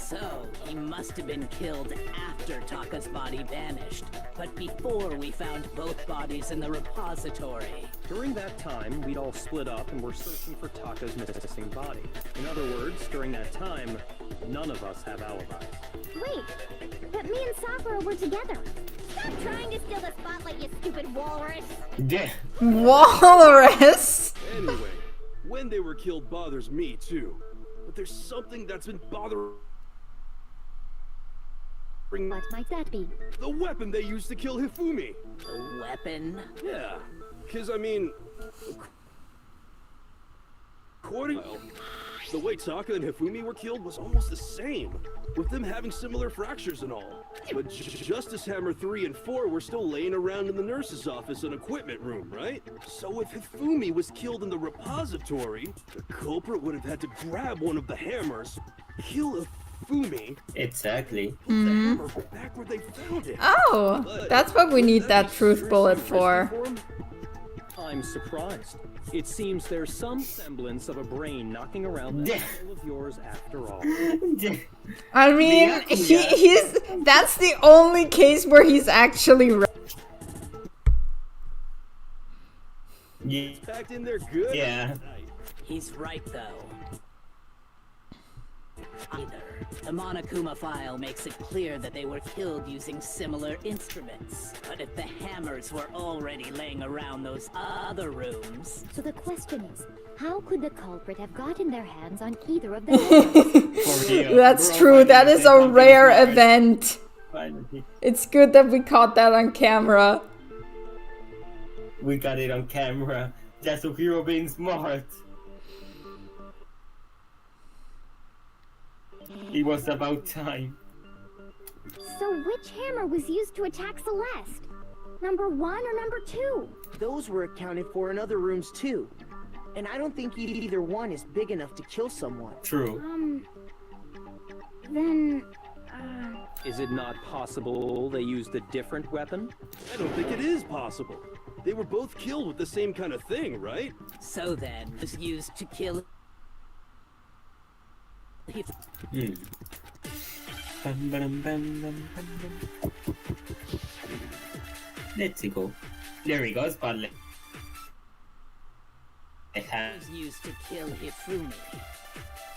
L: So, he must have been killed after Taka's body vanished, but before we found both bodies in the repository.
C: During that time, we'd all split up and were searching for Taka's missing body. In other words, during that time, none of us have alibis.
N: Wait, but me and Sakura were together. Stop trying to steal the spotlight, you stupid walrus.
B: Yeah.
I: Walrus?
M: Anyway, when they were killed bothers me too. But there's something that's been bothering.
D: What might that be?
M: The weapon they used to kill Hifumi.
L: A weapon?
M: Yeah, because I mean, according the way Taka and Hifumi were killed was almost the same, with them having similar fractures and all. But Justice Hammer 3 and 4 were still laying around in the nurse's office and equipment room, right? So if Hifumi was killed in the repository, the culprit would have had to grab one of the hammers, kill Hifumi,
B: Exactly.
M: put the hammer back where they found it.
I: Oh, that's what we need that truth bullet for.
C: I'm surprised. It seems there's some semblance of a brain knocking around that soul of yours after all.
I: I mean, he's that's the only case where he's actually right.
B: Yeah.
M: Back in there good.
B: Yeah.
L: He's right, though. Either. The Monokuma file makes it clear that they were killed using similar instruments. But if the hammers were already laying around those other rooms...
D: So the question is, how could the culprit have gotten their hands on either of them?
I: That's true, that is a rare event. It's good that we caught that on camera.
B: We got it on camera. That's a hero being smart. It was about time.
N: So which hammer was used to attack Celeste? Number 1 or number 2?
K: Those were accounted for in other rooms too. And I don't think either one is big enough to kill someone.
B: True.
N: Then...
C: Is it not possible they used a different weapon?
M: I don't think it is possible. They were both killed with the same kind of thing, right?
L: So then, it was used to kill...
B: Let's go. There we go, Spotlight.
L: It was used to kill Hifumi.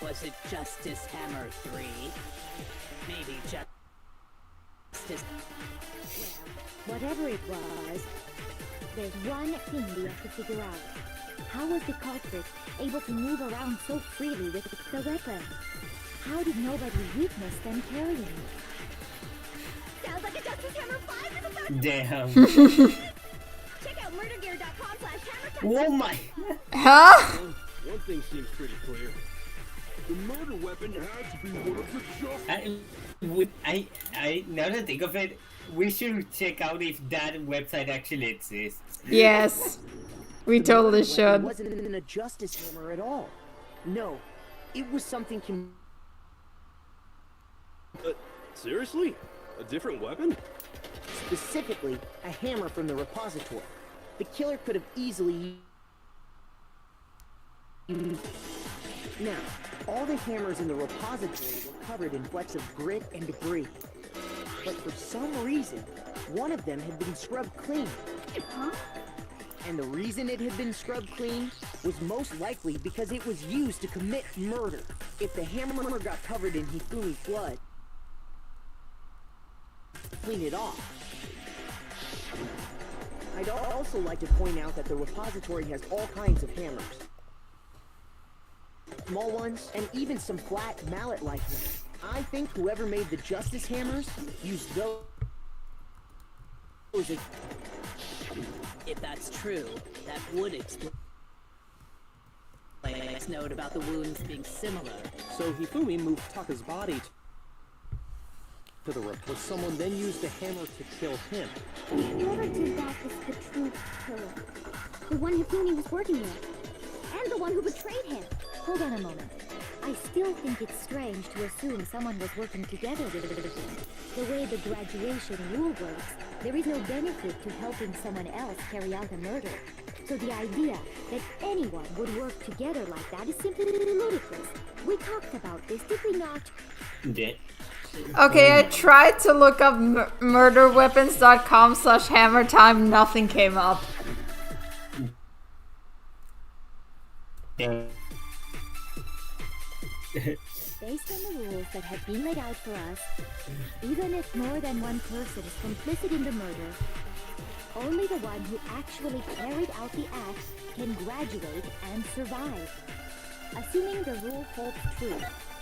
L: Was it Justice Hammer 3? Maybe Justice...
D: Whatever it was, there's one thing we have to figure out. How was the culprit able to move around so freely with the weapon? How did nobody witness them carrying it?
N: Sounds like a Justice Hammer 5 is about to...
B: Damn.
N: Check out murdergear.com/hammer.
B: Oh my.
I: Huh?
M: One thing seems pretty clear. The murder weapon had to be one of the Justice.
B: Now that I think of it, we should check out if that website actually exists.
I: Yes. We totally
K: It
I: should.
K: wasn't in a Justice Hammer at all. No, it was something
M: Seriously? A different weapon?
K: specifically a hammer from the repository. The killer could have easily... Now, all the hammers in the repository were covered in flecks of grit and debris. But for some reason, one of them had been scrubbed clean.
N: Huh?
K: And the reason it had been scrubbed clean was most likely because it was used to commit murder. If the hammer got covered in Hifumi's blood, clean it off. I'd also like to point out that the repository has all kinds of hammers. Small ones, and even some flat mallet-like ones. I think whoever made the Justice Hammers used those.
L: If that's true, that would explain Blake's note about the wounds being similar.
C: So Hifumi moved Taka's body to the but someone then used the hammer to kill him.
N: Whoever did that is the true killer. The one Hifumi was working with. And the one who betrayed him.
D: Hold on a moment. I still think it's strange to assume someone was working together with him. The way the graduation rule works, there is no benefit to helping someone else carry out a murder. So the idea that anyone would work together like that is simply ludicrous. We talked about this, did we not?
I: Okay, I tried to look up murderweapons.com/hammertime, nothing came up.
D: Based on the rules that have been laid out for us, even if more than one person is complicit in the murder, only the one who actually carried out the act can graduate and survive. Assuming the rule holds true,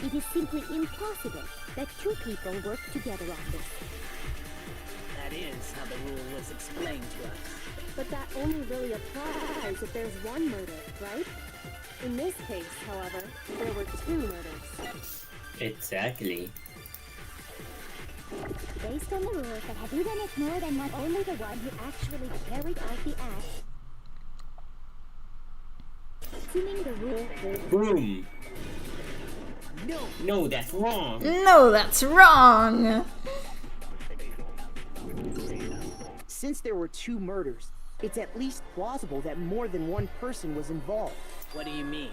D: it is simply impossible that two people work together on this.
L: That is how the rule was explained to us.
G: But that only really applies if there's one murder, right? In this case, however, there were two murders.
B: Exactly.
D: Based on the rules that have even if more than one, only the one who actually carried out the act. Assuming the rule holds
B: Boom.
E: No, that's wrong.
I: No, that's wrong.
K: Since there were two murders, it's at least plausible that more than one person was involved.
L: What do you mean?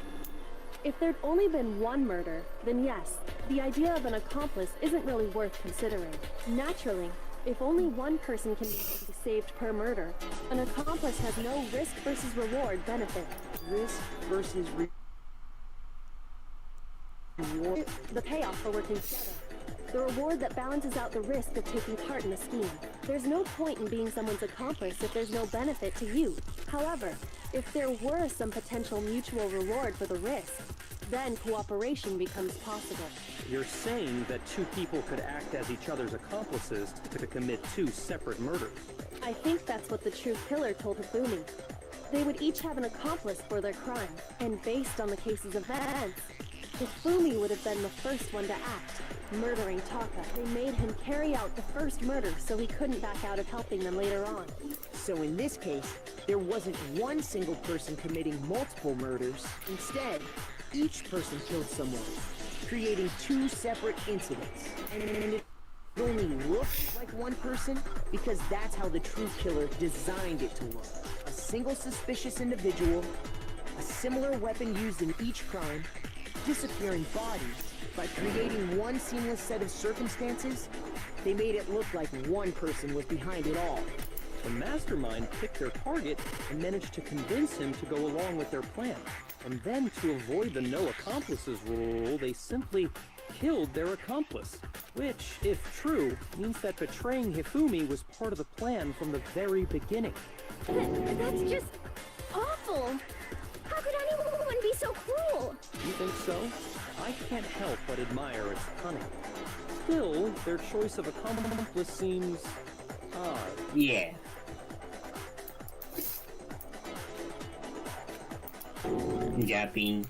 G: If there'd only been one murder, then yes, the idea of an accomplice isn't really worth considering. Naturally, if only one person can be saved per murder, an accomplice has no risk versus reward benefit.
K: Risk versus reward?
G: The payoff for working together. The reward that balances out the risk of taking part in a scheme. There's no point in being someone's accomplice if there's no benefit to you. However, if there were some potential mutual reward for the risk, then cooperation becomes possible.
C: You're saying that two people could act as each other's accomplices to commit two separate murders.
G: I think that's what the true killer told Hifumi. They would each have an accomplice for their crime, and based on the case's events, Hifumi would have been the first one to act, murdering Taka. They made him carry out the first murder so he couldn't back out of helping them later on.
K: So in this case, there wasn't one single person committing multiple murders. Instead, each person killed someone, creating two separate incidents. And it only looked like one person because that's how the true killer designed it to look. A single suspicious individual, a similar weapon used in each crime, disappearing bodies. By creating one seamless set of circumstances, they made it look like one person was behind it all.
C: The mastermind picked their target and managed to convince him to go along with their plan. And then, to avoid the no accomplices rule, they simply killed their accomplice. Which, if true, means that betraying Hifumi was part of the plan from the very beginning.
D: That's just awful. How could anyone be so cruel?
C: You think so? I can't help but admire its cunning. Still, their choice of accomplice seems odd.
B: Yeah. Yapping.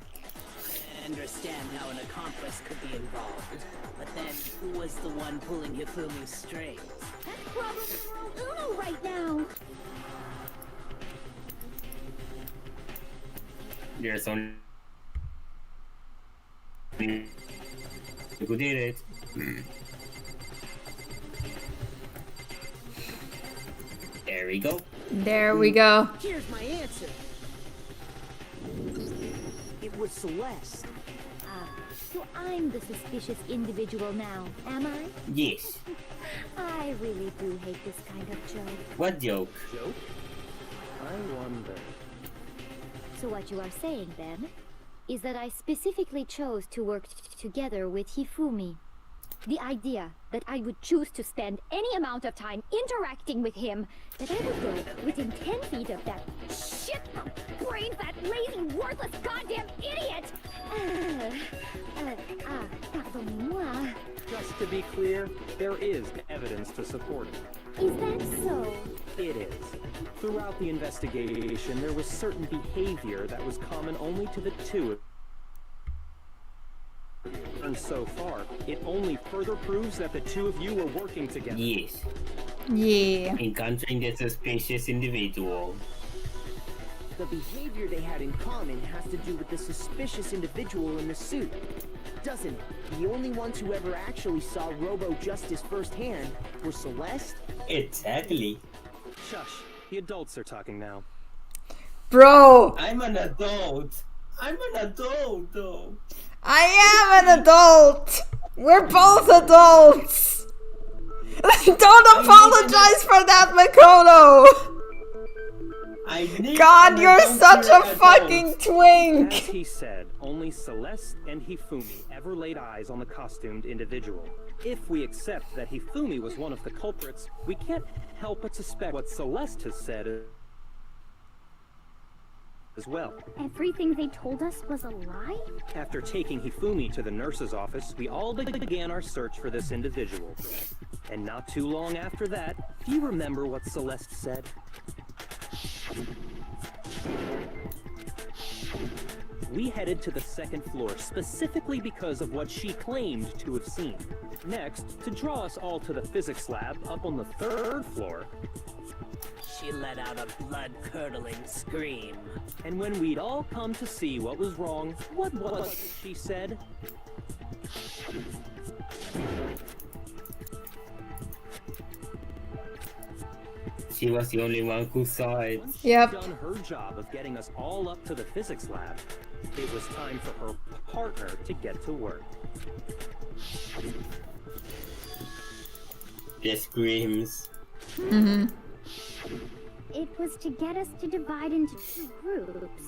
L: I understand how an accomplice could be involved, but then who was the one pulling Hifumi's strings?
D: That's probably Uno right now.
B: There's only who did it. There we go.
I: There we go.
K: Here's my answer. It was Celeste.
D: So I'm the suspicious individual now, am I?
B: Yes.
D: I really do hate this kind of joke.
B: What joke?
C: Joke? I wonder.
D: So what you are saying, then, is that I specifically chose to work together with Hifumi. The idea that I would choose to spend any amount of time interacting with him, that I would go within 10 feet of that shit-brained, that lazy, worthless, goddamn idiot! Pardonnez-moi.
C: Just to be clear, there is evidence to support it.
D: Is that so?
C: It is. Throughout the investigation, there was certain behavior that was common only to the two of you. And so far, it only further proves that the two of you were working together.
B: Yes.
I: Yeah.
B: Encountering the suspicious individual.
K: The behavior they had in common has to do with the suspicious individual in the suit, doesn't it? The only ones who ever actually saw Robo-Justice firsthand were Celeste?
B: Exactly.
C: Shush. The adults are talking now.
I: Bro!
B: I'm an adult. I'm an adult, though.
I: I am an adult! We're both adults! Don't apologize for that, Makoto! God, you're such a fucking twink!
C: As he said, only Celeste and Hifumi ever laid eyes on the costumed individual. If we accept that Hifumi was one of the culprits, we can't help but suspect what Celeste has said as well.
D: Everything they told us was a lie?
C: After taking Hifumi to the nurse's office, we all began our search for this individual. And not too long after that, do you remember what Celeste said? We headed to the second floor specifically because of what she claimed to have seen. Next, to draw us all to the physics lab up on the third floor,
L: She let out a blood-curdling scream.
C: and when we'd all come to see what was wrong, what was it she said?
B: She was the only one who saw it.
C: Once she'd done her job of getting us all up to the physics lab, it was time for her partner to get to work.
B: The screams.
I: Mm-hmm.
D: It was to get us to divide into two groups.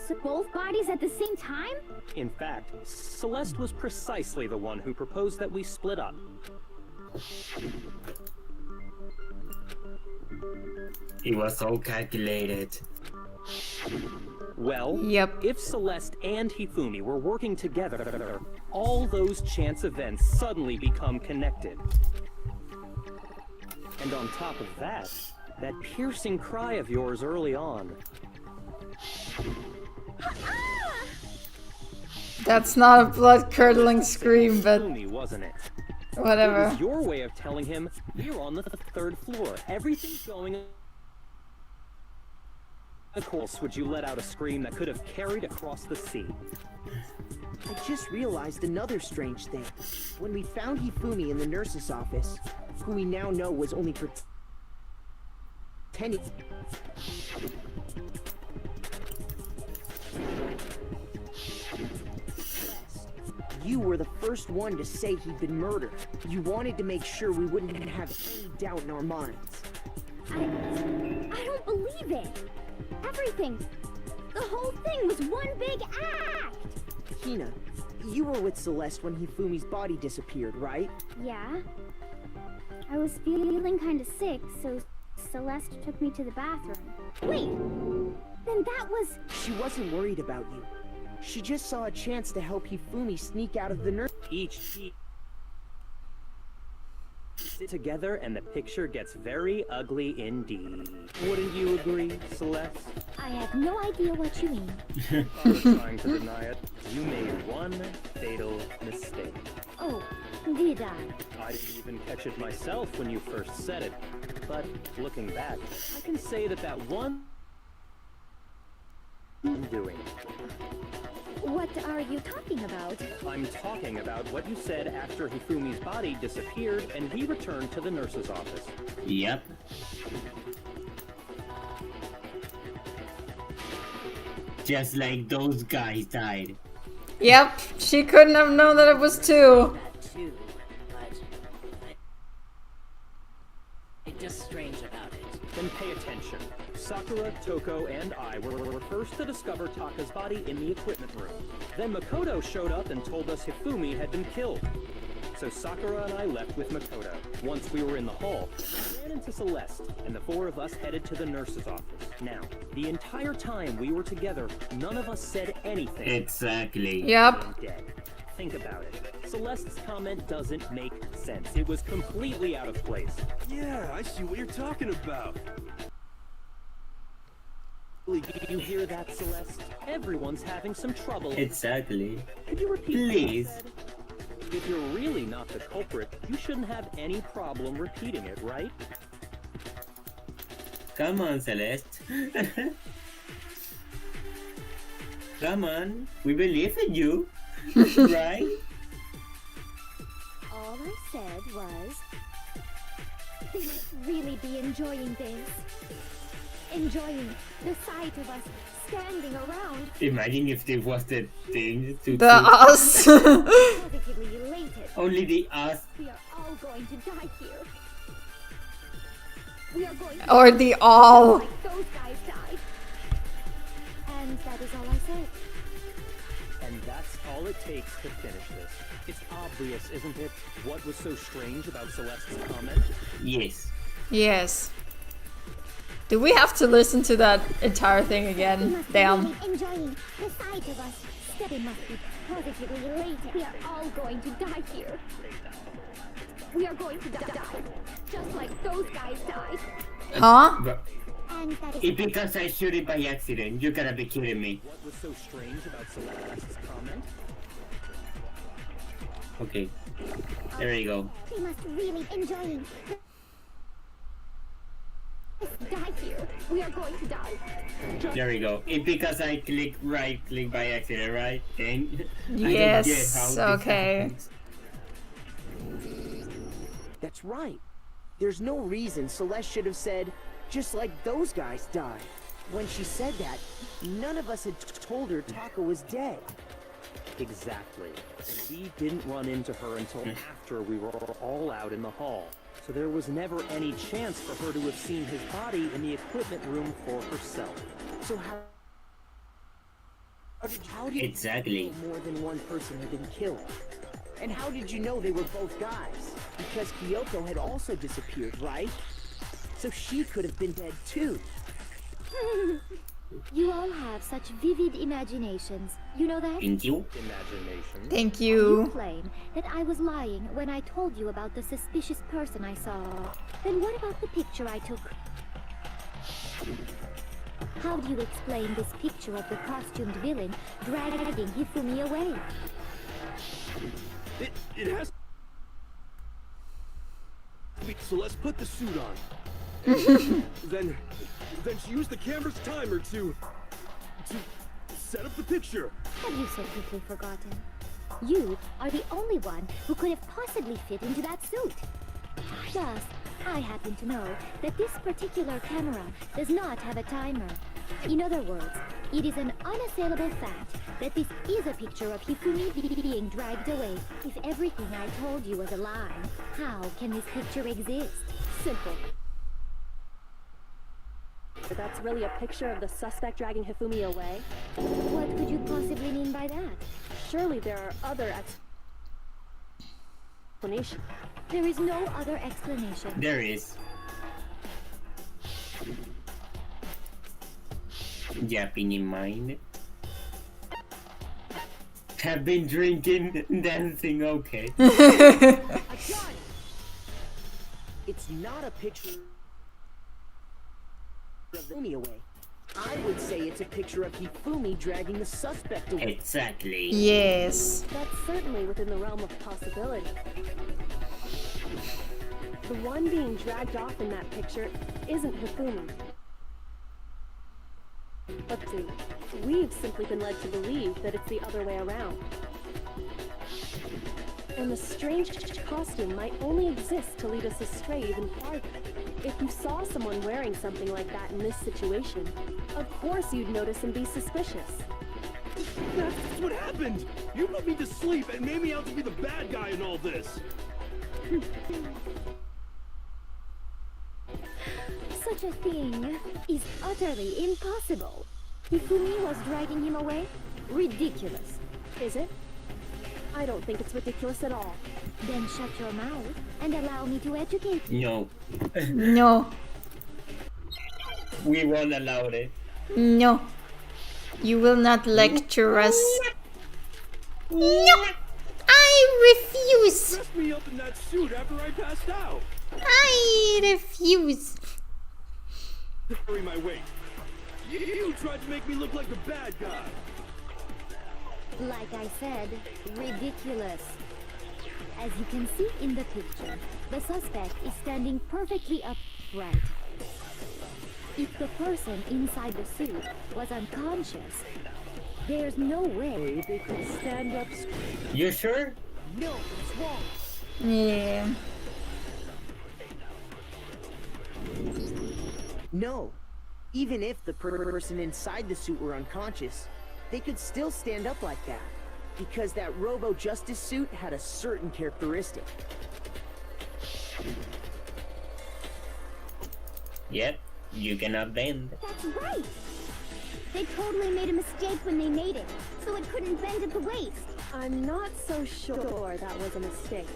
D: So both bodies at the same time?
C: In fact, Celeste was precisely the one who proposed that we split up.
B: It was so calculated.
C: Well, if Celeste and Hifumi were working together, all those chance events suddenly become connected. And on top of that, that piercing cry of yours early on.
I: That's not a blood-curdling scream, but
C: Hifumi, wasn't it?
I: whatever.
C: It was your way of telling him we're on the third floor. Everything's going. Of course, would you let out a scream that could have carried across the sea?
K: I just realized another strange thing. When we found Hifumi in the nurse's office, who we now know was only pretending. You were the first one to say he'd been murdered. You wanted to make sure we wouldn't have any doubt in our minds.
D: I don't believe it. Everything, the whole thing was one big act.
K: Hina, you were with Celeste when Hifumi's body disappeared, right?
D: Yeah. I was feeling kind of sick, so Celeste took me to the bathroom. Wait, then that was...
K: She wasn't worried about you. She just saw a chance to help Hifumi sneak out of the nurse.
C: Each sit together and the picture gets very ugly indeed. Wouldn't you agree, Celeste?
D: I have no idea what you mean.
C: I'm trying to deny it. You made one fatal mistake.
D: Oh, did I?
C: I didn't even catch it myself when you first said it. But looking back, I can say that one I'm doing.
D: What are you talking about?
C: I'm talking about what you said after Hifumi's body disappeared and we returned to the nurse's office.
B: Yep. Just like those guys died.
I: Yep, she couldn't have known that it was two.
L: It's just strange about it.
C: Then pay attention. Sakura, Toko, and I were first to discover Taka's body in the equipment room. Then Makoto showed up and told us Hifumi had been killed. So Sakura and I left with Makoto. Once we were in the hall, we ran into Celeste, and the four of us headed to the nurse's office. Now, the entire time we were together, none of us said anything.
B: Exactly.
I: Yep.
C: Dead. Think about it. Celeste's comment doesn't make sense. It was completely out of place.
M: Yeah, I see what you're talking about.
C: You hear that, Celeste? Everyone's having some trouble.
B: Exactly.
C: Could you repeat
B: Please.
C: what you said? If you're really not the culprit, you shouldn't have any problem repeating it, right?
B: Come on, Celeste. Come on. We believe in you. Right?
D: All I said was... They must really be enjoying this. Enjoying the sight of us standing around.
B: Imagine if there was the thing to
I: The us.
D: Positively elated.
B: Only the us.
D: We are all going to die here. We are going to
I: Or the all.
D: like those guys died. And that is all I said.
C: And that's all it takes to finish this. It's obvious, isn't it? What was so strange about Celeste's comment?
B: Yes.
I: Yes. Do we have to listen to that entire thing again? Damn.
D: Really enjoying the sight of us. They must be positively elated. We are all going to die here. We are going to die. Just like those guys died.
I: Huh?
D: And that is
B: It's because I shoot it by accident. You gotta be kidding me.
C: What was so strange about Celeste's comment?
B: Okay. There you go.
D: they must really enjoying die here. We are going to die.
B: There we go. It's because I right click by accident, right? Then
I: Yes,
B: I don't get how this
I: okay.
B: happens.
K: That's right. There's no reason Celeste should have said, just like those guys died. When she said that, none of us had told her Taka was dead.
C: Exactly. And he didn't run into her until after we were all out in the hall. So there was never any chance for her to have seen his body in the equipment room for herself.
K: So how did
B: Exactly.
K: you know more than one person had been killed? And how did you know they were both guys? Because Kyoko had also disappeared, right? So she could have been dead too.
D: You all have such vivid imaginations. You know that?
B: Thank you.
C: Imagination.
I: Thank
D: You
I: you.
D: claim that I was lying when I told you about the suspicious person I saw. Then what about the picture I took? How do you explain this picture of the costumed villain dragging Hifumi away?
M: It has. So let's put the suit on. then she used the camera's timer to set up the picture.
D: Have you so quickly forgotten? You are the only one who could have possibly fit into that suit. Plus, I happen to know that this particular camera does not have a timer. In other words, it is an unassailable fact that this is a picture of Hifumi being dragged away. If everything I told you was a lie, how can this picture exist?
G: Simple. But that's really a picture of the suspect dragging Hifumi away?
D: What could you possibly mean by that?
G: Surely there are other explanations.
D: There is no other explanation.
B: There is. Yapping in mind. Have been drinking, dancing, okay.
K: It's not a picture of Hifumi away. I would say it's a picture of Hifumi dragging the suspect away.
B: Exactly.
I: Yes.
G: That's certainly within the realm of possibility. The one being dragged off in that picture isn't Hifumi. Let's see. We've simply been led to believe that it's the other way around. And the strange costume might only exist to lead us astray even farther. If you saw someone wearing something like that in this situation, of course you'd notice and be suspicious.
M: That's what happened! You put me to sleep and made me out to be the bad guy in all this!
D: Such a thing is utterly impossible. Hifumi was dragging him away? Ridiculous.
G: Is it? I don't think it's ridiculous at all.
D: Then shut your mouth and allow me to educate you.
B: No.
I: No.
B: We won't allow it.
I: No. You will not lecture us. No. I refuse.
M: Dressed me up in that suit after I passed out!
I: I refuse.
M: Carry my weight. You tried to make me look like the bad guy!
D: Like I said, ridiculous. As you can see in the picture, the suspect is standing perfectly upright. If the person inside the suit was unconscious, there's no way they could stand up straight.
B: You sure?
K: No, it's wrong.
I: Yeah.
K: No. Even if the person inside the suit were unconscious, they could still stand up like that. Because that Robo-Justice suit had a certain characteristic.
B: Yep, you cannot bend.
N: That's right. They totally made a mistake when they made it, so it couldn't bend at the waist.
G: I'm not so sure that was a mistake.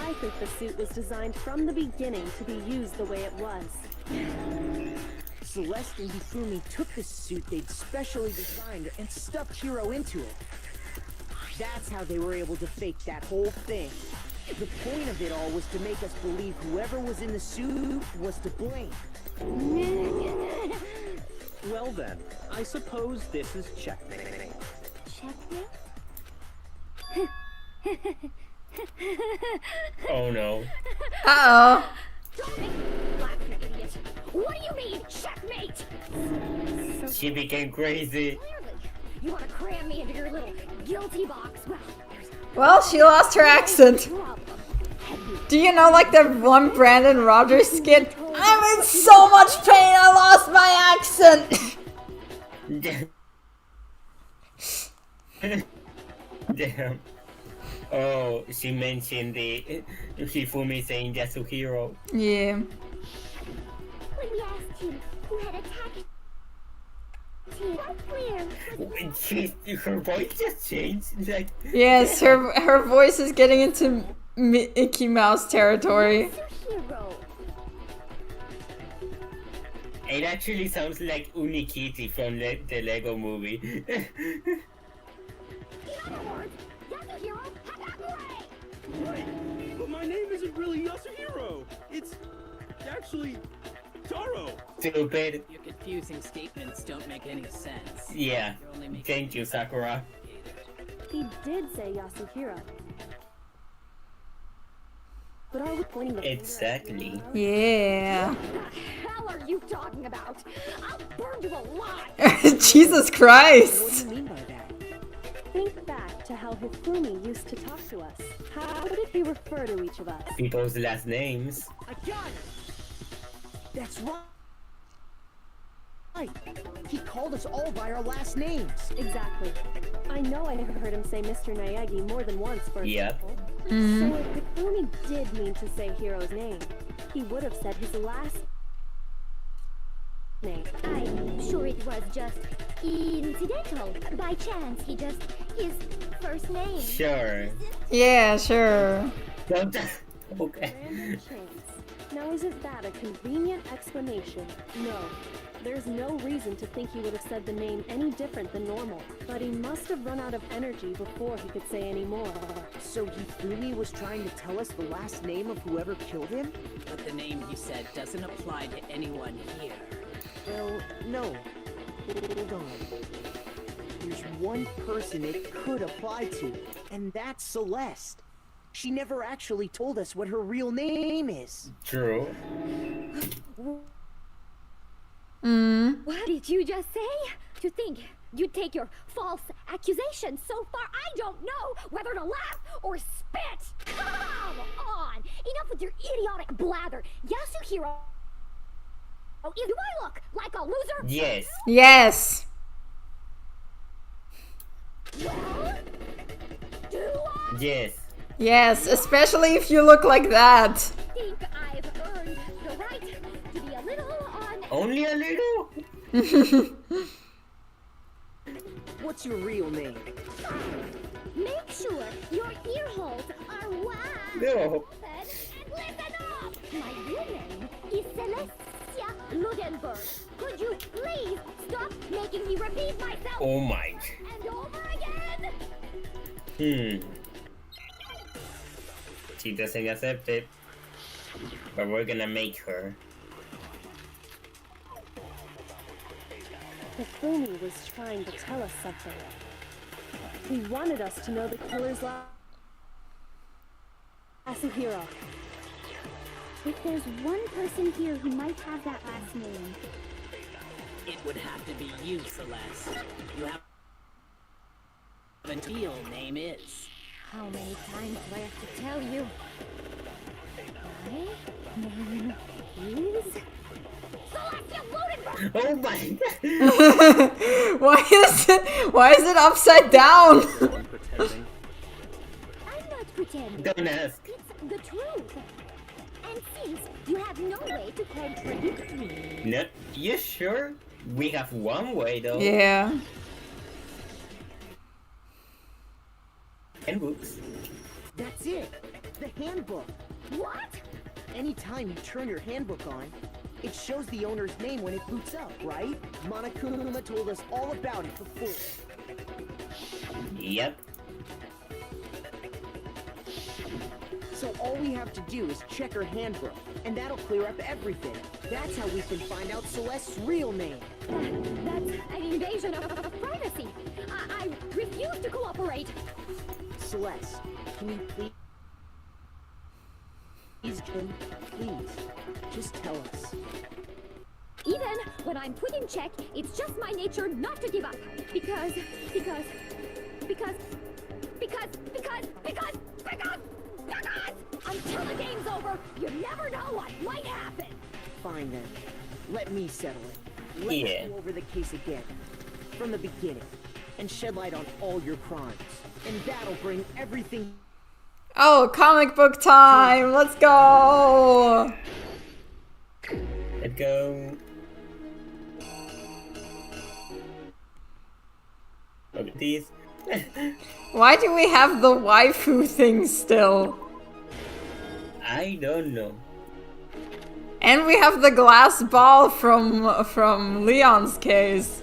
G: I think the suit was designed from the beginning to be used the way it was.
K: Celeste and Hifumi took the suit they'd specially designed and stuffed Hiro into it. That's how they were able to fake that whole thing. The point of it all was to make us believe whoever was in the suit was to blame.
C: Well then, I suppose this is checkmate.
N: Checkmate?
B: Oh no.
I: Uh-oh.
N: Don't make me laugh, you idiot. What do you mean, checkmate?
B: She became crazy.
N: Clearly, you want to cram me into your little guilty box.
I: Well, she lost her accent. Do you know, like, the one Brandon Rogers skit? I'm in so much pain, I lost my accent!
B: Damn. Oh, she mentioned the Hifumi saying Yasuhiro.
I: Yeah.
N: When we asked him who had attacked him, that's clear.
B: Her voice just changed. Like,
I: Yes, her voice is getting into Mickey Mouse territory.
B: it actually sounds like Unikitty from the Lego movie.
M: Right, but my name isn't really Yasuhiro. It's actually Taro.
B: Stupid.
L: Your confusing statements don't make any sense.
B: Yeah. Thank you, Sakura.
G: He did say Yasuhiro. But are we pointing the finger at
B: Exactly.
G: you?
I: Yeah.
N: What the hell are you talking about? I'll burn you alive!
I: Jesus Christ!
K: What do you mean by that?
G: Think back to how Hifumi used to talk to us. How did he refer to each of us?
B: People's last names.
K: I got it! That's right! He called us all by our last names!
G: Exactly. I know I have heard him say Mr. Nayagi more than once, for
B: Yep.
G: example.
I: Mhm.
G: So if Hifumi did mean to say Hiro's name, he would have said his last name.
N: I'm sure it was just incidental. By chance, his first name.
B: Sure.
I: Yeah, sure.
B: Okay.
G: Random chance. Now isn't that a convenient explanation? No. There's no reason to think he would have said the name any different than normal. But he must have run out of energy before he could say any more.
K: So Hifumi was trying to tell us the last name of whoever killed him?
L: But the name he said doesn't apply to anyone here.
K: Well, no. Hold on. There's one person it could apply to, and that's Celeste. She never actually told us what her real name is.
B: True.
N: What did you just say? To think you'd take your false accusation so far, I don't know whether to laugh or spit! Come on! Enough with your idiotic blather! Yasuhiro, do I look like a loser?
B: Yes.
I: Yes.
N: Well, do I
B: Yes.
I: Yes, especially if you look like that.
N: think I've earned the right to be a little on...
B: Only a little?
K: What's your real name?
N: Make sure your ear holes are wide
B: No.
N: open and listen up! My real name is Celestia Ludenberg. Could you please stop making me repeat myself
B: Oh my.
N: and over again?
B: She doesn't accept it. But we're gonna make her.
G: Hifumi was trying to tell us something. He wanted us to know the killer's Yasuhiro.
N: If there's one person here who might have that last name,
L: It would have to be you, Celeste. You have a real name is.
N: how many times do I have to tell you? My name is... Celestia
B: Oh my god!
I: Why is it upside down?
C: Pretending.
D: I'm not pretending.
B: Don't ask.
D: It's the truth. And since you have no way to contradict me.
B: No, you sure? We have one way though.
I: Yeah.
B: And books.
K: That's it. The handbook.
D: What?
K: Anytime you turn your handbook on, it shows the owner's name when it boots up, right? Monokuma told us all about it before.
B: Yep.
K: So all we have to do is check her handbook, and that'll clear up everything. That's how we can find out Celeste's real name.
D: That's an invasion of privacy. I refuse to cooperate.
K: Celeste, can you please, just tell us.
D: Even when I'm put in check, it's just my nature not to give up. Because until the game's over, you never know what might happen.
K: Fine then. Let me settle it. Let's go over the case again. From the beginning. And shed light on all your crimes. And that'll bring everything...
I: Oh, comic book time! Let's go!
B: Let's go. Look at these.
I: Why do we have the waifu thing still?
B: I don't know.
I: And we have the glass ball from Leon's case.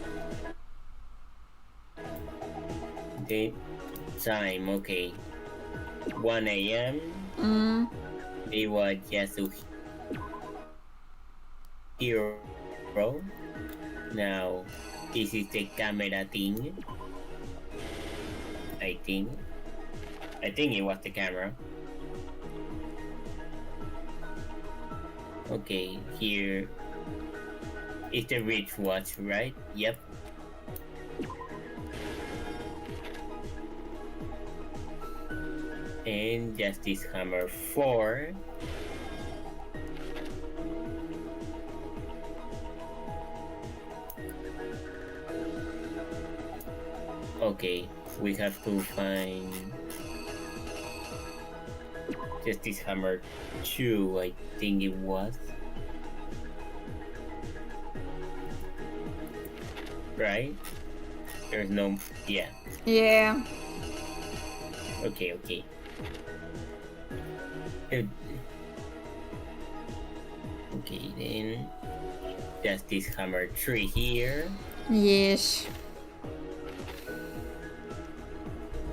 B: Date time, okay. 1 a.m. They were just a hero. Now, this is the camera thing. I think it was the camera. Okay, here is the rich watch, right? Yep. And Justice Hammer 4. Okay, we have to find Justice Hammer 2, I think it was. Right? There's no... yeah.
I: Yeah.
B: Okay, okay. Okay, then Justice Hammer 3 here.
I: Yes.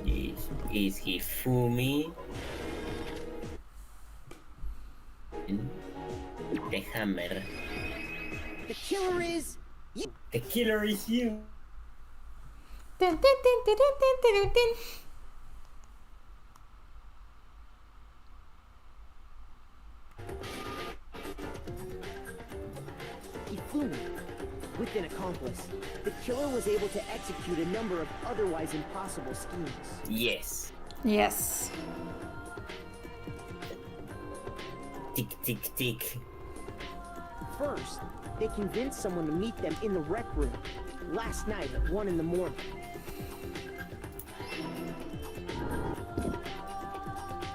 B: This is Hifumi. The hammer.
K: The killer is... you.
B: The killer is you.
I: Dun, dun, dun, dun, dun, dun, dun.
K: Ifumi. With an accomplice, the killer was able to execute a number of otherwise impossible schemes.
B: Yes.
I: Yes.
B: Tick, tick, tick.
K: First, they convinced someone to meet them in the rec room last night at 1 in the morning.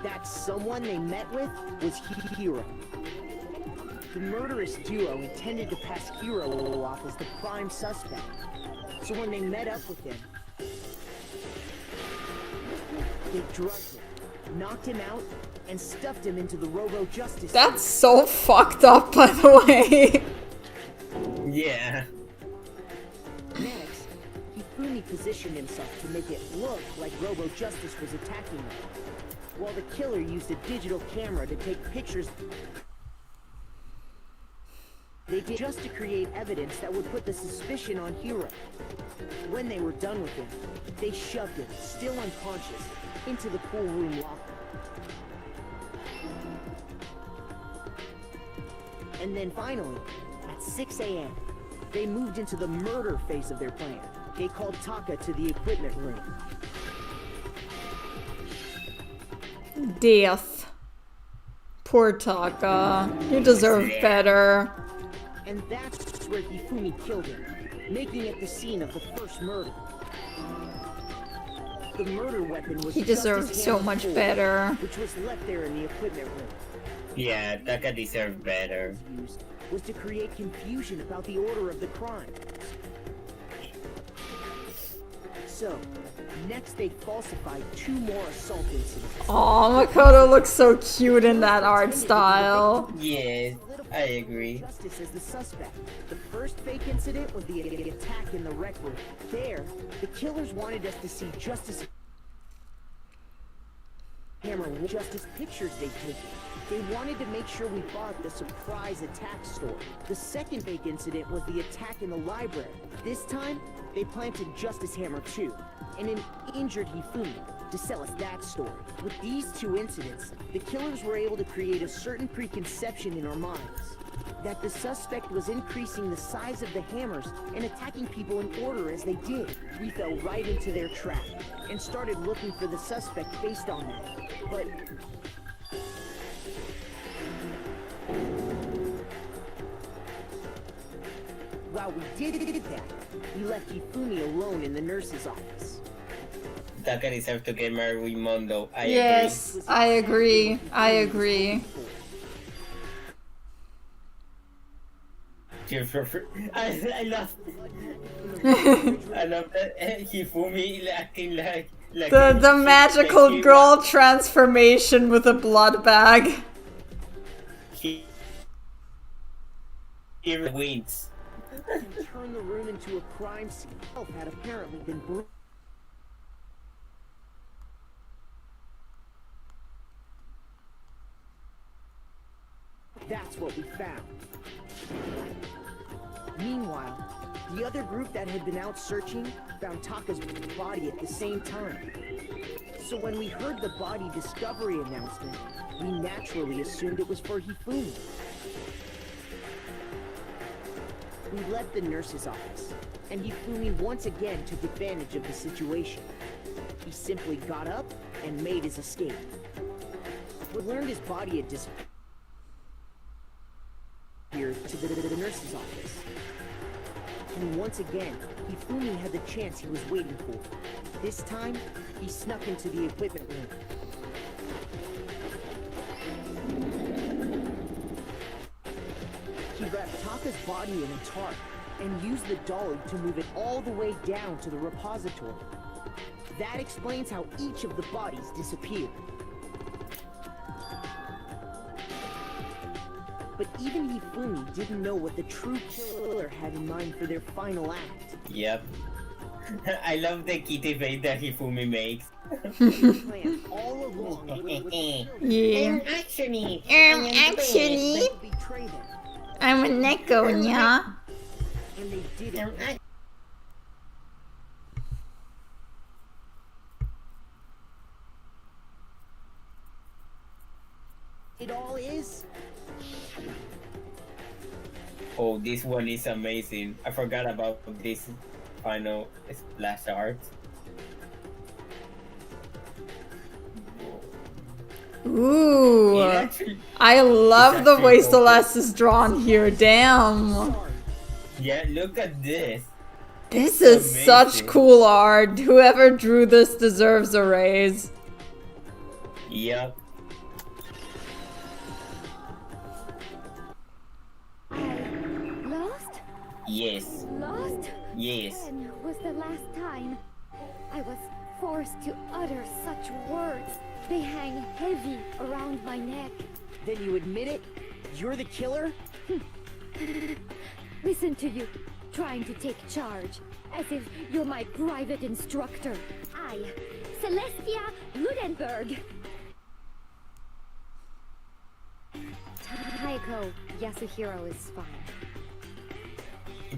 K: That someone they met with was Hiro. The murderous duo intended to pass Hiro off as the prime suspect. So when they met up with him, they drugged him, knocked him out, and stuffed him into the Robo-Justice.
I: That's so fucked up, by the way.
B: Yeah.
K: Next, Hifumi positioned himself to make it look like Robo-Justice was attacking them, while the killer used a digital camera to take pictures. They did just to create evidence that would put the suspicion on Hiro. When they were done with him, they shoved him, still unconscious, into the pool room locker. And then finally, at 6 a.m., they moved into the murder phase of their plan. They called Taka to the equipment room.
I: Death. Poor Taka. You deserve better.
K: And that's That's where Hifumi killed him, making it the scene of the first murder. The murder weapon was
I: He deserved
K: Justice
I: so
K: Hammer
I: much
K: 4,
I: better.
K: which was left there in the equipment room.
B: Yeah, Taka deserved better.
K: Used was to create confusion about the order of the crime. So, next they falsified 2 more assault incidents.
I: Aw, Makoto looks so cute in that art style.
B: Yes, I agree.
K: Justice as the suspect. The first fake incident was the attack in the rec room. There, the killers wanted us to see Justice Hammer Justice pictures they'd taken. They wanted to make sure we bought the surprise attack store. The second fake incident was the attack in the library. This time, they planted Justice Hammer 2 and an injured Hifumi to sell us that story. With these 2 incidents, the killers were able to create a certain preconception in our minds that the suspect was increasing the size of the hammers and attacking people in order as they did. We fell right into their trap and started looking for the suspect based on that. But while we did that, we left Hifumi alone in the nurse's office.
B: Taka deserves to get married with Mondo. I agree.
I: Yes, I agree. I agree.
B: I love I love that Hifumi acting like
I: The magical girl transformation with a blood bag.
B: He wins.
K: And turned the room into a crime scene. Elf had apparently been That's what we found. Meanwhile, the other group that had been out searching found Taka's body at the same time. So when we heard the body discovery announcement, we naturally assumed it was for Hifumi. We left the nurse's office, and Hifumi once again took advantage of the situation. He simply got up and made his escape. We learned his body had disappeared to the nurse's office. And once again, Hifumi had the chance he was waiting for. This time, he snuck into the equipment room. He wrapped Taka's body in a tarp and used the dolly to move it all the way down to the repository. That explains how each of the bodies disappeared. But even Hifumi didn't know what the true killer had in mind for their final act.
B: Yep. I love the kitty face that Hifumi makes.
K: All along,
I: Yeah.
J: Actually,
I: Actually, I'm a neko, yeah.
K: And they did it. It all is.
B: Oh, this one is amazing. I forgot about this final splash art.
I: Ooh.
B: It actually-
I: I love the
B: actually
I: way
B: so
I: Celeste is drawn here. Damn.
B: Yeah, look at this.
I: This is such
B: amazing.
I: cool art. Whoever drew this deserves a raise.
B: Yep.
D: Lost?
B: Yes.
D: Lost?
B: Yes.
D: When was the last time I was forced to utter such words? They hang heavy around my neck.
K: Then you admit it? You're the killer?
D: Listen to you, trying to take charge, as if you're my private instructor. I, Celestia Ludenberg. Taiko Yasuhiro is fine.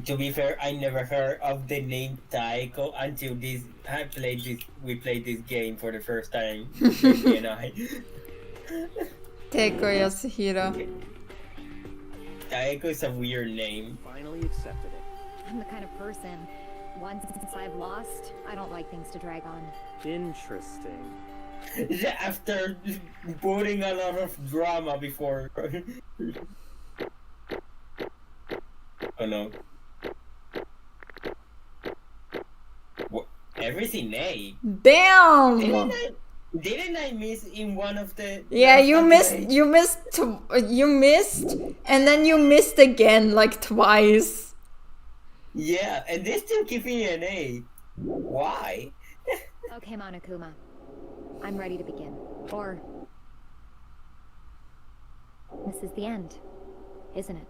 B: To be fair, I never heard of the name Taiko until we played this game for the first time. Baby and I.
I: Teiko Yasuhiro.
B: Taiko is a weird name.
C: Finally accepted it.
N: I'm the kind of person, once I've lost, I don't like things to drag on.
C: Interesting.
B: After putting a lot of drama before. Oh no. What? Everything A?
I: Damn!
B: Didn't I miss in one of the...
I: Yeah, you missed,
B: A?
I: you missed, and then you missed again, like twice.
B: Yeah, and they still give me an A. Why?
D: Okay, Monokuma. I'm ready to begin. Or... this is the end, isn't it?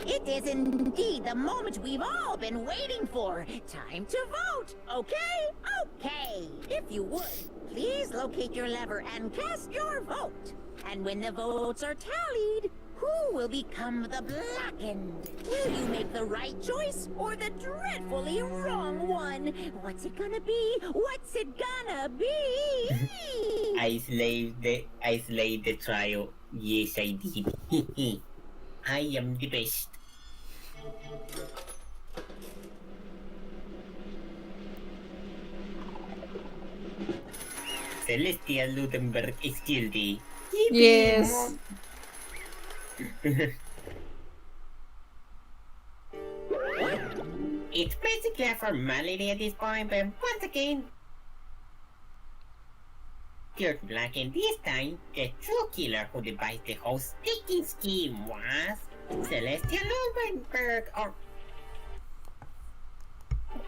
J: It is indeed the moment we've all been waiting for. Time to vote, okay? Okay. If you would, please locate your lever and cast your vote. And when the votes are tallied, who will become the blackened? Will you make the right choice or the dreadfully wrong one? What's it gonna be? What's it gonna be?
E: I slayed the trial. Yes, I did. I am the best. Celestia Ludenberg is guilty.
I: Yes.
E: It's basically a formality at this point, but once again, you're blackened this time. The true killer who devised the whole sticking scheme was Celestia Ludenberg, or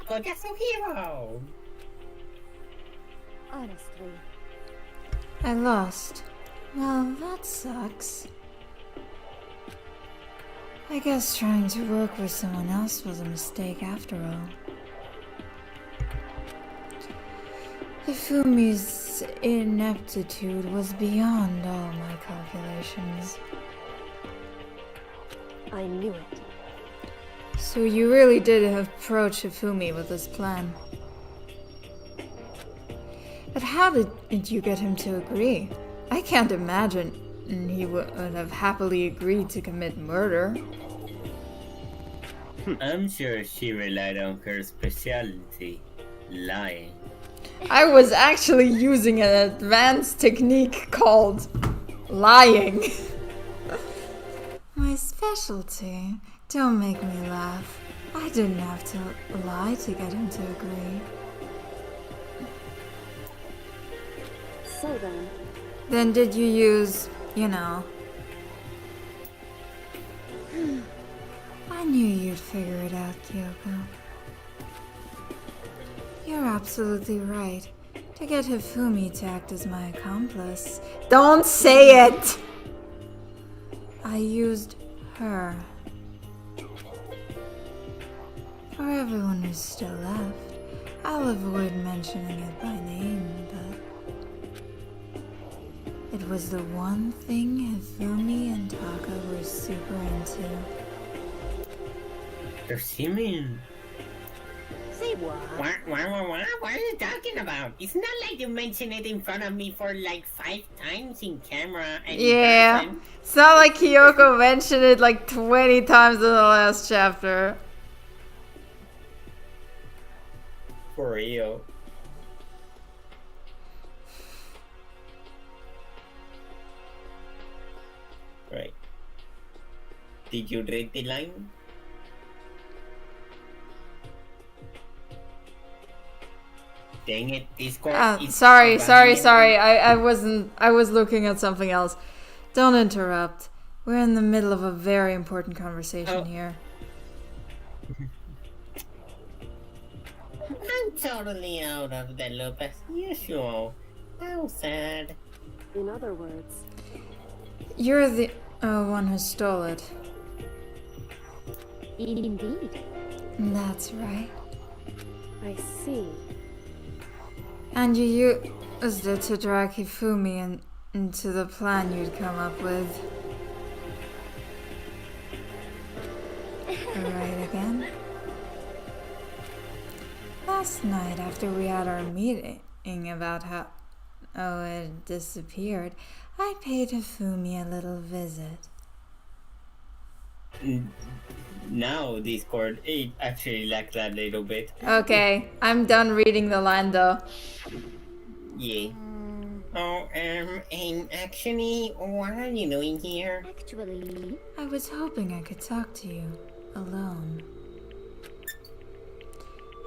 E: Hero.
D: Honestly.
A: I lost. Well, that sucks. I guess trying to work with someone else was a mistake after all. Hifumi's ineptitude was beyond all my calculations.
G: I knew it.
A: So you really did approach Hifumi with this plan. But how did you get him to agree? I can't imagine he would have happily agreed to commit murder.
B: I'm sure she relied on her specialty, lying.
I: I was actually using an advanced technique called lying.
A: My specialty? Don't make me laugh. I didn't have to lie to get him to agree.
G: So then...
A: Then did you use, you know... I knew you'd figure it out, Kyoko. You're absolutely right. To get Hifumi to act as my accomplice...
I: Don't say it!
A: I used her. For everyone who's still left, I'll avoid mentioning it by name, but... it was the one thing Hifumi and Taka were super into.
B: They're seeming...
E: Say what? What are you talking about? It's not like you mentioned it in front of me for like 5 times in camera and
I: yeah.
E: in person.
I: It's not like Kyoko mentioned it like 20 times in the last chapter.
B: For real. Right.
E: Did you read the line? Dang it, Discord.
I: Sorry. I was looking at something else. Don't interrupt. We're in the middle of a very important conversation here.
E: I'm totally out of the loop as usual. How sad.
G: In other words...
A: You're the one who stole it.
D: Indeed.
A: That's right.
G: I see.
A: And you used it to drag Hifumi into the plan you'd come up with. Right again? Last night, after we had our meeting about how it disappeared, I paid Hifumi a little visit.
B: Now, Discord, it actually lacked that little bit.
I: Okay, I'm done reading the line though.
B: Yeah.
E: And actually, what are you doing here?
D: Actually,
A: I was hoping I could talk to you, alone.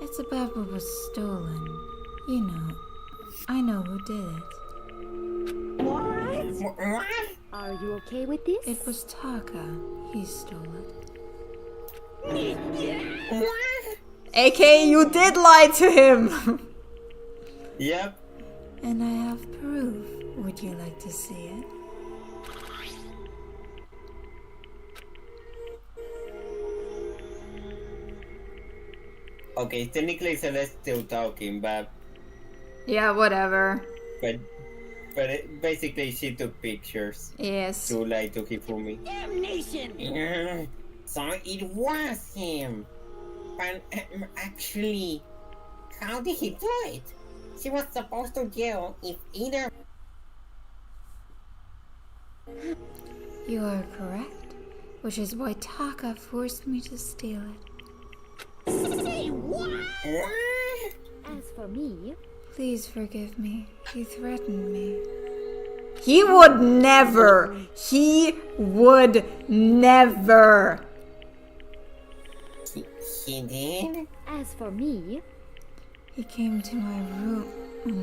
A: It's about what was stolen. You know, I know who did it.
D: what? Are you okay with this?
A: It was Taka. He stole it.
E: What?
I: AK, you did lie to him!
B: Yep.
A: And I have proof. Would you like to see it?
B: Okay, technically Celeste's still talking, but
I: Yeah, whatever.
B: basically she took pictures.
I: Yes.
B: To lie to Hifumi.
J: Damnation!
E: Yeah, so it was him. But actually, how did he do it? She was supposed to yell if either.
A: You are correct, which is why Taka forced me to steal it.
J: Say what?
D: As for me,
A: Please forgive me. He threatened me.
I: He would never. He would never.
E: He did?
D: as for me,
A: He came to my room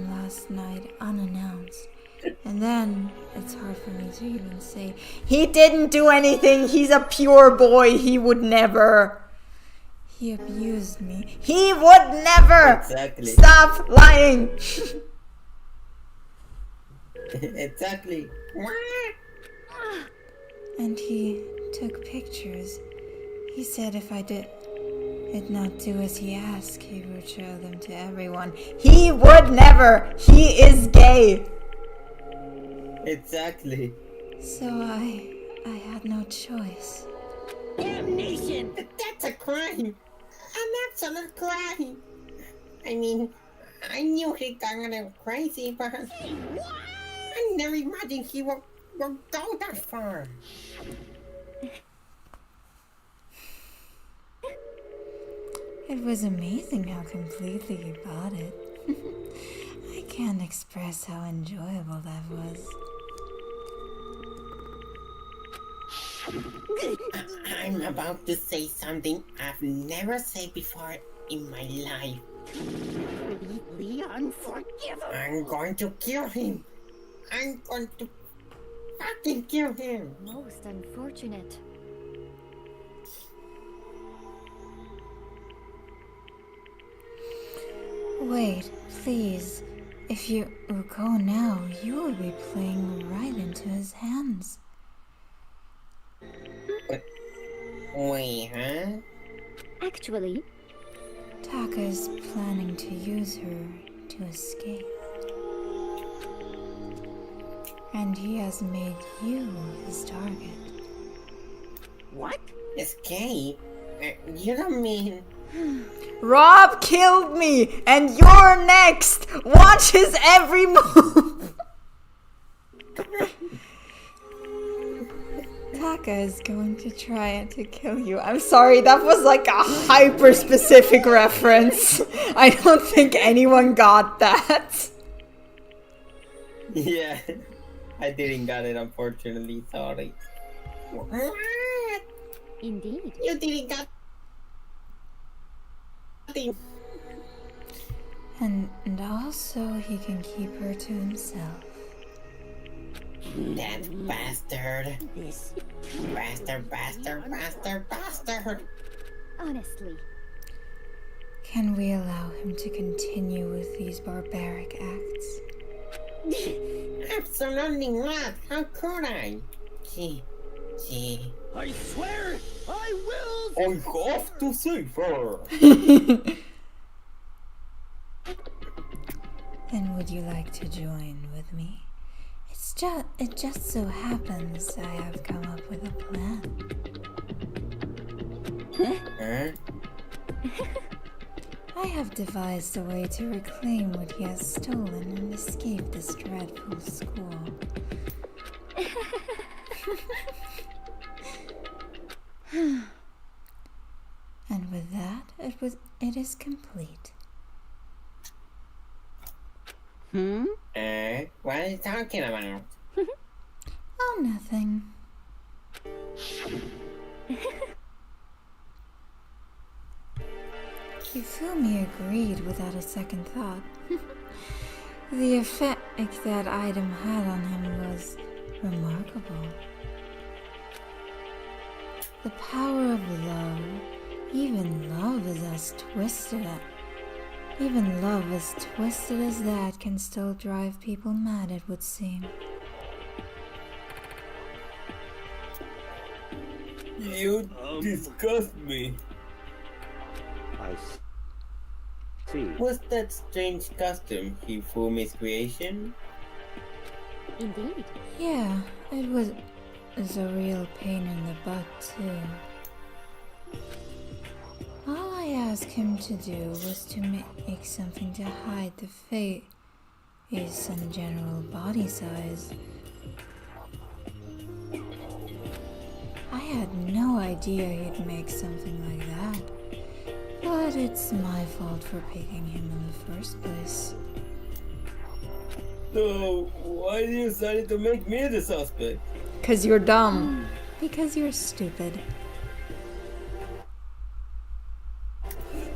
A: last night unannounced. And then, it's hard for me to even say,
I: He didn't do anything. He's a pure boy. He would never.
A: he abused me.
I: He would never.
B: Exactly.
I: Stop lying.
B: Exactly.
A: And he took pictures. He said if I did not do as he asked, he would show them to everyone.
I: He would never. He is gay.
B: Exactly.
A: So I had no choice.
J: Damnation!
E: That's a crime! An absolute crime! I mean, I knew he got a little crazy, but I never imagined he would go that far.
A: It was amazing how completely he bought it. I can't express how enjoyable that was.
E: I'm about to say something I've never said before in my life.
J: Leon, forgive him!
E: I'm going to kill him! I'm going to fucking kill him!
D: most unfortunate.
A: Wait, please. If you go now, you will be playing right into his hands.
E: Wait, huh?
D: Actually,
A: Taka is planning to use her to escape. And he has made you his target.
E: What? Escape? You don't mean...
I: Rob killed me, and you're next. Watch his every move.
A: Taka is going to try to kill you.
I: I'm sorry, that was like a hyper-specific reference. I don't think anyone got that.
B: Yeah. I didn't get it, unfortunately. Sorry.
E: What?
D: indeed.
E: You didn't got...
A: And also he can keep her to himself.
E: That bastard.
J: This.
E: Bastard.
D: Honestly,
A: Can we allow him to continue with these barbaric acts?
E: Absolutely not. How could I? Gee.
M: I swear, I will.
B: I have to save her.
A: Then would you like to join with me? It just so happens I have come up with a plan.
B: Huh?
A: I have devised a way to reclaim what he has stolen and escape this dreadful school. And with that, it is complete.
E: What are you talking about?
A: Oh, nothing. Hifumi agreed without a second thought. The effect that item had on him was remarkable. The power of love. Even love as twisted as that can still drive people mad, it would seem.
B: You disgust me.
C: I see.
B: Was that strange costume Hifumi's creation?
N: Indeed.
A: Yeah, it was a real pain in the butt, too. All I asked him to do was to make something to hide the face and general body size. I had no idea he'd make something like that, but it's my fault for picking him in the first place.
B: So, why you decided to make me the suspect?
I: 'Cause you're dumb.
A: Because you're stupid.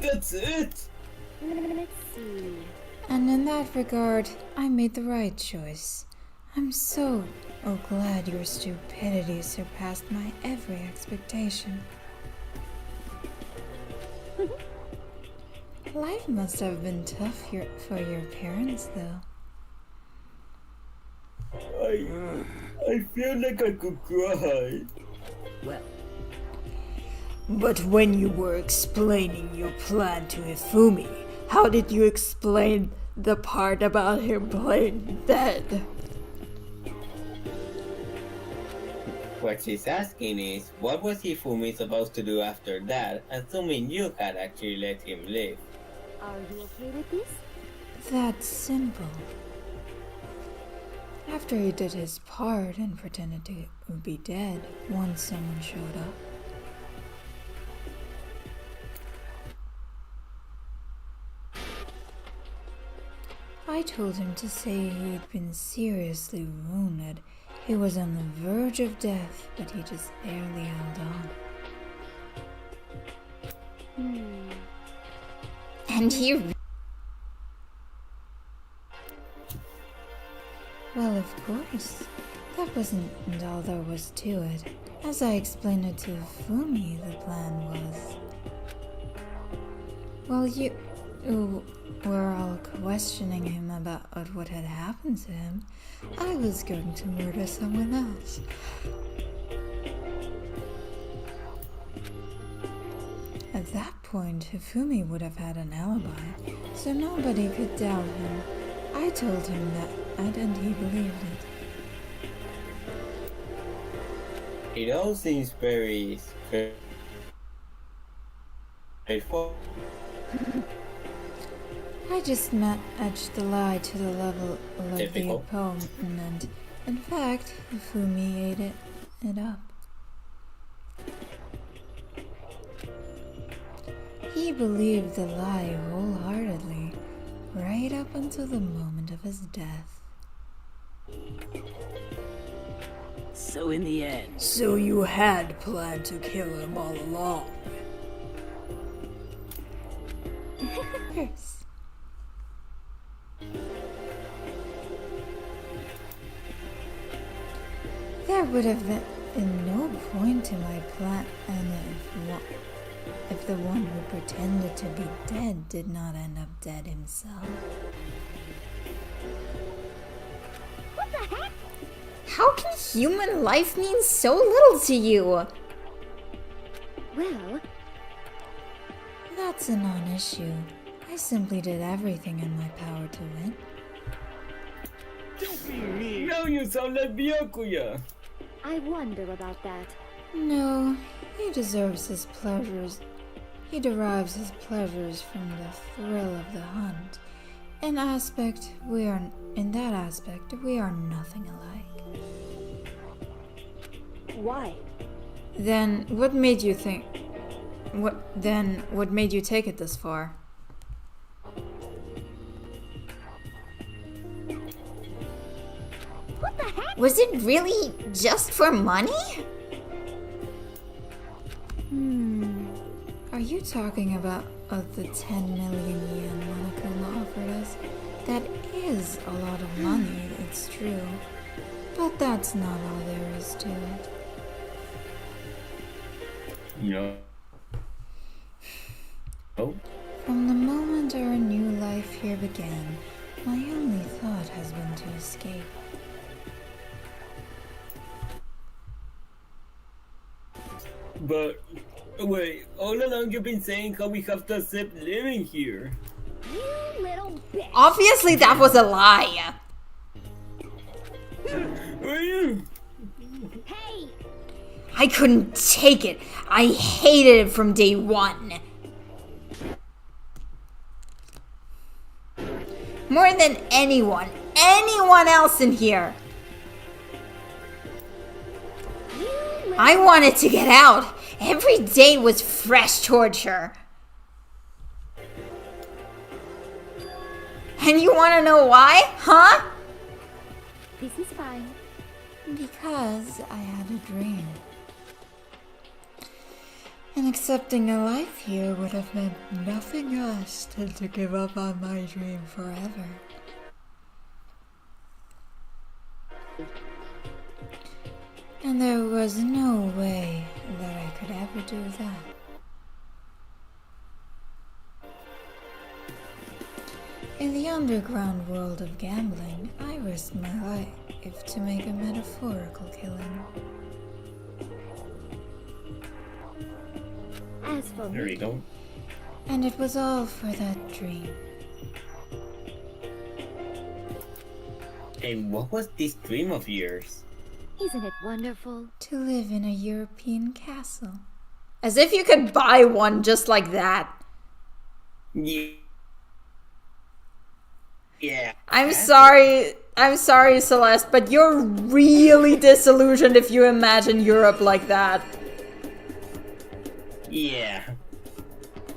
B: That's it!
N: Let's see.
A: And in that regard, I made the right choice. I'm so glad your stupidity surpassed my every expectation. Life must have been tough here for your parents, though.
B: I feel like I could cry.
L: Well,
I: But when you were explaining your plan to Hifumi, how did you explain the part about him playing dead?
B: What she's asking is, what was Hifumi supposed to do after that, assuming you had actually let him live?
D: Are you okay with this?
A: That's simple. After he did his part and pretended to be dead once someone showed up, I told him to say he'd been seriously wounded. He was on the verge of death, but he just barely held on.
I: And he...
A: Well, of course. That wasn't all there was to it. As I explained it to Fumi, the plan was... Well, you were all questioning him about what had happened to him. I was going to murder someone else. At that point, Hifumi would have had an alibi, so nobody could doubt him. I told him that, and he believed it.
B: It all seems very straightforward.
A: I just matched the lie to the level of
B: Typical.
A: the opponent. In fact, Fumi ate it up. He believed the lie wholeheartedly, right up until the moment of his death.
L: so in the end...
I: So you had planned to kill him all along?
A: Yes. There would have been no point to my plan if the one who pretended to be dead did not end up dead himself.
N: What the heck?
I: How can human life mean so little to you?
N: Well,
A: That's a non-issue. I simply did everything in my power to win.
M: Don't be mean!
B: Now you sound like Byakuya!
N: I wonder about that.
A: No, he deserves his pleasures. He derives his pleasures from the thrill of the hunt. In that aspect, we are nothing alike.
G: Why?
I: Then what made you think... What made you take it this far? Was it really just for money?
A: Are you talking about the 10 million yen Monokuma offered us? That is a lot of money, it's true. But that's not all there is to it.
B: No. Oh?
A: From the moment our new life here began, my only thought has been to escape.
B: But wait, all along you've been saying how we have to accept living here.
N: You little bitch!
I: Obviously that was a lie.
N: Hey!
I: I couldn't take it. I hated it from day one. More than anyone else in here. I wanted to get out. Every day was fresh torture. And you want to know why? Huh?
N: This is fine.
A: Because I had a dream. And accepting a life here would have meant nothing less than to give up on my dream forever. And there was no way that I could ever do that. In the underground world of gambling, I risked my life to make a metaphorical killing.
N: As for
B: There you go.
A: And it was all for that dream.
B: And what was this dream of yours?
N: Isn't it wonderful?
A: To live in a European castle.
I: As if you could buy one just like that.
B: Yeah.
I: I'm sorry, Celeste, but you're really disillusioned if you imagine Europe like that.
B: Yeah.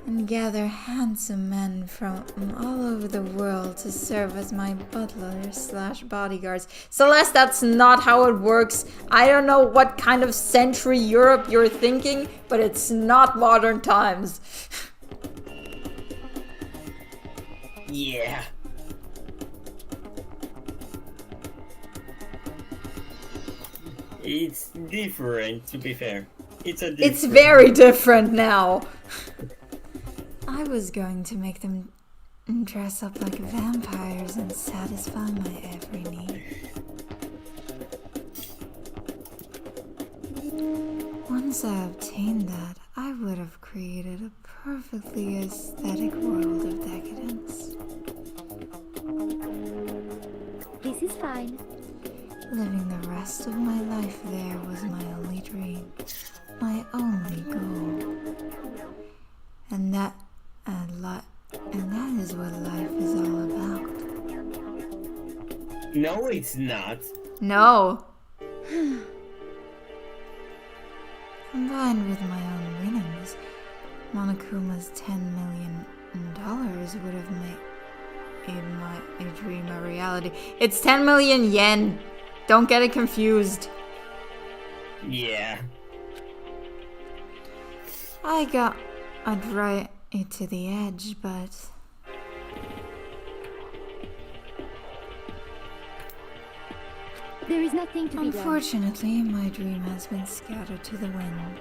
A: And gather handsome men from all over the world to serve as my butlers/bodyguards.
I: Celeste, that's not how it works. I don't know what kind of century Europe you're thinking, but it's not modern times.
B: Yeah. It's different, to be fair.
I: It's very different now.
A: I was going to make them dress up like vampires and satisfy my every need. Once I obtained that, I would have created a perfectly aesthetic world of decadence.
N: This is fine.
A: Living the rest of my life there was my only dream, my only goal. And that is what life is all about.
B: No, it's not.
I: No.
A: Combined with my own winnings, Monokuma's $10 million would have made my dream a reality.
I: It's 10 million yen. Don't get it confused.
B: Yeah.
A: I got right to the edge, but
N: there is nothing to be done.
A: Unfortunately, my dream has been scattered to the wind.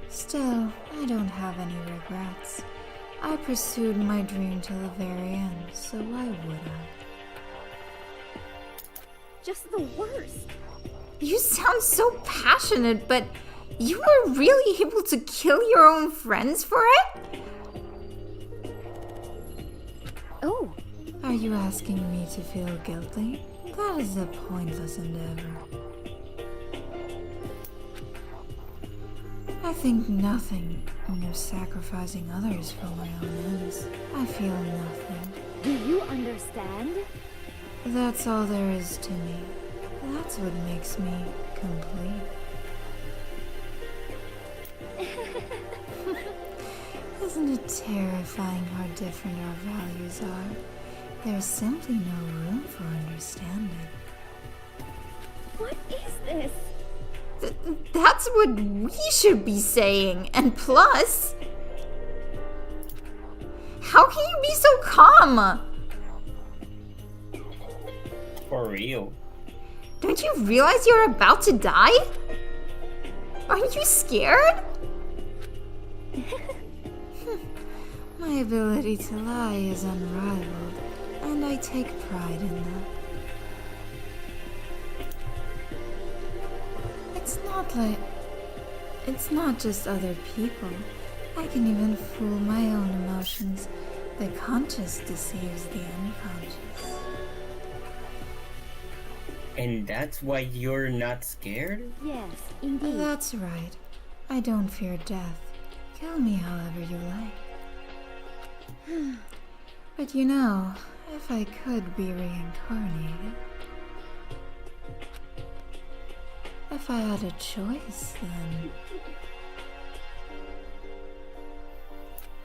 A: Still, I don't have any regrets. I pursued my dream till the very end, so why would I?
N: Just the worst.
I: You sound so passionate, but you were really able to kill your own friends for it?
N: Oh.
A: Are you asking me to feel guilty? That is a pointless endeavor. I think nothing of sacrificing others for my own ends. I feel nothing.
N: Do you understand?
A: That's all there is to me. That's what makes me complete. Isn't it terrifying how different our values are? There's simply no room for understanding.
N: What is this?
I: That's what we should be saying. And plus, how can you be so calm?
B: For real.
I: Don't you realize you're about to die? Aren't you scared?
A: My ability to lie is unrivaled, and I take pride in that. It's not just other people. I can even fool my own emotions. The conscious deceives the unconscious.
B: And that's why you're not scared?
N: Yes, indeed.
A: That's right. I don't fear death. Kill me however you like. But you know, if I could be reincarnated, if I had a choice, then...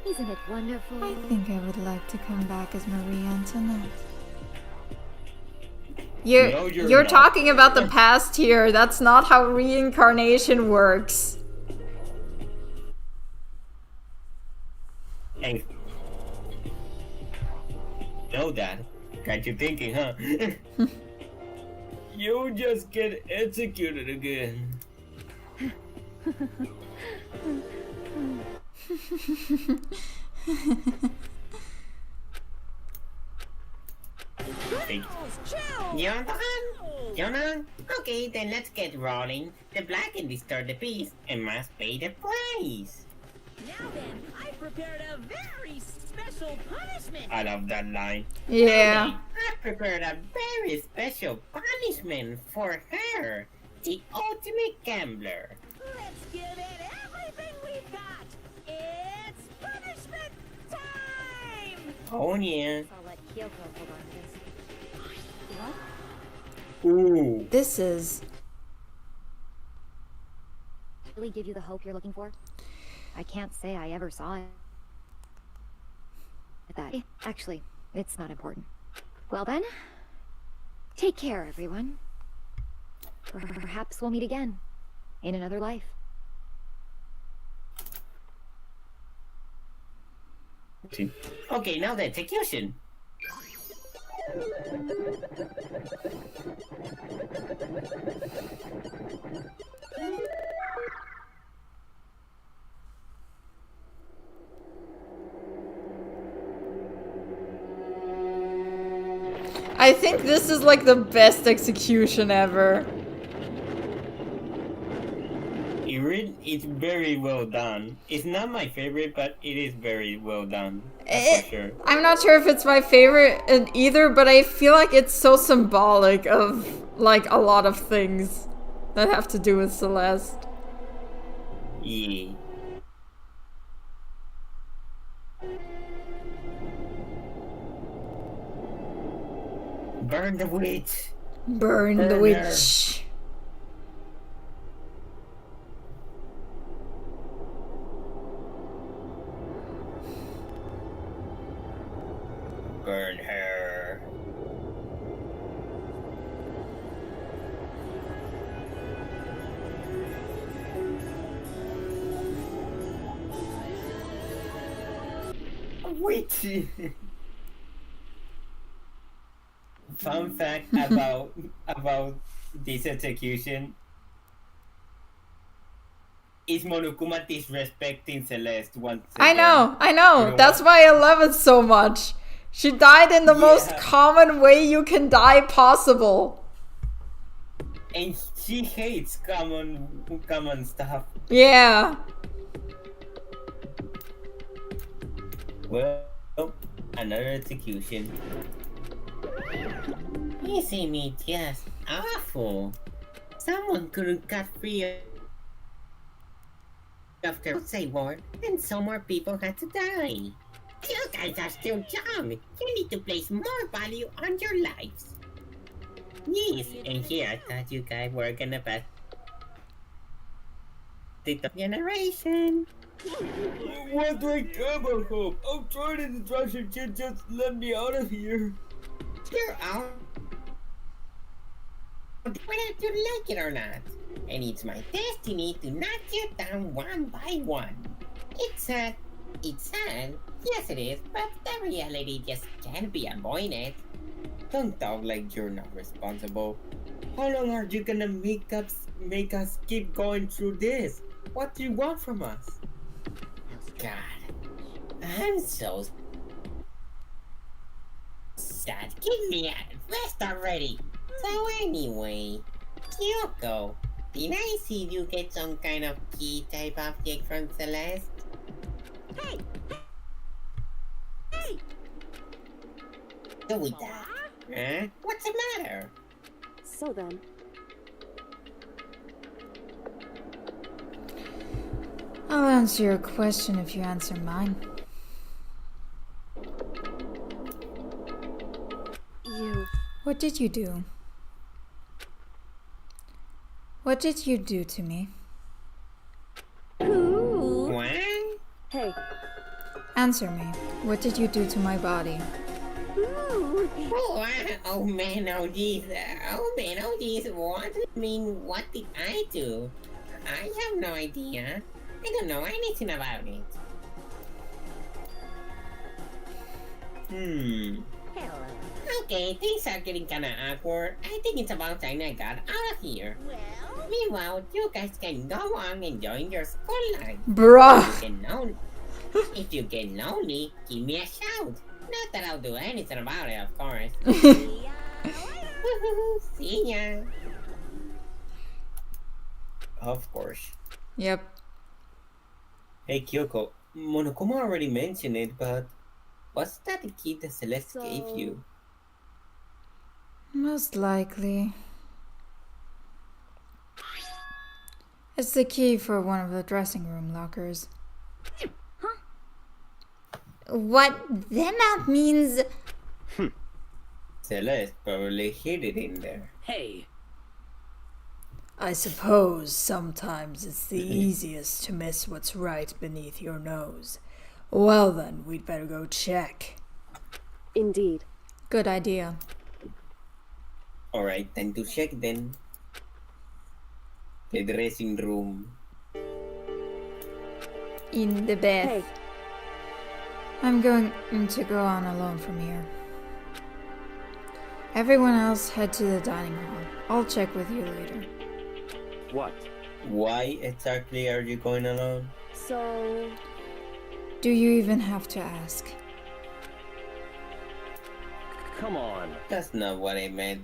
N: Isn't it wonderful?
A: I think I would like to come back as Marie Antoinette.
I: You're talking about the past here. That's not how reincarnation works.
B: Hey. Know that. Got you thinking, huh? You just get executed again.
E: You're done? You're done? Okay, then let's get rolling. The black can disturb the peace and must pay the price.
J: Now then, I prepared a very special punishment.
B: I love that line.
I: Yeah.
E: Okay, I prepared a very special punishment for her, the ultimate gambler.
J: Let's give it everything we've got. It's punishment time!
B: Oh yeah.
N: I'll let Kyoko hold on to this. What?
B: Ooh.
I: This is...
N: Really give you the hope you're looking for? I can't say I ever saw it. Actually, it's not important. Well then, take care, everyone. Perhaps we'll meet again in another life.
E: Okay, now the execution.
I: I think this is like the best execution ever.
B: It's very well done. It's not my favorite, but it is very well done. That's for sure.
I: I'm not sure if it's my favorite either, but I feel like it's so symbolic of like a lot of things that have to do with Celeste.
B: Yeah. Burn the witch!
I: Burn the witch!
B: Burn her. Witch! Fun fact about this execution is Monokuma disrespecting Celeste once again.
I: I know. That's why I love it so much. She died in the most common way you can die possible.
B: And she hates common stuff.
I: Yeah.
B: Well, another execution.
E: Easy me, just awful. Someone couldn't cut free after the war, and some more people had to die. You guys are still young. You need to place more value on your lives. Yes, and here I thought you guys were gonna pass the generation.
B: What do I care about hope? I'm trying to distraction kid, just let me out of here.
E: You're out whether you like it or not. And it's my destiny to knock you down one by one. It's sad. It's sad. Yes, it is. But the reality just can't be avoided. Don't talk like you're not responsible. How long are you gonna make us keep going through this? What do you want from us? God, I'm so sad. Give me a rest already. So anyway, Kyoko, did I see you get some kind of key type object from Celeste?
J: Hey! Hey!
E: Do with that? Huh? What's the matter?
G: So then,
A: I'll answer your question if you answer mine.
G: you...
A: What did you do? What did you do to me?
E: What?
G: Hey.
A: Answer me. What did you do to my body?
E: Oh man, oh geez. What? I mean, what did I do? I have no idea. I don't know anything about it. Okay, things are getting kinda awkward. I think it's about time I got out of here.
J: Well,
E: Meanwhile, you guys can go on enjoying your school life.
A: Bruh!
E: If you get lonely, give me a shout. Not that I'll do anything about it, of course. See ya. Of course.
A: Yep.
B: Hey Kyoko, Monokuma already mentioned it, but what's that key that Celeste gave you?
A: Most likely. It's the key for one of the dressing room lockers.
N: What then that means?
B: Celeste probably hid it in there.
L: Hey,
A: I suppose sometimes it's the easiest to miss what's right beneath your nose. Well then, we'd better go check.
G: Indeed.
A: Good idea.
B: Alright, time to check then. The dressing room.
A: In the bed.
G: Hey.
A: I'm going to go on alone from here. Everyone else head to the dining hall. I'll check with you later.
C: What?
B: Why exactly are you going alone?
G: So...
A: Do you even have to ask?
C: Come on.
B: That's not what I meant.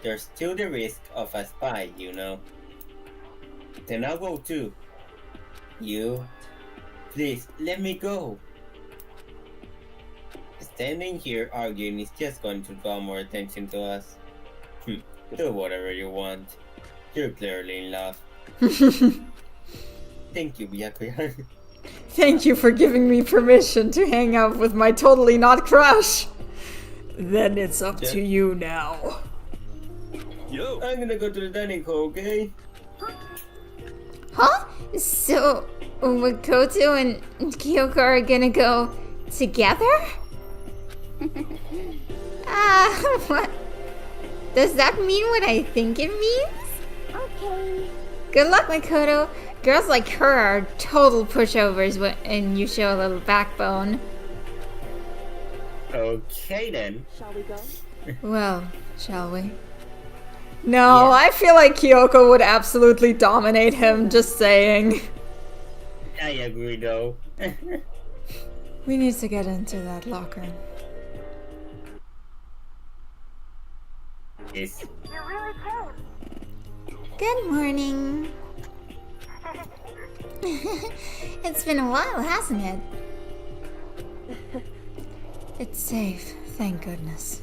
B: There's still the risk of a spy, you know. Then I'll go too. You, please let me go. Standing here arguing is just going to draw more attention to us. Do whatever you want. You're clearly in love. Thank you, Byakuya.
A: Thank you for giving me permission to hang out with my totally not crush. Then it's up to you now.
B: Yo, I'm gonna go to the dining hall, okay?
N: Huh? So, Makoto and Kyoko are gonna go together? What? Does that mean what I think it means?
D: Okay.
N: Good luck, Makoto. Girls like her are total pushovers when you show a little backbone.
B: Okay then.
G: Shall we go?
A: Well, shall we? No, I feel like Kyoko would absolutely dominate him, just saying.
B: I agree though.
A: We need to get into that locker.
B: Yes.
N: You really came. Good morning. It's been a while, hasn't it?
A: It's safe, thank goodness.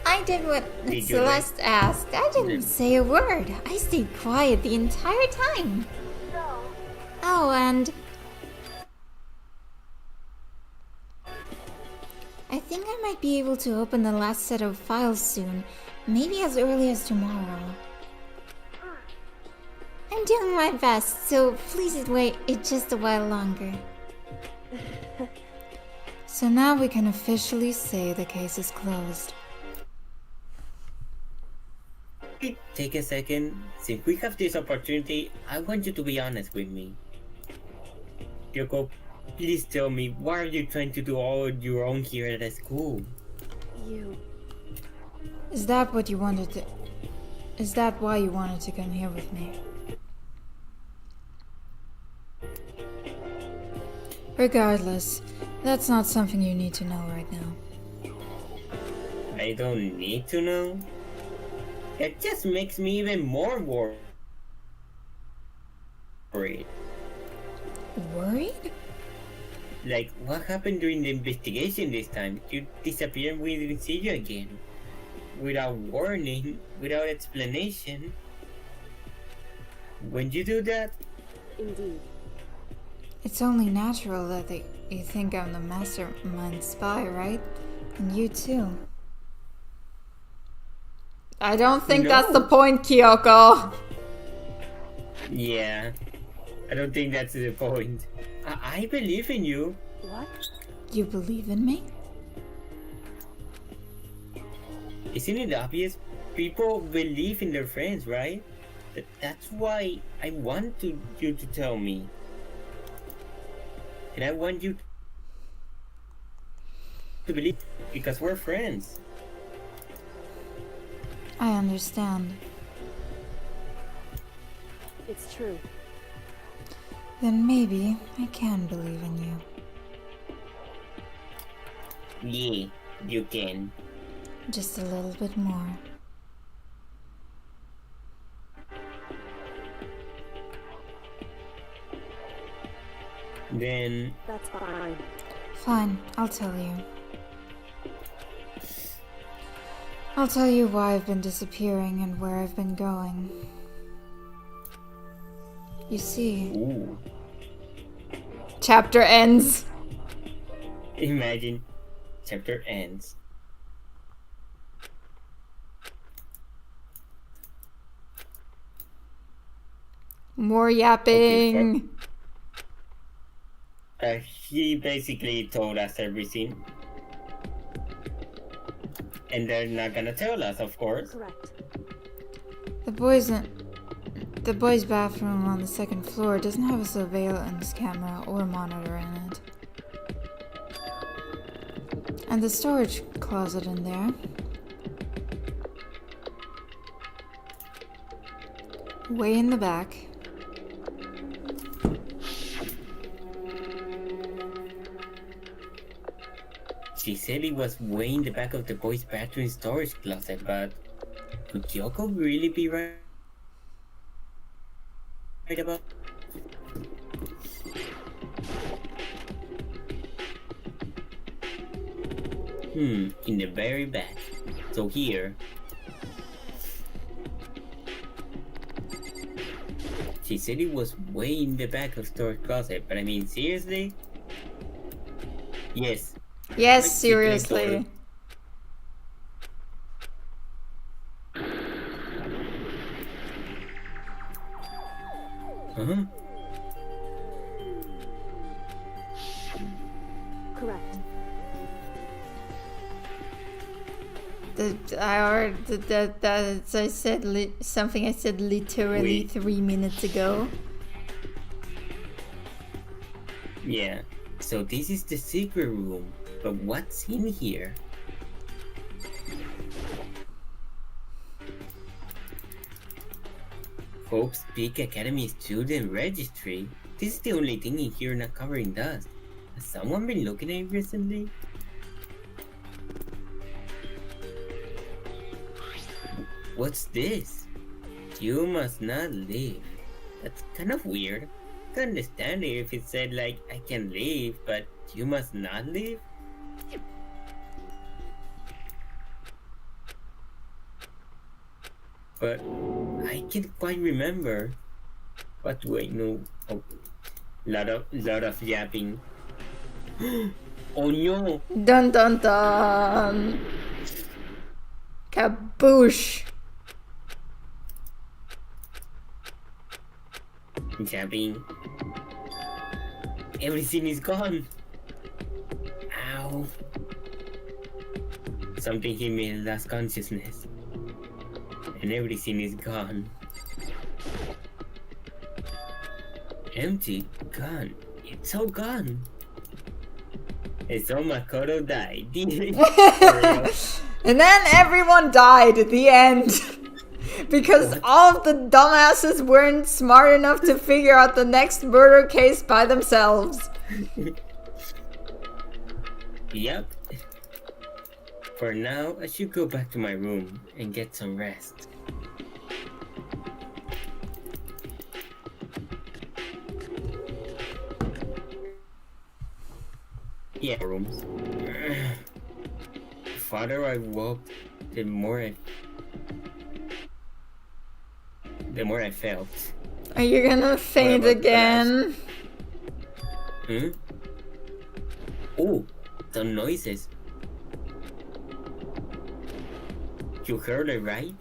N: I did what
B: Did you
N: Celeste asked. I didn't say a word. I stayed quiet the entire time. Oh, and I think I might be able to open the last set of files soon.
A: Maybe as early as tomorrow. I'm doing my best, so please wait just a while longer. So now we can officially say the case is closed.
B: Take a second. Since we have this opportunity, I want you to be honest with me. Kyoko, please tell me, why are you trying to do all your own here at the school?
A: Is that what you wanted to... Is that why you wanted to come here with me? Regardless, that's not something you need to know right now.
B: I don't need to know. It just makes me even more worried.
A: Worried?
B: Like, what happened during the investigation this time? You disappeared and we didn't see you again. Without warning, without explanation. When you do that?
G: Indeed.
A: It's only natural that you think I'm the mastermind spy, right? And you too. I don't think that's the point, Kyoko.
B: Yeah, I don't think that's the point. I believe in you.
G: What?
A: You believe in me?
B: Isn't it obvious? People believe in their friends, right? That's why I want you to tell me. And I want you to believe, because we're friends.
A: I understand.
G: It's true.
A: Then maybe I can believe in you.
B: Yeah, you can.
A: Just a little bit more.
B: Then...
G: That's fine.
A: Fine, I'll tell you. I'll tell you why I've been disappearing and where I've been going. You see...
B: Ooh.
I: Chapter ends.
B: Imagine. Chapter ends.
I: More yapping.
B: He basically told us everything. And they're not gonna tell us, of course.
G: Correct.
A: The boys' bathroom on the second floor doesn't have a surveillance camera or monitor in it. And the storage closet in there. Way in the back.
B: She said it was way in the back of the boys' bathroom storage closet, but could Kyoko really be right about? In the very back. So here. She said it was way in the back of storage closet, but I mean, seriously? Yes.
I: Yes, seriously.
B: Uh-huh.
G: Correct.
I: I said something I said literally 3 minutes ago.
B: Yeah. So this is the secret room. But what's in here? Hope's Peak Academy Student Registry. This is the only thing in here not covering dust. Has someone been looking at it recently? What's this? You must not leave. That's kind of weird. I can understand it if it said like, I can leave, but you must not leave? But I can't quite remember. What do I know? Oh, lot of yapping. Oh no!
I: Dun dun dun! Kaboosh.
B: Jabbing. Everything is gone. Ow. Something hit me and lost consciousness. And everything is gone. Empty? Gone. It's all gone. It's all Makoto died.
I: And then everyone died at the end. Because all of the dumbasses weren't smart enough to figure out the next murder case by themselves.
B: Yep. For now, I should go back to my room and get some rest. Yeah, rooms. The farther I walked, the more I felt.
I: Are you gonna faint again?
B: Oh, some noises. You heard it right?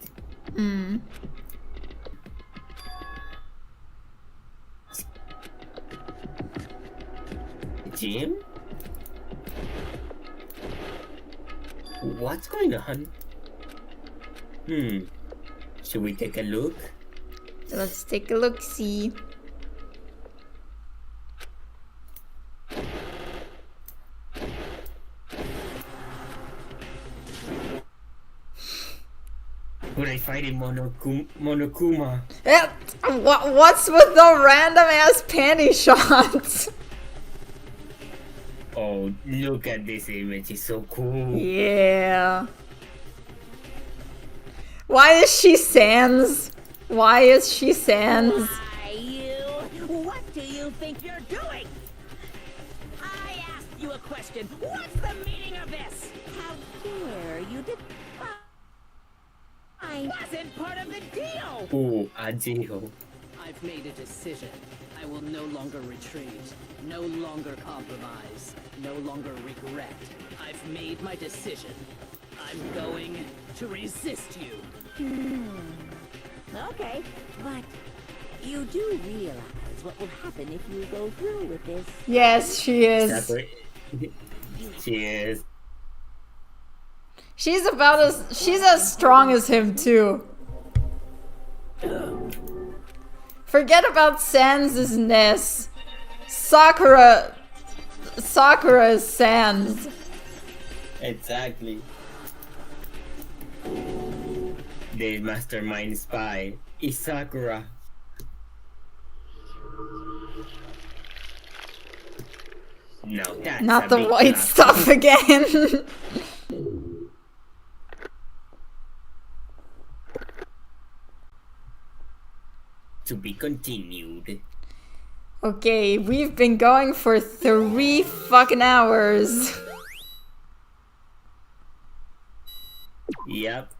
B: Jim? What's going on? Should we take a look?
I: Let's take a look-see.
B: Would I fight in Monokuma?
I: What's with the random-ass panty shots?
B: Oh, look at this image, it's so cool.
I: Yeah. Why is she Sans? Why is she Sans?
J: Why, you? What do you think you're doing? I asked you a question. What's the meaning of this? How dare you I wasn't part of the deal!
B: Oh, Ajihyo.
L: I've made a decision. I will no longer retreat, no longer compromise, no longer regret. I've made my decision. I'm going to resist you.
J: Okay, but you do realize what will happen if you go through with this?
I: Yes, she is.
B: She is.
I: She's as strong as him too. Forget about Sans' ness. Sakura is Sans.
B: Exactly. The mastermind spy is Sakura. No, that's
I: not
B: a
I: the
B: big
I: white
B: plus.
I: stuff again.
B: To be continued.
I: Okay, we've been going for 3 fucking hours.
B: Yep.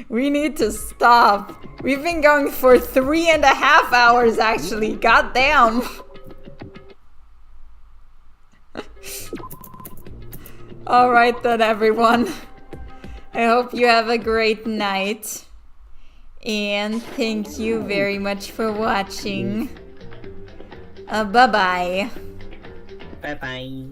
I: We need to stop. We've been going for 3.5 hours actually. Goddamn. Alright then, everyone. I hope you have a great night. And thank you very much for watching. Bye-bye.
B: Bye-bye.